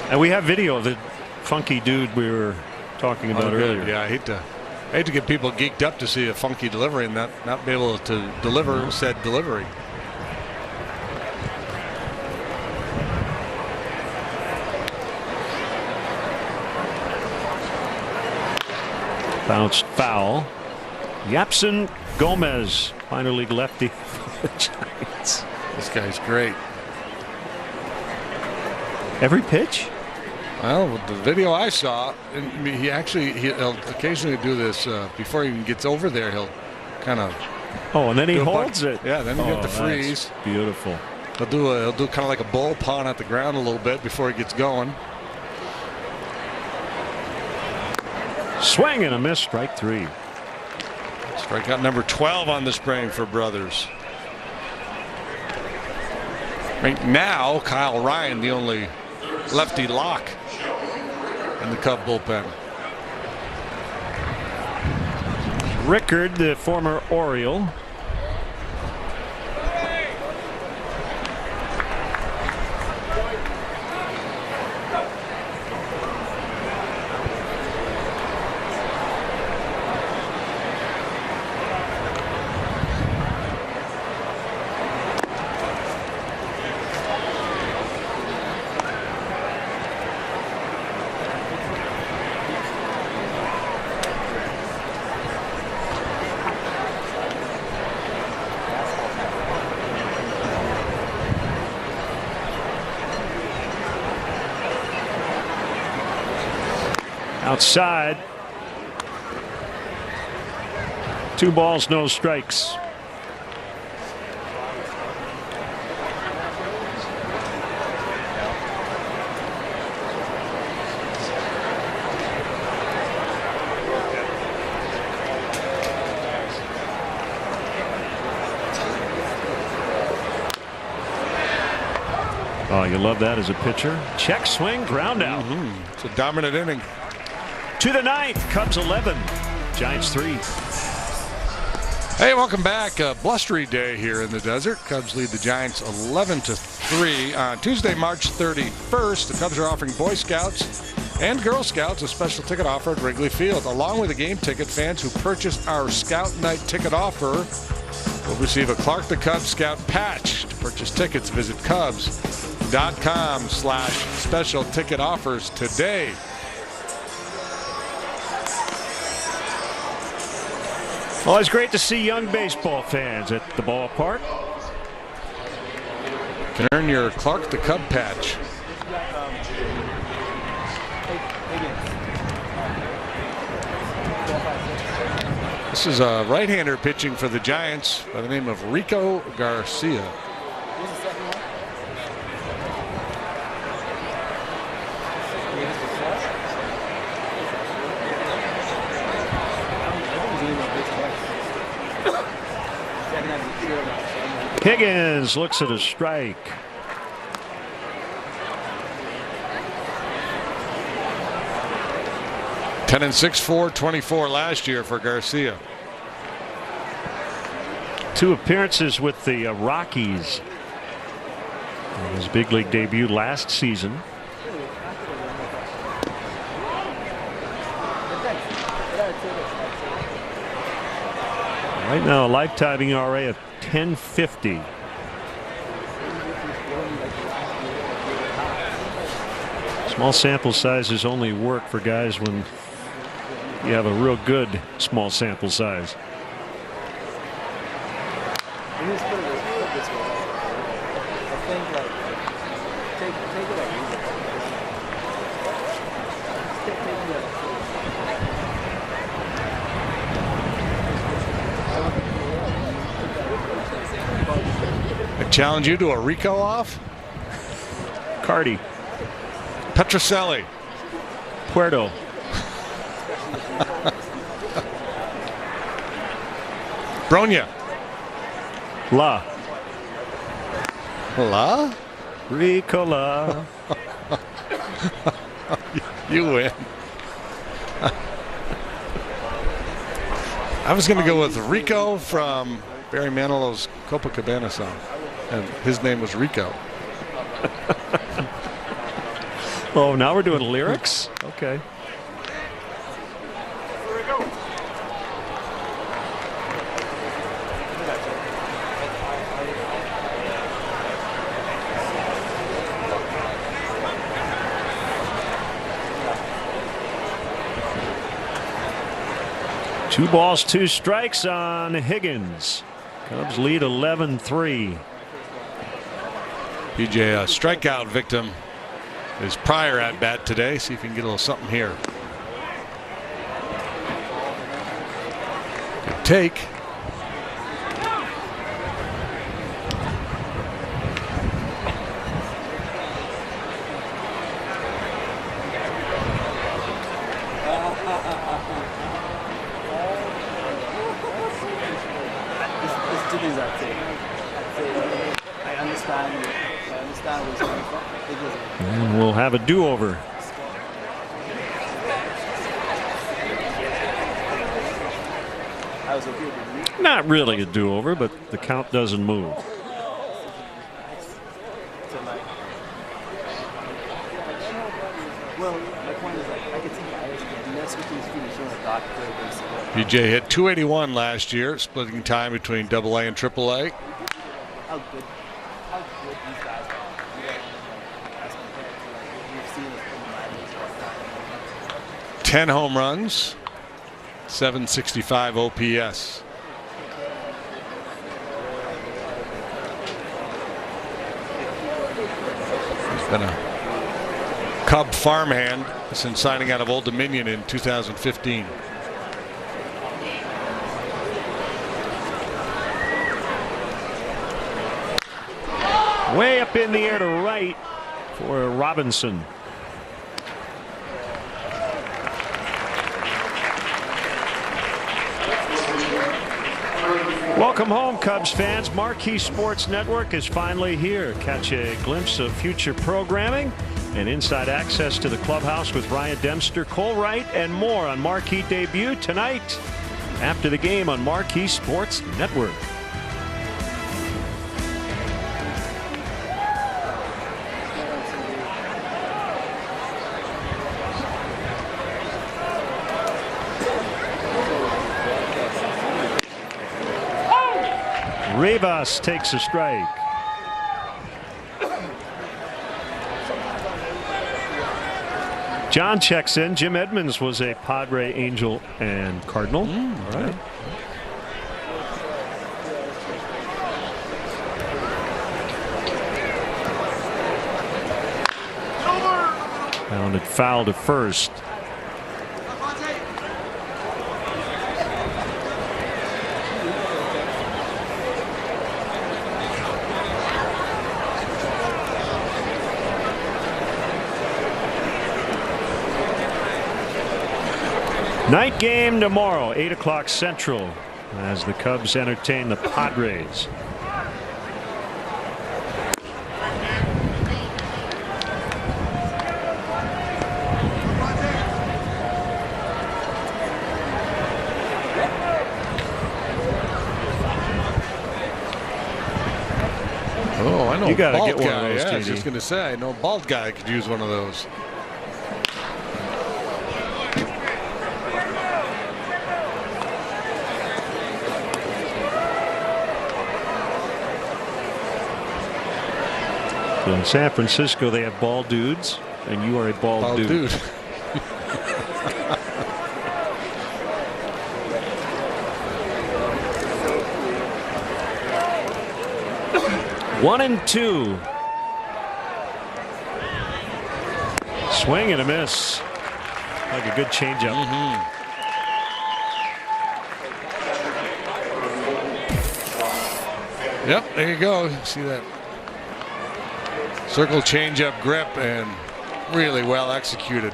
And we have video of the funky dude we were talking about earlier. Yeah, I hate to get people geeked up to see a funky delivery and not be able to deliver said delivery. Bounced foul. Yapson Gomez, minor league lefty for the Giants. This guy's great. Every pitch? Well, the video I saw, he'll occasionally do this before he even gets over there. He'll kind of. Oh, and then he holds it. Yeah, then he get the freeze. Beautiful. He'll do kind of like a bull pawn at the ground a little bit before he gets going. Swing and a miss, strike 3. Strikeout number 12 on the spring for Brothers. Right now, Kyle Ryan, the only lefty lock in the Cub bullpen. Rickard, the former Oriole. Outside. 2 balls, no strikes. Oh, you love that as a pitcher. Check swing, ground out. It's a dominant inning. To the 9th, Cubs 11, Giants 3. Hey, welcome back. A blustery day here in the desert. Cubs lead the Giants 11-3 on Tuesday, March 31st. The Cubs are offering Boy Scouts and Girl Scouts a special ticket offer at Wrigley Field. Along with a game ticket, fans who purchase our Scout Night ticket offer will receive a Clark the Cubs Scout patch. To purchase tickets, visit Cubs.com/special ticket offers today. Always great to see young baseball fans at the ballpark. You can earn your Clark the Cub patch. This is a right-hander pitching for the Giants by the name of Rico Garcia. Higgins looks at a strike. Ten and 6, 424 last year for Garcia. 2 appearances with the Rockies. His big league debut last season. Right now, a lifetime ERA of 10.50. Small sample sizes only work for guys when you have a real good small sample size. Challenge you to a Rico off. Cardi. Petrocelli. Puerto. Bronya. La. La. Ricola. You win. I was going to go with Rico from Barry Manilow's Copacabana song. And his name was Rico. Oh, now we're doing lyrics? Okay. 2 balls, 2 strikes on Higgins. Cubs lead 11-3. PJ, a strikeout victim, his prior at bat today. See if he can get a little something here. Good take. And we'll have a do-over. Not really a do-over, but the count doesn't move. PJ hit 281 last year, splitting time between AA and AAA. 10 home runs, 765 OPS. He's been a Cub farmhand since signing out of Old Dominion in 2015. Way up in the air to right for Robinson. Welcome home, Cubs fans. Marquee Sports Network is finally here. Catch a glimpse of future programming and inside access to the clubhouse with Ryan Dempster, Cole Wright, and more on Marquee Debut tonight after the game on Marquee Sports Network. Rivas takes a strike. John checks in. Jim Edmonds was a Padre, Angel, and Cardinal. All right. Pounded foul to first. Night game tomorrow, 8 o'clock Central, as the Cubs entertain the Padres. Oh, I know. You got to bald get one guy. of those, Yeah, I was JD. just going to say, I know a bald guy could use one of those. So in San Francisco, they have bald dudes, and you are a bald dude. 1-2. Swing and a miss. Like a good changeup. Yep, there you go. See that circle changeup grip and really well executed.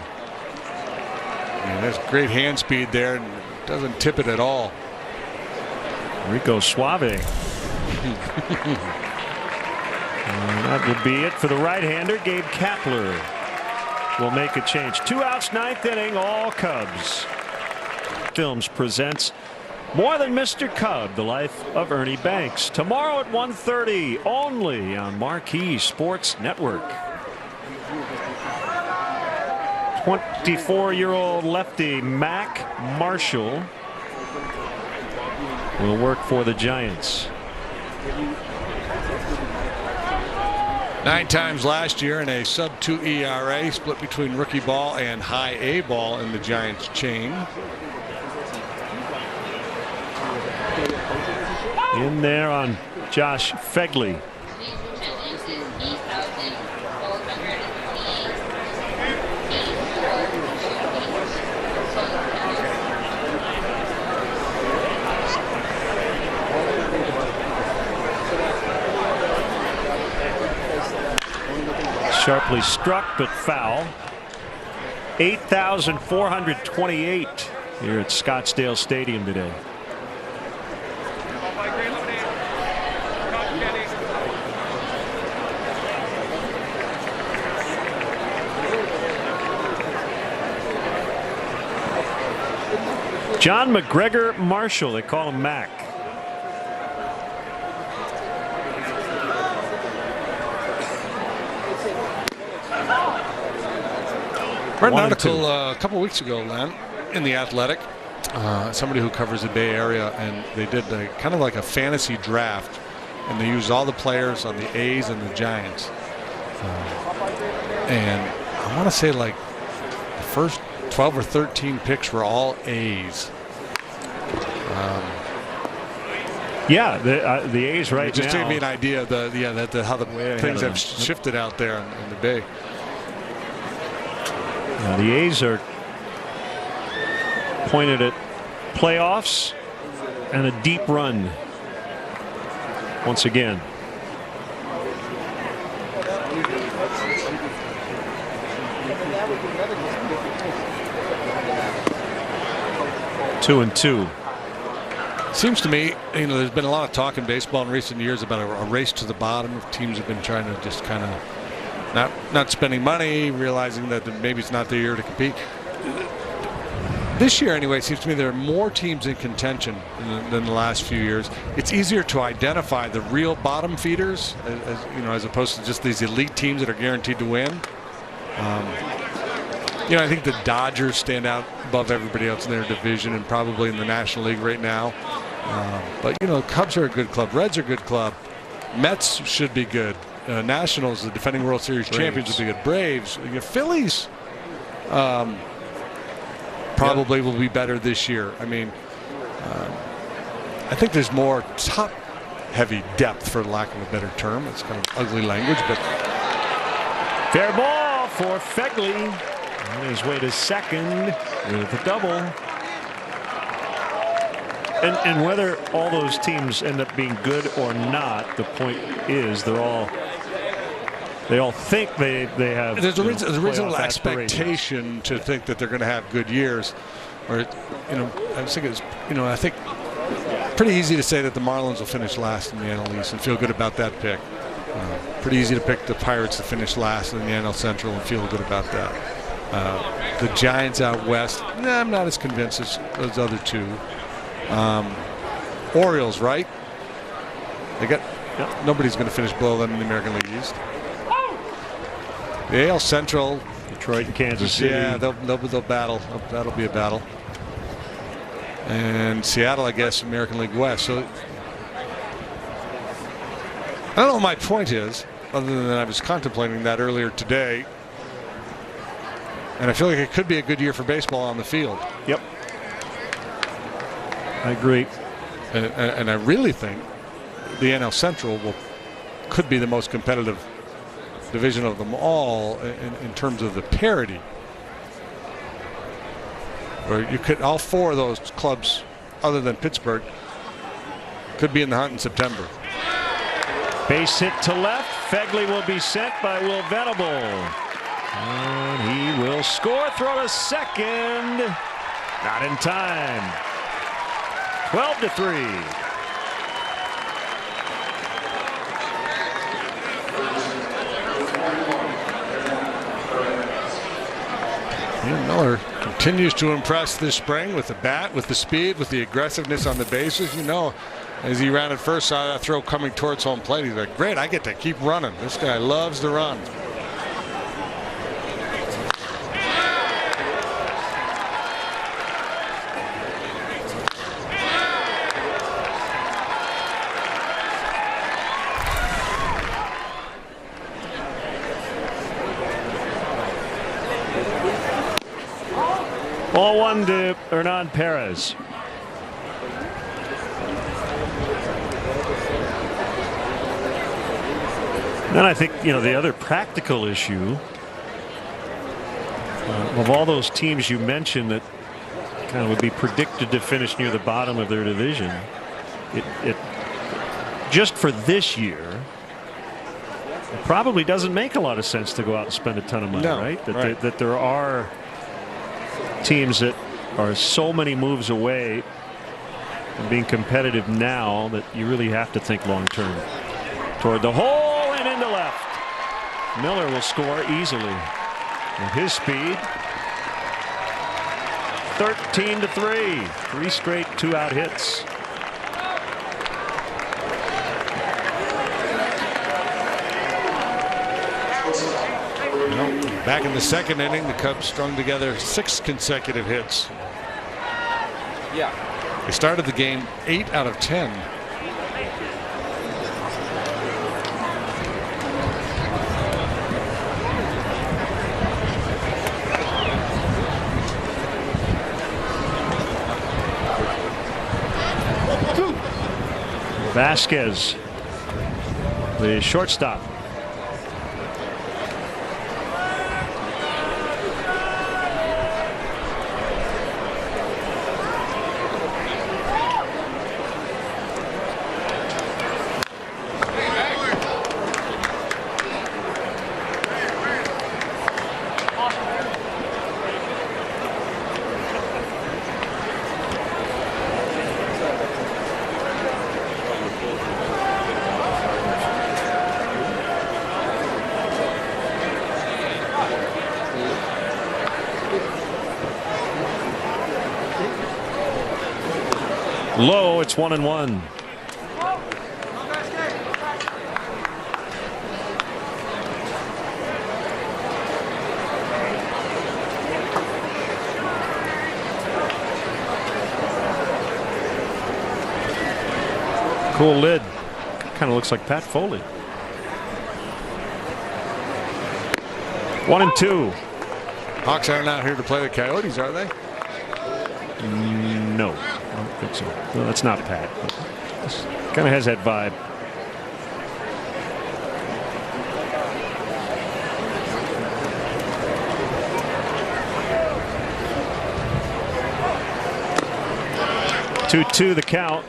And there's great hand speed there and doesn't tip it at all. Rico Suave. That will be it for the right-hander. Gabe Kapler will make a change. 2 outs, 9th inning, all Cubs. Films presents More Than Mr. Cub, the life of Ernie Banks. Tomorrow at 1:30, only on Marquee Sports Network. 24-year-old lefty Mac Marshall will work for the Giants. 9 times last year in a sub-2 ERA, split between rookie ball and high A ball in the Giants chain. in there on Josh Phegley. Sharply struck, but foul. 8,428 here at Scottsdale Stadium today. John McGregor Marshall, they call him Mac. Read an article a couple weeks ago, Len, in The Athletic. Somebody who covers the Bay Area, and they did kind of like a fantasy draft, and they used all the players on the A's and the Giants. And I want to say like the first 12 or 13 picks were all A's. Yeah, the A's right now. Just gave me an idea of how the things have shifted out there in the Bay. Now the A's are pointed at playoffs and a deep run once again. Two and two. Seems to me, there's been a lot of talk in baseball in recent years about a race to the bottom. Teams have been trying to just kind of not spending money, realizing that maybe it's not their year to compete. This year, anyway, it seems to me there are more teams in contention than the last few years. It's easier to identify the real bottom feeders, as opposed to just these elite teams that are guaranteed to win. I think the Dodgers stand out above everybody else in their division and probably in the National League right now. But Cubs are a good club. Reds are a good club. Mets should be good. Nationals, the defending World Series champions, would be good. Braves, Phillies probably will be better this year. I mean, I think there's more top-heavy depth, for lack of a better term. It's kind of ugly language, but fair ball for Phegley on his way to second with a double. And whether all those teams end up being good or not, the point is they all think they have. There's a reasonable expectation to think that they're going to have good years. Or I was thinking, I think pretty easy to say that the Marlins will finish last in the NL East and feel good about that pick. Pretty easy to pick the Pirates to finish last in the NL Central and feel good about that. The Giants out west, I'm not as convinced as those other two. Orioles, right? They got nobody's going to finish below them in the American League East. The AL Central, Detroit and Kansas City. Yeah, they'll battle. That'll be a battle. And Seattle, I guess, American League West. So I don't know what my point is, other than I was contemplating that earlier today. And I feel like it could be a good year for baseball on the field. Yep. I agree. And I really think the NL Central could be the most competitive division of them all in terms of the parity. Where you could, all four of those clubs, other than Pittsburgh, could be in the hunt in September. Base hit to left. Phegley will be sent by Will Venable. And he will score. Throw to second. Not in time. 12-3. Miller continues to impress this spring with the bat, with the speed, with the aggressiveness on the bases. As he ran at first, saw that throw coming towards home plate. He's like, great, I get to keep running. This guy loves to run. Ball one to Hernan Perez. Then I think, you know, the other practical issue of all those teams you mentioned that kind of would be predicted to finish near the bottom of their division, it just for this year, it probably doesn't make a lot of sense to go out and spend a ton of money, right? That there are teams that are so many moves away from being competitive now that you really have to think long term. Toward the hole and into left. Miller will score easily with his speed. 13-3. 3 straight 2-out hits. Back in the second inning, the Cubs strung together 6 consecutive hits. Yeah. They started the game 8 out of 10. Vasquez, the shortstop. Low, it's 1-1. Cool lid. Kind of looks like Pat Foley. 1-2. Hawks aren't out here to play the Coyotes, are they? No, I don't think so. No, that's not Pat. Kind of has that vibe. Two the count.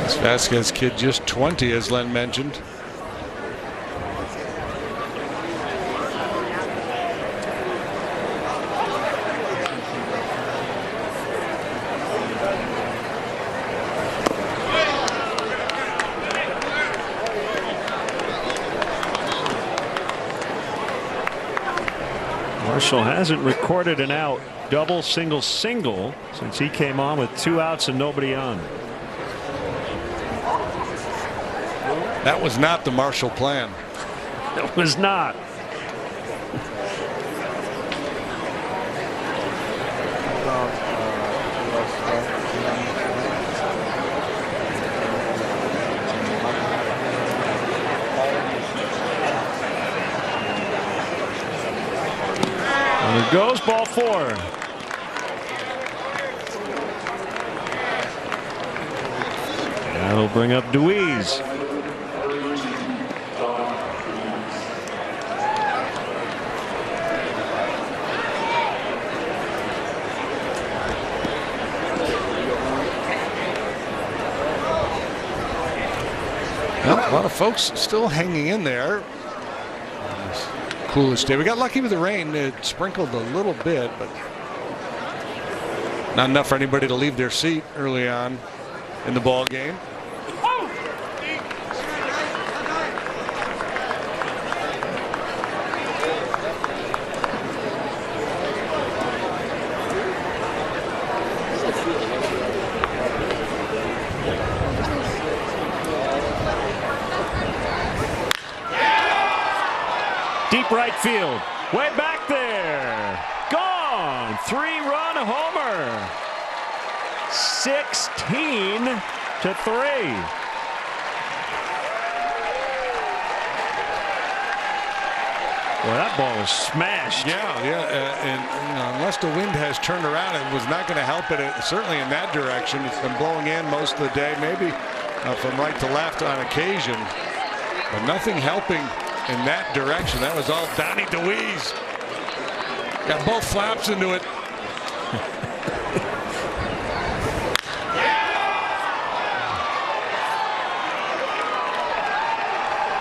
This Vasquez kid just 20, as Len mentioned. Marshall hasn't recorded an out, double, single, single since he came on with 2 outs and nobody on. That was not the Marshall plan. It was not. And it goes, ball 4. That'll bring up Deweese. Well, a lot of folks still hanging in there. Coolest day. We got lucky with the rain. It sprinkled a little bit, but not enough for anybody to leave their seat early on in the ball game. Deep right field, way back there, gone. 3-run homer. 16-3. Well, that ball was smashed. Yeah, and unless the wind has turned around, it was not going to help it. Certainly in that direction. It's been blowing in most of the day, maybe from right to left on occasion, but nothing helping in that direction. That was all Donnie DeWeese. Got both flaps into it.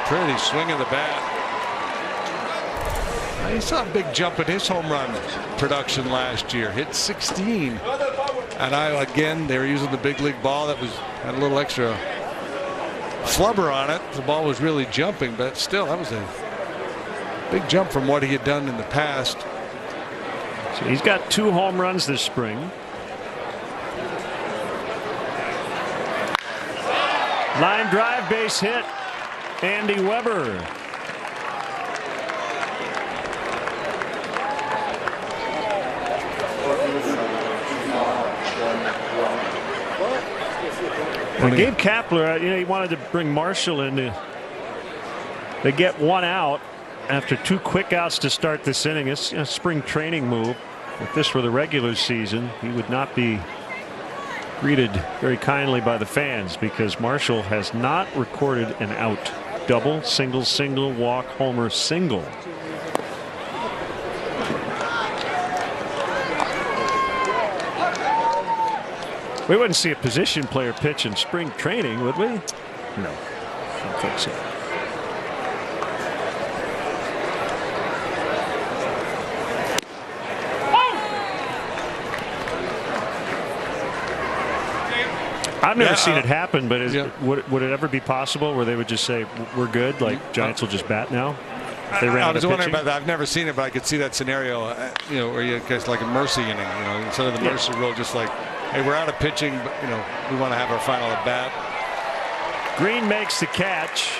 Pretty swing of the bat. He saw a big jump in his home run production last year. Hit 16. And again, they were using the big league ball that had a little extra flubber on it. The ball was really jumping, but still, that was a big jump from what he had done in the past. So he's got 2 home runs this spring. Line drive, base hit. Andy Weber. And Gabe Kapler, he wanted to bring Marshall in. They get 1 out after 2 quick outs to start this inning. It's a spring training move. If this were the regular season, he would not be greeted very kindly by the fans because Marshall has not recorded an out. Double, single, single, walk, homer, single. We wouldn't see a position player pitch in spring training, would we? No, I don't think so. I've never seen it happen, but would it ever be possible where they would just say we're good, like Giants will just bat now? I was wondering about that. I've never seen it, but I could see that scenario, where you guess like a mercy inning, instead of the mercy rule, just like, hey, we're out of pitching, but we want to have our final at bat. Green makes the catch,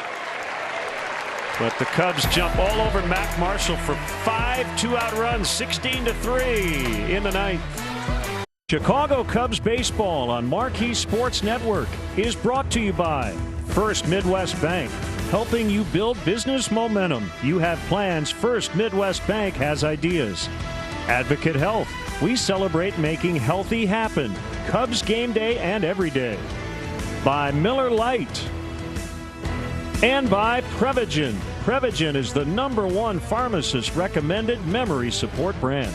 but the Cubs jump all over Mac Marshall for 5 2-out runs, 16-3 in the ninth. Chicago Cubs baseball on Marquee Sports Network is brought to you by First Midwest Bank, helping you build business momentum. You have plans. First Midwest Bank has ideas. Advocate Health. We celebrate making healthy happen. Cubs game day and every day. By Miller Lite. And by Prevagen. Prevagen is the #1 pharmacist recommended memory support brand.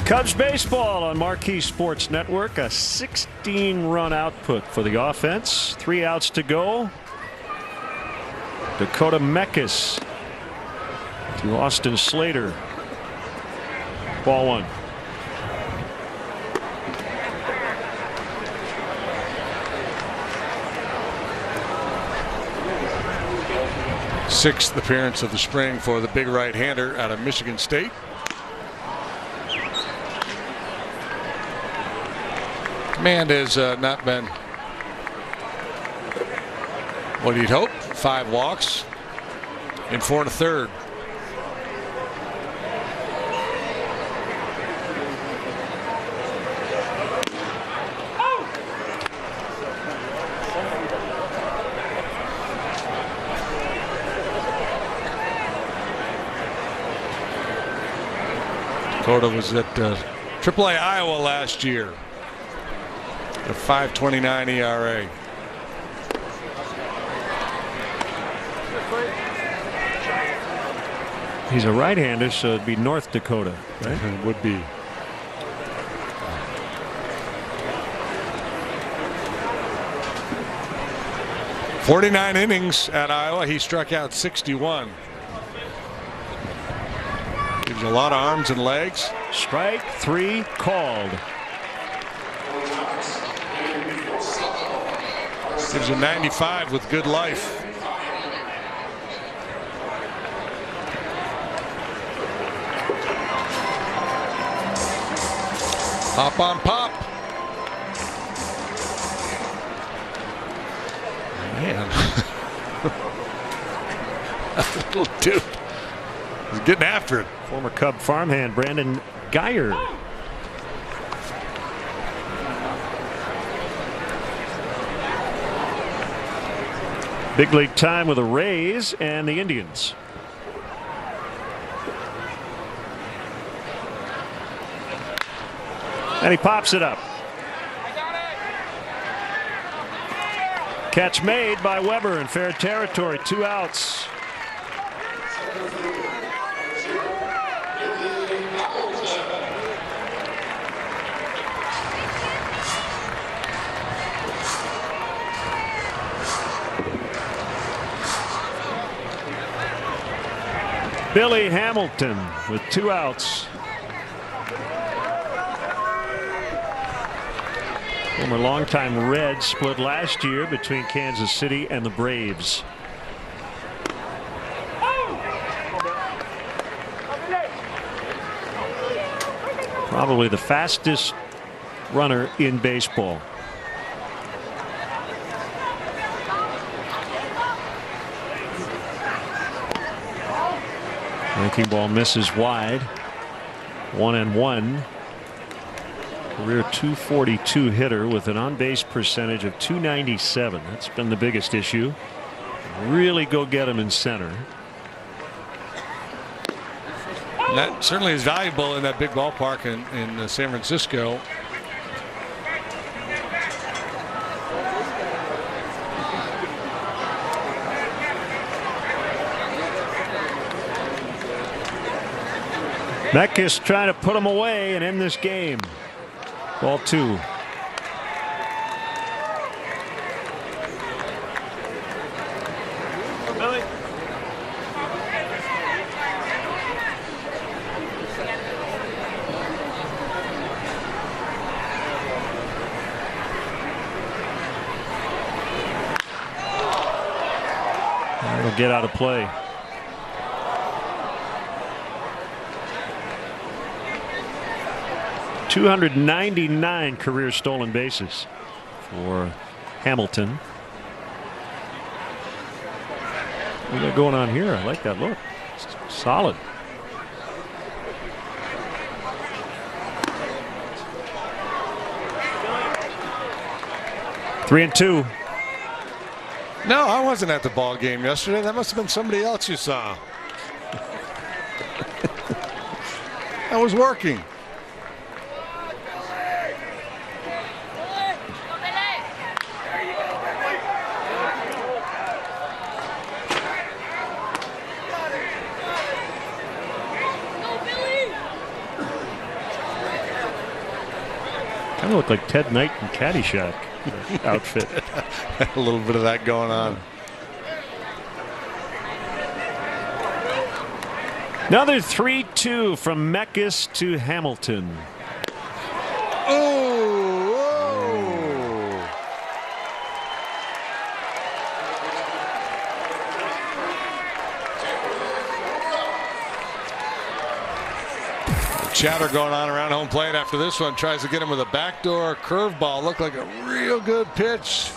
Cubs baseball on Marquee Sports Network. A 16-run output for the offense. 3 outs to go. Dakota Mekkes to Austin Slater. Ball 1. Sixth appearance of the spring for the big right-hander out of Michigan State. Command has not been what you'd hope. 5 walks in 4 1/3. Dakota was at AAA Iowa last year. A 5.29 ERA. He's a right-hander, so it'd be North Dakota, right? It would be. "49 innings at Iowa. He struck out 61. Gives you a lot of arms and legs. Strike 3 called. Gives you 95 with good life. Hop on pop. Man. That little dude. He's getting after it. Former Cub farmhand Brandon Geyer. Big league time with the Rays and the Indians. And he pops it up. Catch made by Weber in fair territory. 2 outs. Billy Hamilton with 2 outs. Former longtime Red split last year between Kansas City and the Braves. Probably the fastest runner in baseball. Breaking ball misses wide. 1-1. Career .242 hitter with an on-base percentage of .297. That's been the biggest issue. Really go get him in center. And that certainly is valuable in that big ballpark in San Francisco. Meckes trying to put him away and end this game. Ball 2. Billy. That'll get out of play. .299 career stolen bases for Hamilton. What we got going on here? I like that look. It's solid. Three and two. No, I wasn't at the ball game yesterday. That must have been somebody else you saw. I was working. Kind of look like Ted Knight in Caddyshack outfit. A little bit of that going on. Another 3-2 from Meckes to Hamilton. Chatter going on around home plate after this one. Tries to get him with a backdoor curveball. Looked like a real good pitch.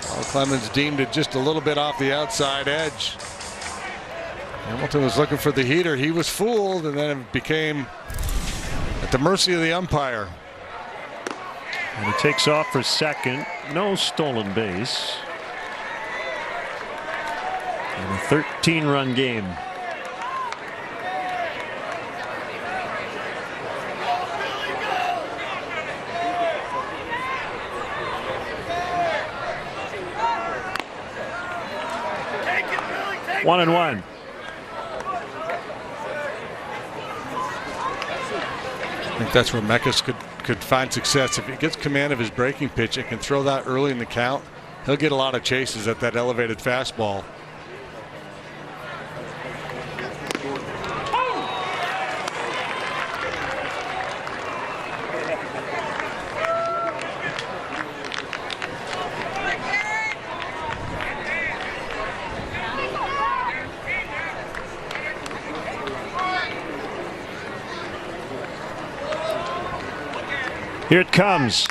Paul Clemens deemed it just a little bit off the outside edge. Hamilton was looking for the heater. He was fooled, and then it became at the mercy of the umpire. And he takes off for second. No stolen base. And a 13-run game. One and one. I think that's where Meckes could find success. If he gets command of his breaking pitch and can throw that early in the count, he'll get a lot of chases at that elevated fastball. Here it comes.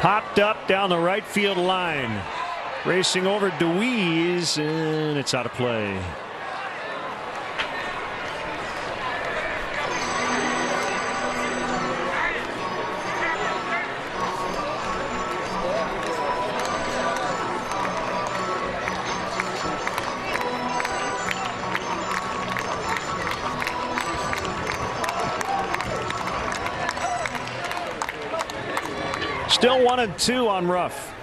Popped up down the right field line. Racing over DeWeese, and it's out of play. Still 1-2 on Ruff.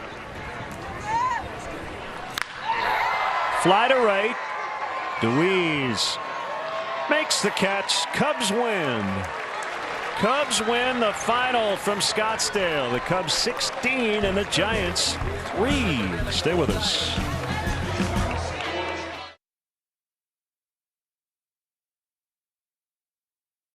Fly to right. DeWeese makes the catch. Cubs win. Cubs win the final from Scottsdale. The Cubs 16 and the Giants 3. Stay with us.